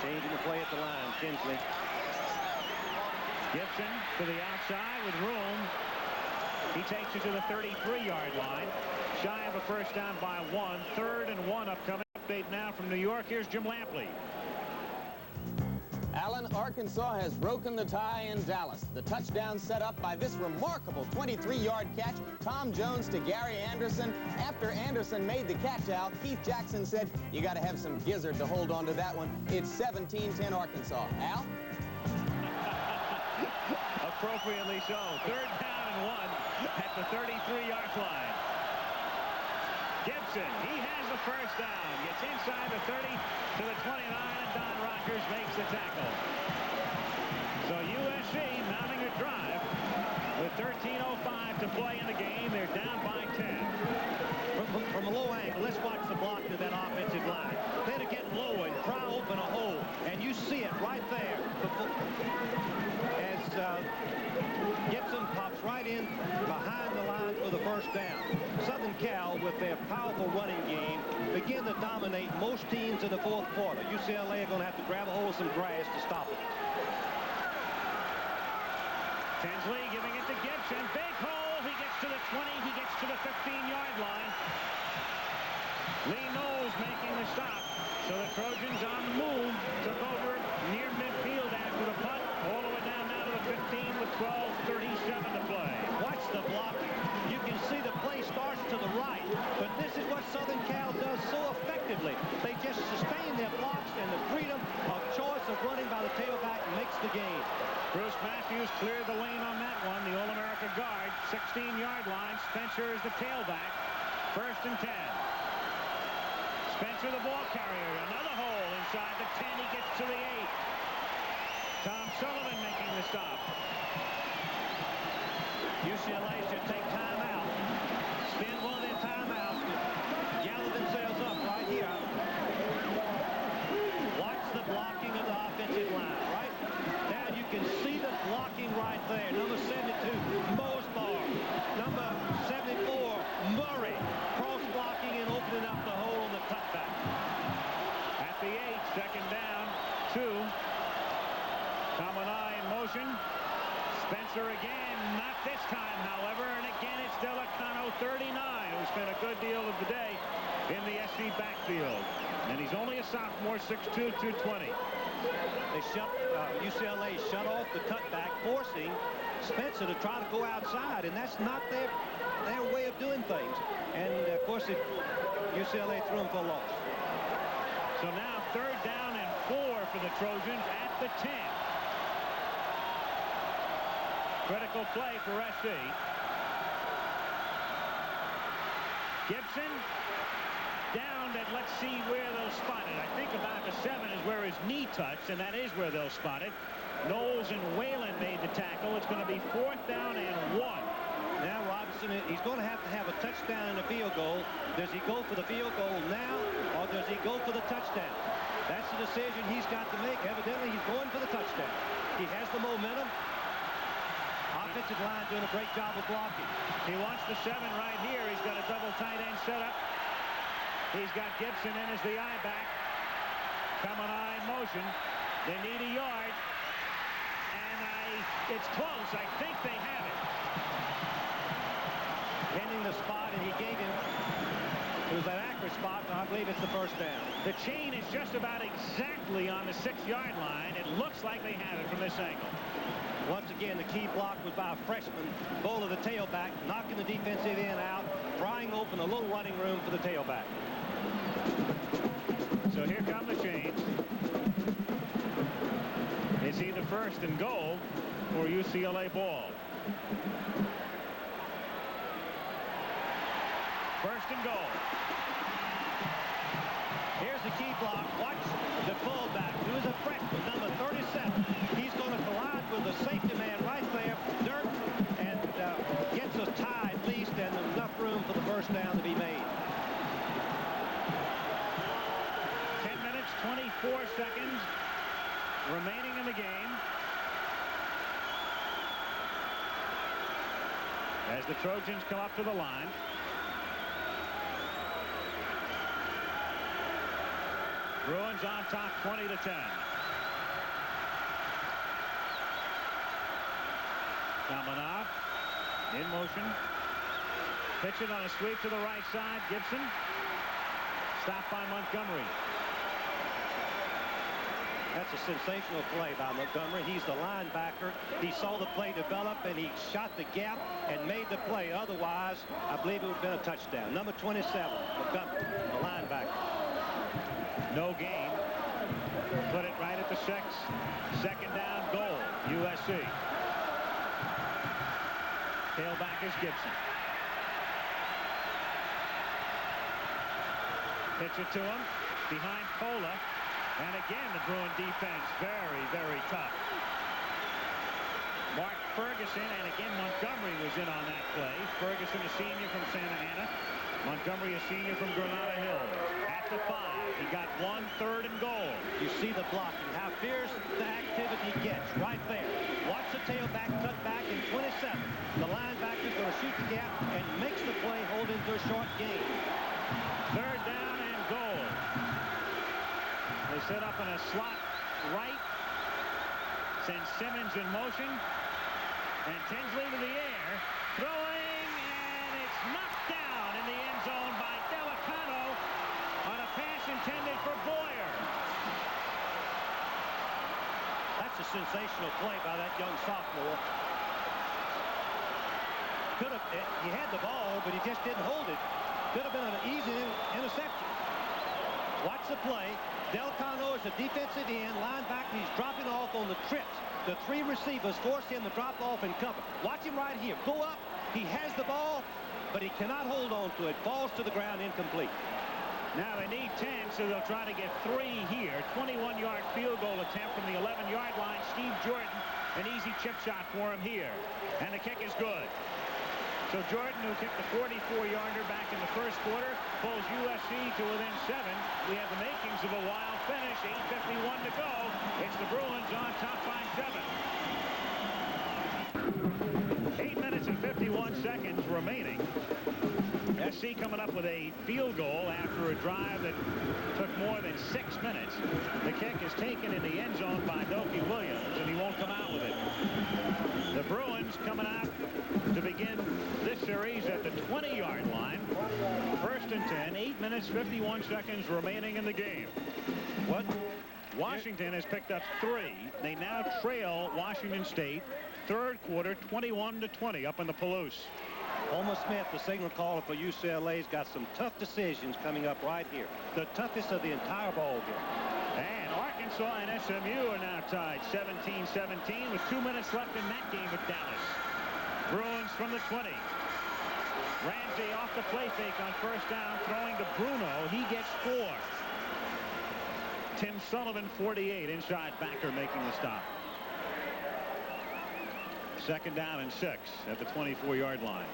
Changing the play at the line, Tinsley. Gibson to the outside with room. He takes it to the 33-yard line. Shy of a first down by 1. 3rd and 1 upcoming. Update now from New York. Here's Jim Lampley. Allen, Arkansas has broken the tie in Dallas. The touchdown set up by this remarkable 23-yard catch. Tom Jones to Gary Anderson. After Anderson made the catch out, Keith Jackson said, you got to have some gizzard to hold on to that one. It's 17-10 Arkansas. Al? Appropriately so. 3rd down and 1 at the 33-yard line. Gibson, he has the first down. Gets inside the 30 to the 29, and Don Rogers makes the tackle. So USC mounting a drive with 13:05 to play in the game. They're down by 10. From a low angle, let's watch the block to that offensive line. Then to get low and pry open a hole, and you see it right there. As Gibson pops right in behind the line for the first down. Southern Cal, with their powerful running game, begin to dominate most teams in the fourth quarter. UCLA are going to have to grab a hold of some grass to stop it. Tinsley giving it to Gibson. Big hole. He gets to the 20. He gets to the 15-yard line. Lee Knowles making the stop. So the Trojans on the move. Took over near midfield after the punt. All the way down now to the 15 with 12:37 to play. Watch the blocking. You can see the play starts to the right, but this is what Southern Cal does so effectively. They just sustain their blocks, and the freedom of choice of running by the tailback makes the game. Bruce Matthews cleared the lane on that one. The All-America guard, 16-yard line. Spencer is the tailback. 1st and 10. Spencer, the ball carrier. Another hole inside the 10. He gets to the 8. Tom Sullivan making the stop. UCLA should take time out. Spend one of their timeouts to gather themselves up right here. Watch the blocking of the offensive line. Right now you can see the blocking right there. Number 72, Mosbar. Number 74, Murray. Cross blocking and opening up the hole on the cutback. At the 8, second down, 2. Kamanai in motion. Spencer again, not this time, however, and again it's Delicano, 39, who spent a good deal of the day in the SC backfield. And he's only a sophomore, 6'2", 220. UCLA shut off the cutback, forcing Spencer to try to go outside, and that's not their way of doing things. And, of course, UCLA threw him for a loss. So now 3rd down and 4 for the Trojans at the 10. Critical play for SC. Gibson down, and let's see where they'll spot it. I think about the 7 is where his knee touched, and that is where they'll spot it. Knowles and Whalen made the tackle. It's going to be 4th down and 1. Now Robinson, he's going to have a touchdown and a field goal. Does he go for the field goal now, or does he go for the touchdown? That's the decision he's got to make. Evidently, he's going for the touchdown. He has the momentum. Offensive line doing a great job of blocking. He wants the 7 right here. He's got a double tight end set up. He's got Gibson in as the I-back. Kamanai in motion. They need a yard. And it's close. I think they have it. Ending the spot, and he gave him, it was an accurate spot, and I believe it's the first down. The chain is just about exactly on the 6-yard line. It looks like they have it from this angle. Once again, the key block was by a freshman, Bowler, the tailback, knocking the defensive end out, prying open a little running room for the tailback. So here come the chains. It's either 1st and goal or UCLA ball. 1st and goal. Here's the key block. Watch the fullback, who is a freshman, number 37. He's going to collide with the safety man right there, Dirk, and gets us tied at least, and enough room for the first down to be made. 10 minutes, 24 seconds remaining in the game. as the Trojans come up to the line. Bruins on top 20-10. Kamanov in motion. Pitch it on a sweep to the right side. Gibson stopped by Montgomery. That's a sensational play by Montgomery. He's the linebacker. He saw the play develop, and he shot the gap and made the play. Otherwise, I believe it would have been a touchdown. Number 27, Montgomery, the linebacker. No gain. Put it right at the second down goal. USC. Tailback is Gibson. Pitch it to him behind Pola. And again, the Bruin defense very, very tough. Mark Ferguson, and again, Montgomery was in on that play. Ferguson, a senior from Santa Ana. Montgomery, a senior from Granada Hills. At the 5, he got 1 3rd and goal. You see the blocking, how fierce the activity gets right there. Watch the tailback cut back in 27. The linebacker's going to shoot the gap and makes the play, hold into a short gain. 3rd down and goal. They set up in a slot right. Send Simmons in motion. And Tinsley to the air. Throwing, and it's knocked down in the end zone by Delicano on a pass intended for Boyer. That's a sensational play by that young sophomore. He had the ball, but he just didn't hold it. Could have been an easy interception. Watch the play. Delicano is a defensive end. Linebacker, he's dropping off on the trips. The 3 receivers force him to drop off and cover. Watch him right here. Go up. He has the ball, but he cannot hold on to it. Falls to the ground, incomplete. Now they need 10, so they'll try to get 3 here. 21-yard field goal attempt from the 11-yard line. Steve Jordan, an easy chip shot for him here. And the kick is good. So Jordan, who kicked the 44-yarder back in the first quarter, pulls USC to within 7. We have the makings of a wild finish. 8:51 to go. It's the Bruins on top by 7. 8 minutes and 51 seconds remaining. SC coming up with a field goal after a drive that took more than 6 minutes. The kick is taken in the end zone by Doki Williams, and he won't come out with it. The Bruins coming out to begin this series at the 20-yard line. 1st and 10. 8 minutes, 51 seconds remaining in the game. What? Washington has picked up 3. They now trail Washington State. 3rd quarter, 21-20 up in the Palouse. Homer Smith, the signal caller for UCLA, has got some tough decisions coming up right here. The toughest of the entire ball game. And Arkansas and SMU are now tied 17-17 with 2 minutes left in that game at Dallas. Bruins from the 20. Ramsey off the play fake on 1st down, throwing to Bruno. He gets 4. Tim Sullivan, 48, inside backer making the stop. 2nd down and 6 at the 24-yard line.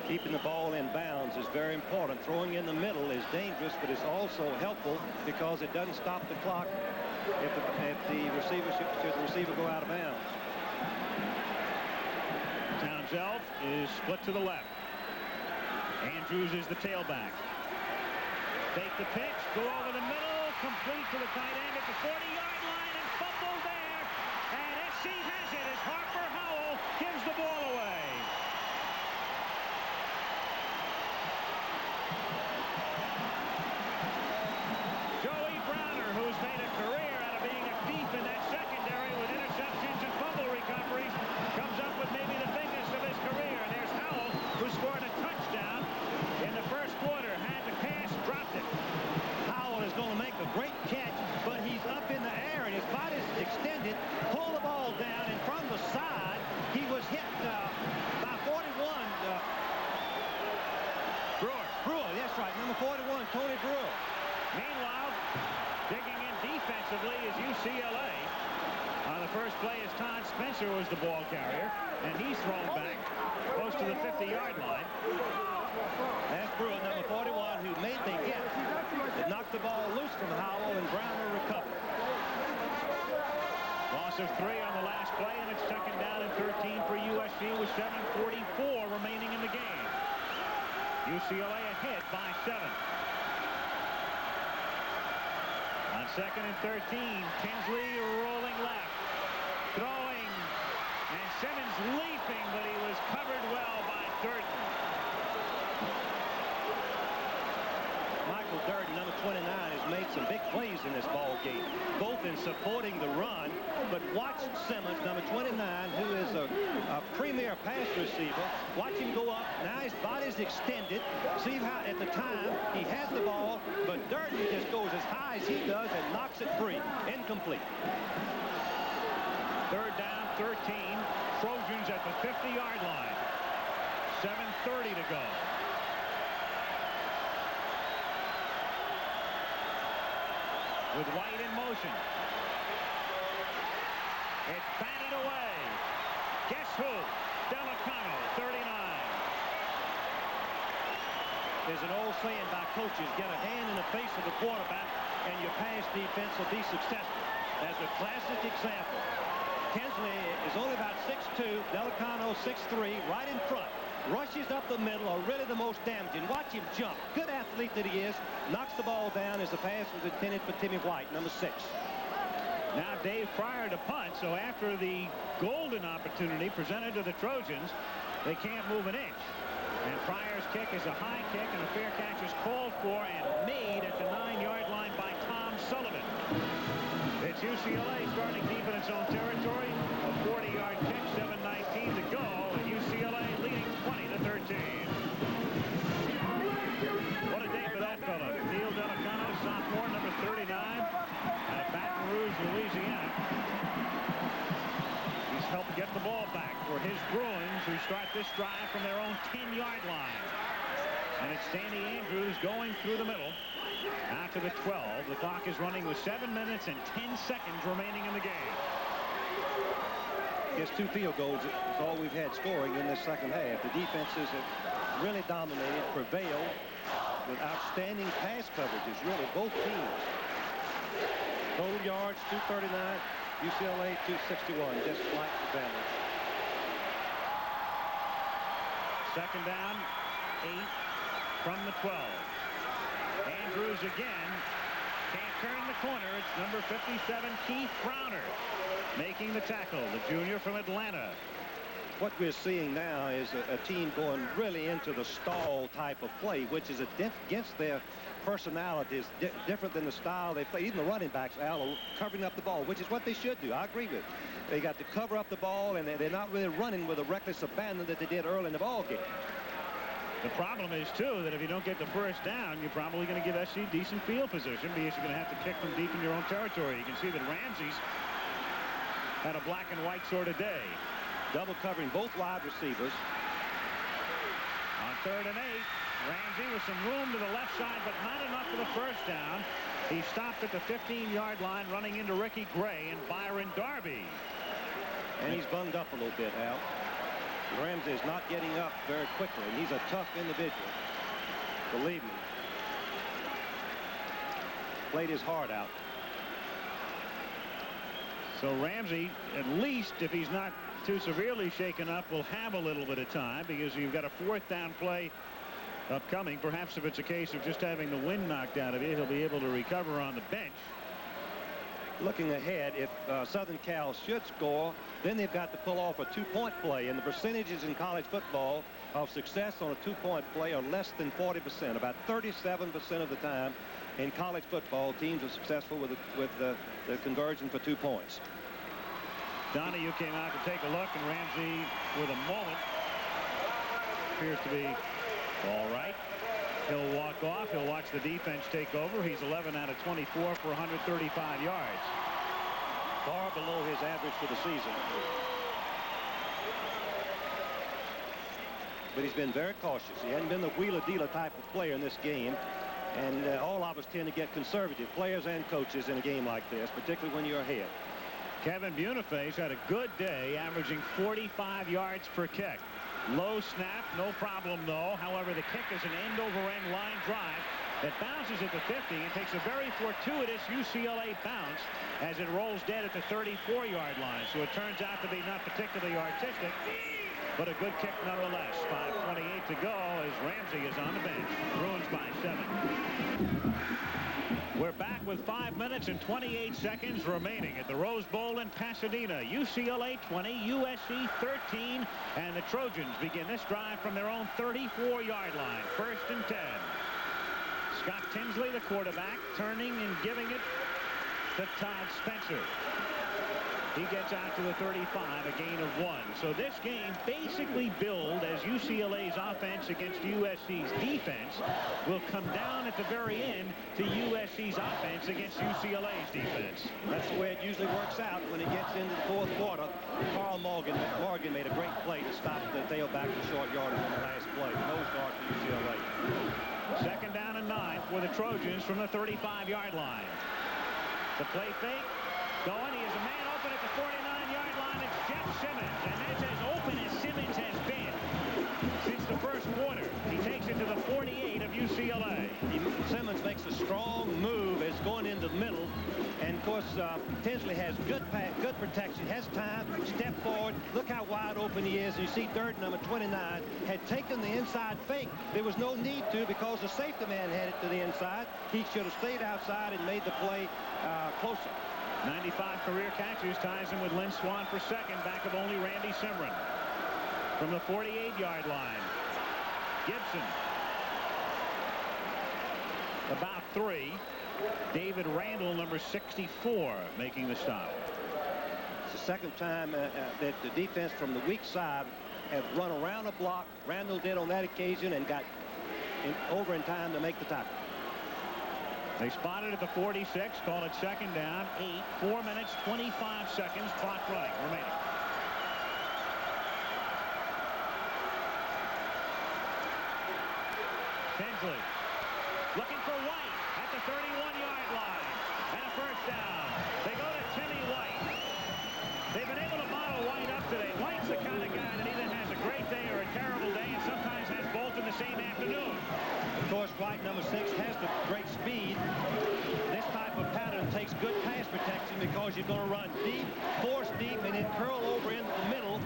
Keeping the ball in bounds is very important. Throwing in the middle is dangerous, but it's also helpful because it doesn't stop the clock if the receiver should the receiver go out of bounds. Townsend is split to the left. Andrews is the tailback. Take the pitch, go over the middle, complete to the tight end at the 40-yard line, and fumble there. And SC has it as Harper Howell gives the ball away. Joey Browner, who's made a career out of being a thief in that secondary with interceptions and fumble recoveries, comes up with maybe the biggest of his career. And there's Howell, who scored a touchdown in the first quarter. Had the pass, dropped it. Howell is going to make a great catch, but he's up in the air and his body's extended. Pull the ball down, and from the side, he was hit by 41. Brewer, that's right, number 41, Tony Brewer. Meanwhile, digging in defensively is UCLA. The first play is Todd Spencer was the ball carrier, and he's thrown back close to the 50-yard line. That's Brewer, number 41, who made the hit. It knocked the ball loose from Howell, and Browner recovered. Loss of 3 on the last play, and it's 2nd down and 13 for USC with 7:44 remaining in the UCLA ahead by 7. On 2nd and 13, Tinsley rolling left, throwing, and Simmons leaping, but he was covered well by Durden. Michael Durden, number 29, has made some big plays in this ball game, both in supporting the run, but watch Simmons, number 29, who is a premier pass receiver. Watch him go up. Now his body's extended. See how at the time he has the ball, but Durden just goes as high as he does and knocks it free. Incomplete. 3rd down, 13. Trojans at the 50-yard line. 7:30 to go. With White in motion. It's batted away. Guess who? Delicano, 39. There's an old saying by coaches, get a hand in the face of the quarterback and your pass defense will be successful. As a classic example, Tinsley is only about 6'2", Delicano 6'3", right in front. Rushes up the middle are really the most damaging. Watch him jump. Good athlete that he is. Knocks the ball down as the pass was intended for Timmy White, number 6. Now Dave Pryor to punt, so after the golden opportunity presented to the Trojans, they can't move an inch. And Pryor's kick is a high kick, and a fair catch is called for and made at the 9-yard line by Tom Sullivan. It's UCLA starting deep in its own territory. A 40-yard kick, 7:19 to go, and UCLA leading 20-13. What a day for that fella. Neil Delicano, sophomore, number 39, out of Baton Rouge, Louisiana. He's helped get the ball back for his Bruins, who start this drive from their own 10-yard line. And it's Danny Andrews going through the middle. Out to the 12. The clock is running with 7 minutes and 10 seconds remaining in the game. Gets 2 field goals. It's all we've had scoring in this second half. The defenses have really dominated, prevailed with outstanding pass coverages, really, both teams. Total yards, 239. UCLA, 261, just like the Bengals. 2nd down, 8 from the 12. Andrews again. Can't turn the corner. It's number 57, Keith Browner, making the tackle, the junior from Atlanta. What we're seeing now is a team going really into the stall type of play, which is against their personalities, different than the style they play. Even the running backs, Al, covering up the ball, which is what they should do. I agree with. They got to cover up the ball, and they're not really running with a reckless abandon that they did early in the ball game. The problem is, too, that if you don't get the first down, you're probably going to give SC decent field position because you're going to have to kick from deep in your own territory. You can see that Ramsey's had a black and white sort of day. Double covering both wide receivers. On 3rd and 8, Ramsey with some room to the left side, but not enough for the first down. He stopped at the 15-yard line, running into Ricky Gray and Byron Darby. And he's bunged up a little bit, Al. Ramsey is not getting up very quickly. He's a tough individual. Believe me. Played his heart out. So Ramsey, at least if he's not too severely shaken up, will have a little bit of time because you've got a 4th down play upcoming. Perhaps if it's a case of just having the wind knocked out of you, he'll be able to recover on the bench. Looking ahead, if Southern Cal should score, then they've got to pull off a 2-point play. And the percentages in college football of success on a 2-point play are less than 40%. About 37% of the time in college football, teams are successful with the conversion for 2 points. Donahue came out to take a look, and Ramsey, with a moment, appears to be all right. He'll walk off. He'll watch the defense take over. He's 11 out of 24 for 135 yards. Far below his average for the season. But he's been very cautious. He hasn't been the wheeler-dealer type of player in this game. And all of us tend to get conservative, players and coaches, in a game like this, particularly when you're ahead. Kevin Boniface had a good day, averaging 45 yards per kick. Low snap, no problem, though. However, the kick is an end-over-end line drive It bounces at the 50 and takes a very fortuitous UCLA bounce as it rolls dead at the 34-yard line. So it turns out to be not particularly artistic, but a good kick nonetheless. 5:28 to go as Ramsey is on the bench. Bruins by 7. We're back with 5 minutes and 28 seconds remaining at the Rose Bowl in Pasadena. UCLA 20, USC 13, and the Trojans begin this drive from their own 34-yard line. 1st and 10. Scott Tinsley, the quarterback, turning and giving it to Todd Spencer. He gets out to the 35, a gain of 1. So this game basically billed as UCLA's offense against USC's defense will come down at the very end to USC's offense against UCLA's defense. That's the way it usually works out when it gets into the 4th quarter. Carl Morgan made a great play to stop the tailback in short yardage on the last play. Nose guard for UCLA. 2nd down and 9 for the Trojans from the 35-yard line. The play fake going. He is a man open at the 49-yard line. It's Jeff Simmons, and that's as open as Simmons has been since the 1st quarter. He takes it to the 48 of UCLA. Simmons makes a strong move as going into the middle, and of course Tinsley has good protection, has time, step forward, look how wide open he is. You see number 29 had taken the inside fake. There was no need to, because the safety man had it to the inside. He should have stayed outside and made the play closer. 95 career catches ties him with Lynn Swann for 2nd, back of only Randy Simron. From the 48-yard line, Gibson about 3. David Randall, number 64, making the stop. It's the 2nd time that the defense from the weak side have run around a block. Randall did on that occasion and got over in time to make the tackle. They spotted at the 46, call it 2nd down, 8, 4 minutes, 25 seconds, clock running remaining. Tinsley looking for White at the 31-yard line, and a 1st down. They go to Timmy White. They've been able to bottle White up today. White's the kind of guy that either has a great day or a terrible day, and sometimes has both in the same afternoon. Of course, White, number 6, has the great speed. This type of pattern takes good pass protection because you're going to run deep, force deep, and then curl over into the middle.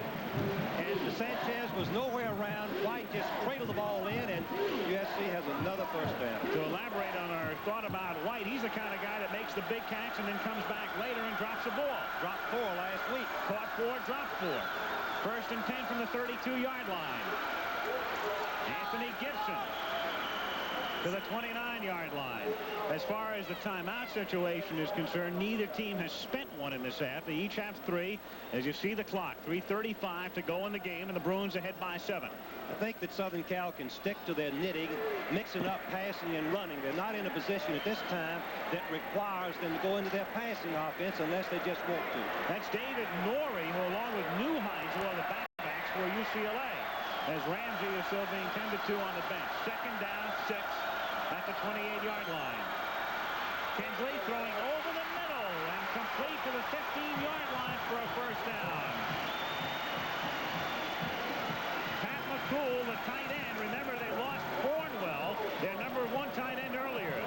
And Sanchez was nowhere around. White just cradled the ball in, and USC has another 1st down. To elaborate on our thought about White, he's the kind of guy that makes the big catch and then comes back later and drops the ball. Dropped 4 last week. Caught 4, dropped 4. 1st and 10 from the 32-yard line. Anthony Gibson to the 29-yard line. As far as the timeout situation is concerned, neither team has spent one in this half. They each have 3. As you see the clock, 3:35 to go in the game, and the Bruins ahead by 7. I think that Southern Cal can stick to their knitting, mixing up passing and running. They're not in a position at this time that requires them to go into their passing offense unless they just want to. That's David Norrie, who along with Neuheis, who are the backs for UCLA, as Ramsey is still being tended to on the bench. 2nd down, 6 at the 28-yard line. Tinsley throwing over the middle and complete to the 15-yard line for a 1st down. Pat McCool, the tight end. Remember, they lost Cornwell, their number 1 tight end earlier.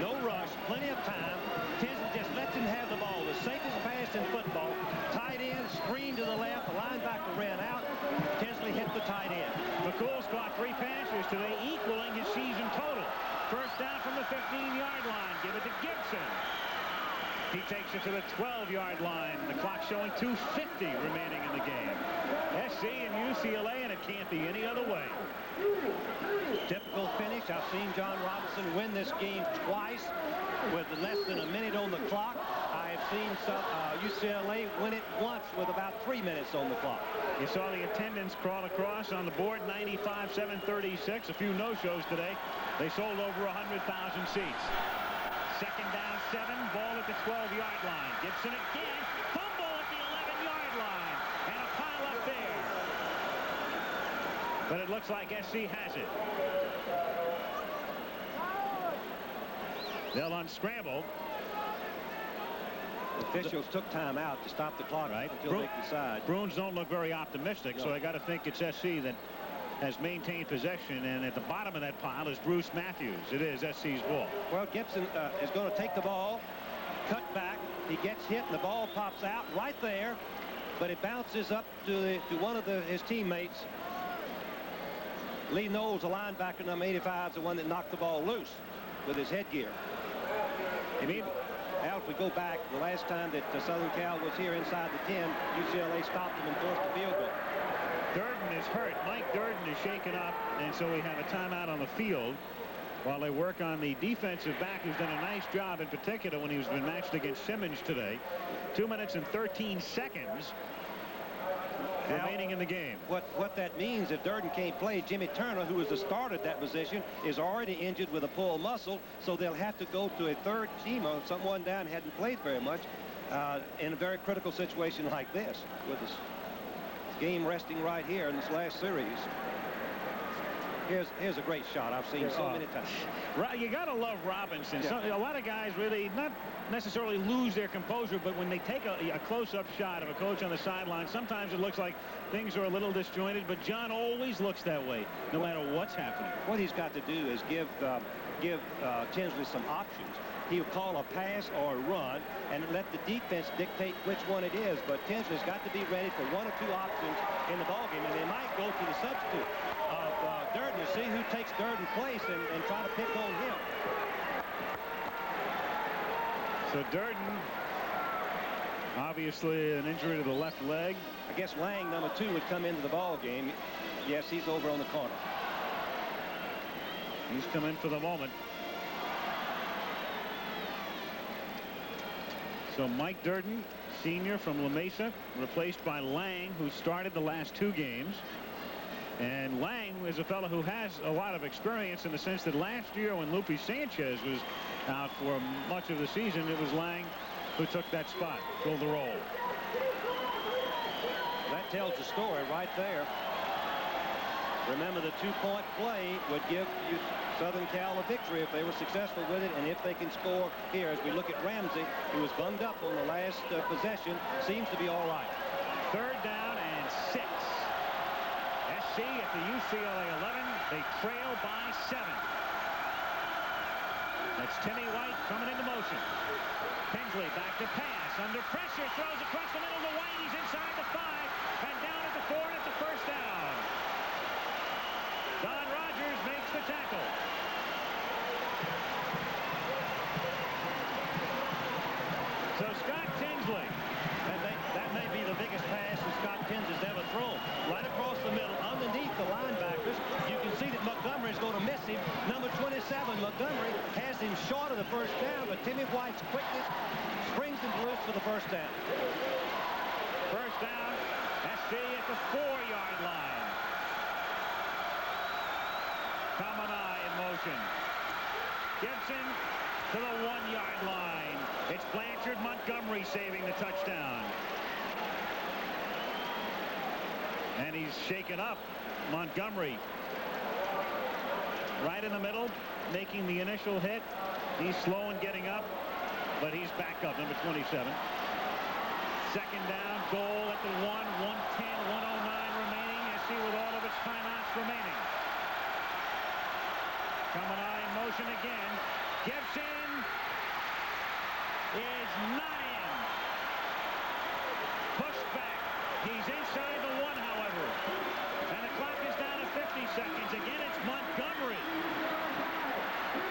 No rush, plenty of time. Tinsley just lets him have the ball. The safest pass in football. Tight end, screen to the left. The linebacker ran out. Tinsley hit the tight end. McCool's caught 3 passes today, equaling his season total. 1st down from the 15-yard line. Give it to Gibson. He takes it to the 12-yard line. The clock showing 2:50 remaining in the game. SC and UCLA, and it can't be any other way. Typical finish. I've seen John Robinson win this game twice with less than a minute on the clock. I have seen UCLA win it once with about 3 minutes on the clock. You saw the attendance crawl across on the board, 95,736. A few no-shows today. They sold over 100,000 seats. 2nd down, 7. Ball at the 12-yard line. Gibson again. Fumble at the 11-yard line. And a pile up there. But it looks like SC has it. They'll unscramble. Officials took time out to stop the clock until they decide. Bruins don't look very optimistic, so I got to think it's SC that has maintained possession, and at the bottom of that pile is Bruce Matthews. It is SC's ball. Well, Gibson is going to take the ball, cut back. He gets hit, and the ball pops out right there, but it bounces up to one of his teammates. Lee Knowles, a linebacker, number 85, is the one that knocked the ball loose with his headgear. You mean? Al, if we go back, the last time that Southern Cal was here inside the 10, UCLA stopped them and forced a field goal. Durden is hurt. Mike Durden is shaken up, and so we have a timeout on the field while they work on the defensive back, who's done a nice job, in particular when he's been matched against Simmons today. 2 minutes and 13 seconds remaining in the game. What that means, if Durden can't play, Jimmy Turner, who was the starter at that position, is already injured with a pulled muscle, so they'll have to go to a third teamer. Someone down hadn't played very much in a very critical situation like this, with this game resting right here in this last series. Here's a great shot I've seen so many times. You got to love Robinson. A lot of guys really not necessarily lose their composure, but when they take a close-up shot of a coach on the sideline, sometimes it looks like things are a little disjointed, but John always looks that way, no matter what's happening. What he's got to do is give Tinsley some options. He'll call a pass or a run and let the defense dictate which one it is, but Tinsley's got to be ready for one or two options in the ballgame, and they might go to the substitute of Durden to see who takes Durden's place and try to pick on him. So Durden, obviously an injury to the left leg. I guess Lang, number 2, would come into the ball game. Yes, he's over on the corner. He's come in for the moment. So Mike Durden, senior from La Mesa, replaced by Lang, who started the last 2 games. And Lang is a fellow who has a lot of experience in the sense that last year when Lupe Sanchez was out for much of the season, it was Lang who took that spot, filled the role. That tells the story right there. Remember, the 2-point play would give Southern Cal a victory if they were successful with it, and if they can score here. As we look at Ramsey, who was bunged up on the last possession, seems to be all right. 3rd down and 6. SC at the UCLA 11. They trail by 7. That's Timmy White coming into motion. Tinsley back to pass. Under pressure, throws across the middle to White. He's inside the 5 and down at the 4 and at the 1st down. Don Rogers makes the tackle. So Scott Tinsley. That may be the biggest pass that Scott Tinsley's ever thrown. Right across the middle, underneath the linebackers. You can see that Montgomery's going to miss him. Number 27, Montgomery, has him short of the 1st down, but Timmy White's quickness springs him loose for the 1st down. 1st down, SC at the 4-yard line. Kamanai in motion. Gibson to the 1-yard line. It's Blanchard Montgomery saving the touchdown. And he's shaken up. Montgomery right in the middle, making the initial hit. He's slow in getting up, but he's back up, number 27. 2nd down, goal at the 1, 110, 109 remaining. SC with all of its timeouts remaining. Kamanai in motion again. Gibson is not in. Pushed back. He's inside the 1, however. And the clock is down to 50 seconds. Again, it's Montgomery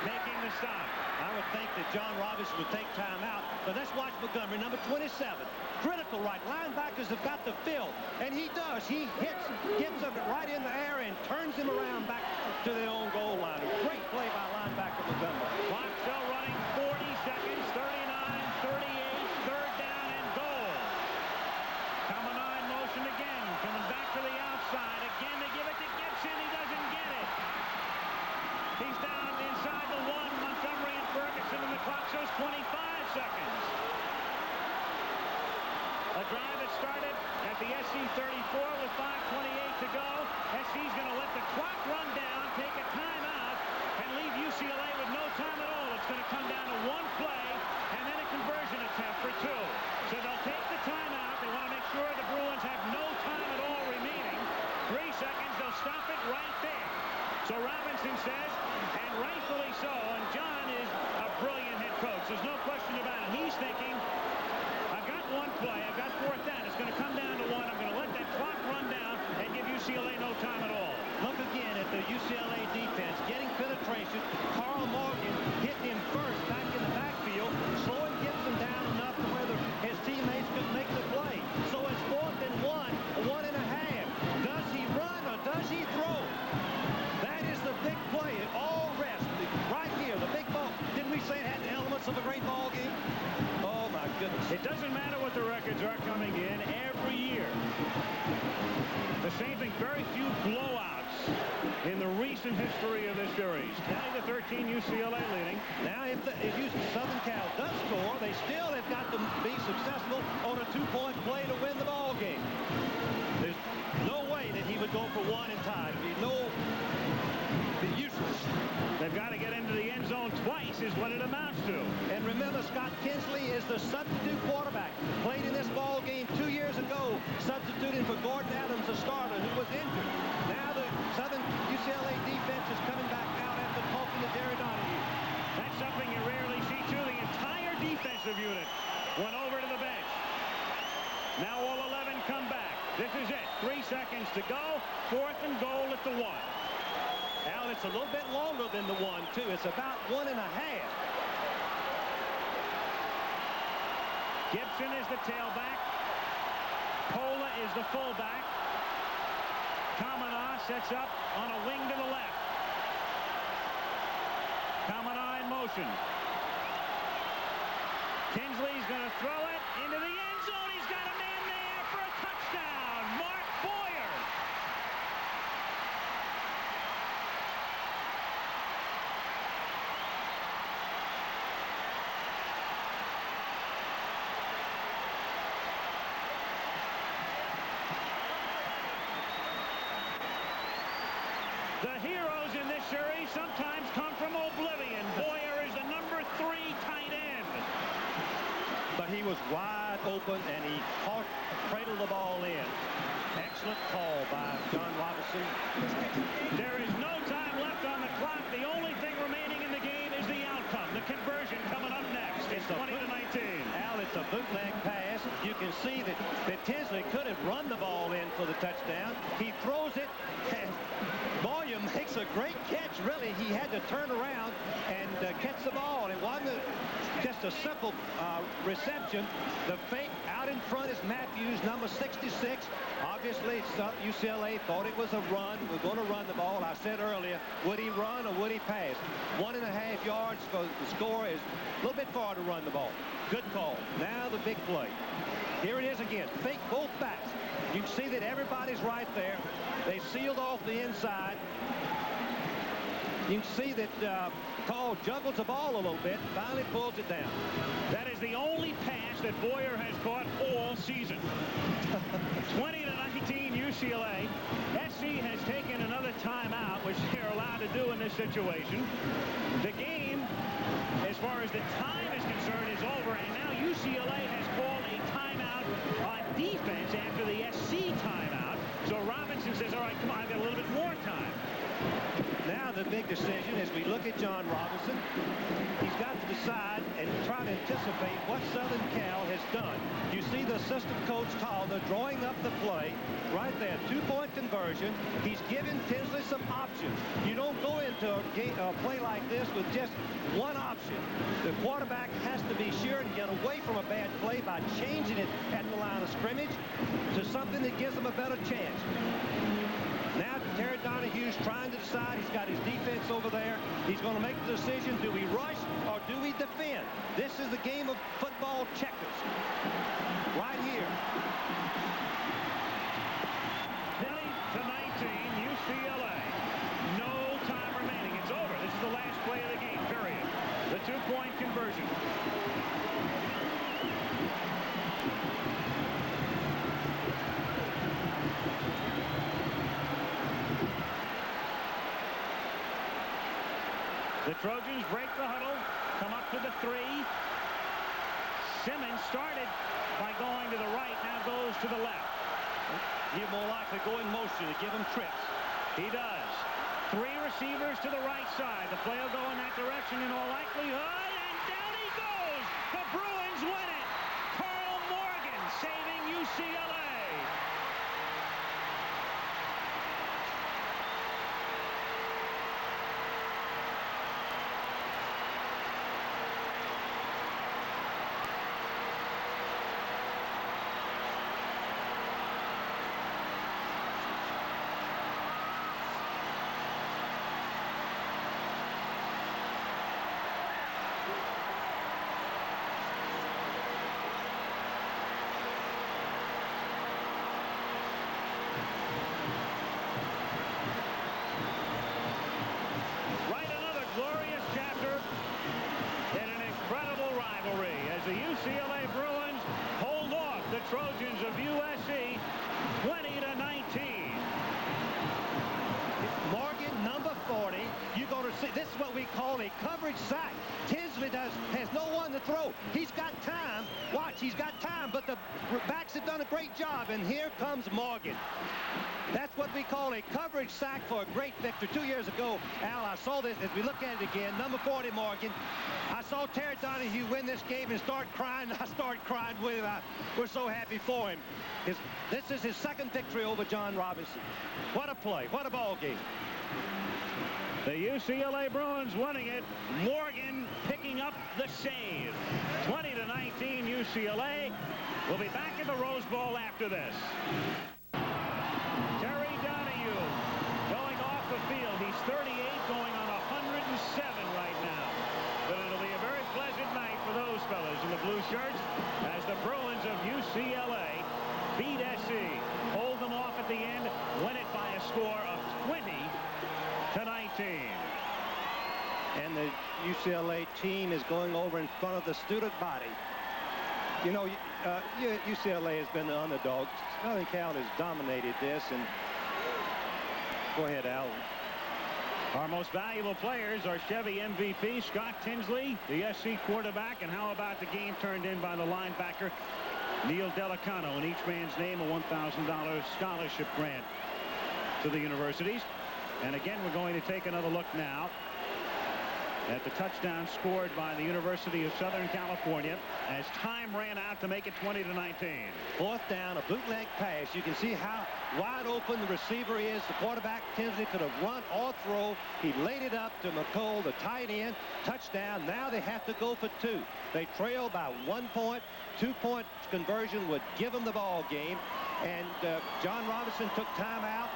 making the stop. I would think that John Robinson would take time out, but let's watch Montgomery, number 27. Critical right. Linebackers have got to fill, and he does. He gets him right in the air and turns him around back to their own goal line. A great play by linebacker Montgomery. Clock still running, 40 seconds, 39, 38, 3rd down and goal. Kamanai in motion again, coming back to the outside. Again, they give it to Gibson. He doesn't get it. He's down inside the 1. Montgomery and Ferguson, and the clock shows 25 seconds. A drive that started at the SC 34 with 5:28 to go. SC's going to let the clock run down, take a timeout, and leave UCLA with no time at all. It's going to come down to 1 play, and right there. So Robinson says, and rightfully so, and John is a brilliant head coach. There's no question about it. He's thinking, I've got one play. I've got fourth down. It's going to come down to one. I'm going to let that clock run down and give UCLA no time at all. Look again at the UCLA defense getting penetration. Carl Morgan hitting him first back in the backfield, slowing Gibson down enough to where his teammates could make the play. So it's 4th and 1, 1.5. Does he run or does he throw? That is the big play. It all rests right here. The big ball. Didn't we say it had the elements of a great ball game? Oh my goodness. It doesn't matter what the records are coming in every year. The same thing, very few blowouts in the recent history of this series. 20-13 UCLA leading. Now if Southern Cal does score, they still have got to be successful on a 2-point play to win the ball game. There's no way that he would go for one and tie. It'd be useless. They've got to get into the end zone twice is what it amounts to. And remember, Scott Kinsley is the substitute quarterback. Played in this ball game 2 years ago, substituting for Gordon Adams, a starter who was injured. Now the Southern UCLA defense is coming back out after talking to Jerry Donahue. That's something you rarely see, too. The entire defensive unit went over to the bench. Now all 11 come back. This is it. 3 seconds to go. 4th and goal at the 1. Al, it's a little bit longer than the 1, too. It's about 1.5. Gibson is the tailback. Pola is the fullback. Kamana sets up on a wing to the left. Kamana in motion. Kinsley's going to throw it into the end zone. He's got a man there for a touchdown. Mark Boyer. The heroes in this series sometimes come from oblivion. Boyer is the number 3 tight end. But he was wide open, and he cradled the ball in. Excellent call by John Robinson. There is no time left on the clock. The only thing remaining in the game is the outcome. The conversion coming up next. It's 20-19. Al, it's a bootleg pass. You can see that Tinsley could have run the ball in for the touchdown. He throws it, and Boyer makes a great catch, really. He had to turn around and catch the ball. It wasn't just a simple reception. The fake out in front is Matthews, number 66. Obviously, UCLA thought it was a run. We're going to run the ball. I said earlier, would he run or would he pass? 1.5 yards for the score is a little bit far to run the ball. Good call. Now the big play. Here it is again. Fake both backs. You can see that everybody's right there. They sealed off the inside. You can see that Call juggles the ball a little bit, finally pulls it down. That is the only pass that Boyer has caught all season. 20-19 UCLA. SC has taken another timeout, which they're allowed to do in this situation. The game, as far as the time is concerned, is over, and now UCLA has called a timeout on defense after the SC timeout. So Robinson says, all right, come on, I've got a little bit more time. Now the big decision as we look at John Robinson, he's got to decide and try to anticipate what Southern Cal has done. You see the assistant coach Calder drawing up the play right there, two-point conversion. He's given Tinsley some options. You don't go into a play like this with just one option. The quarterback has to be sure and get away from a bad play by changing it at the line of scrimmage to something that gives them a better chance. Now Terry Donahue's trying to decide. He's got his defense over there. He's going to make the decision. Do we rush or do we defend? This is the game of football checkers. Right here. 20-19 UCLA. No time remaining. It's over. This is the last play of the game, period. The two-point conversion. The Trojans break the huddle, come up to the 3. Simmons started by going to the right, now goes to the left. He's more likely to go in motion to give him trips. He does. 3 receivers to the right side. The play will go in that direction in all likelihood, and down he goes. The Bruins win it. Carl Morgan saving UCLA. As the UCLA Bruins hold off the Trojans of USC 20-19. Morgan, number 40. You're going to see, this is what we call a coverage sack. Tinsley has no one to throw. He's got time. Watch, he's got time, but the backs have done a great job, and here comes Morgan. That's what we call a coverage sack for a great victory. 2 years ago, Al, I saw this as we look at it again. Number 40, Morgan. I saw Terry Donahue win this game and start crying. I started crying with him. We're so happy for him. This is his second victory over John Robinson. What a play. What a ball game. The UCLA Bruins winning it. Morgan picking up the save. 20-19 UCLA. We'll be back in the Rose Bowl after this. Terry Donahue going off the field. He's 38, going on 107 right now. But it'll be a very pleasant night for those fellas in the blue shirts as the Bruins of UCLA beat SC, hold them off at the end, win it by a score of 20-19. And the UCLA team is going over in front of the student body. You know, UCLA has been the underdog. Southern Cal has dominated this. And go ahead, Al. Our most valuable players are Chevy MVP Scott Tinsley, the SC quarterback, and how about the game turned in by the linebacker Neil Delicano, in each man's name a $1,000 scholarship grant to the universities. And again, we're going to take another look now at the touchdown scored by the University of Southern California as time ran out to make it 20-19. Fourth down, a bootleg pass. You can see how wide open the receiver is. The quarterback, Tinsley, could have run or throw. He laid it up to McCole, the tight end. Touchdown. Now they have to go for 2. They trail by 1 point. 2-point conversion would give them the ball game. And John Robinson took timeout.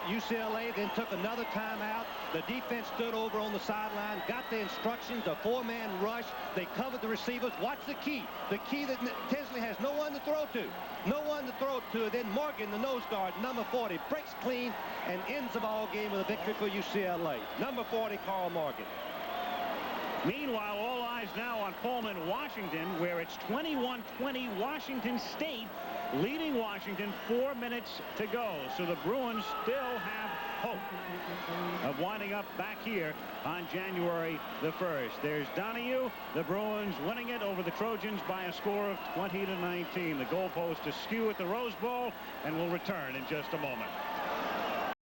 UCLA then took another timeout. The defense stood over on the sideline, got the instructions, a 4-man rush. They covered the receivers. Watch the key. The key that Tinsley has no one to throw to. No one to throw to. Then Morgan, the nose guard, number 40, breaks clean and ends the ball game with a victory for UCLA. Number 40, Carl Morgan. Meanwhile, all eyes now on Pullman, Washington, where it's 21-20 Washington State leading Washington, 4 minutes to go. So the Bruins still have hope of winding up back here on January the 1st. There's Donahue. The Bruins winning it over the Trojans by a score of 20-19. The goalpost askew at the Rose Bowl, and we'll return in just a moment.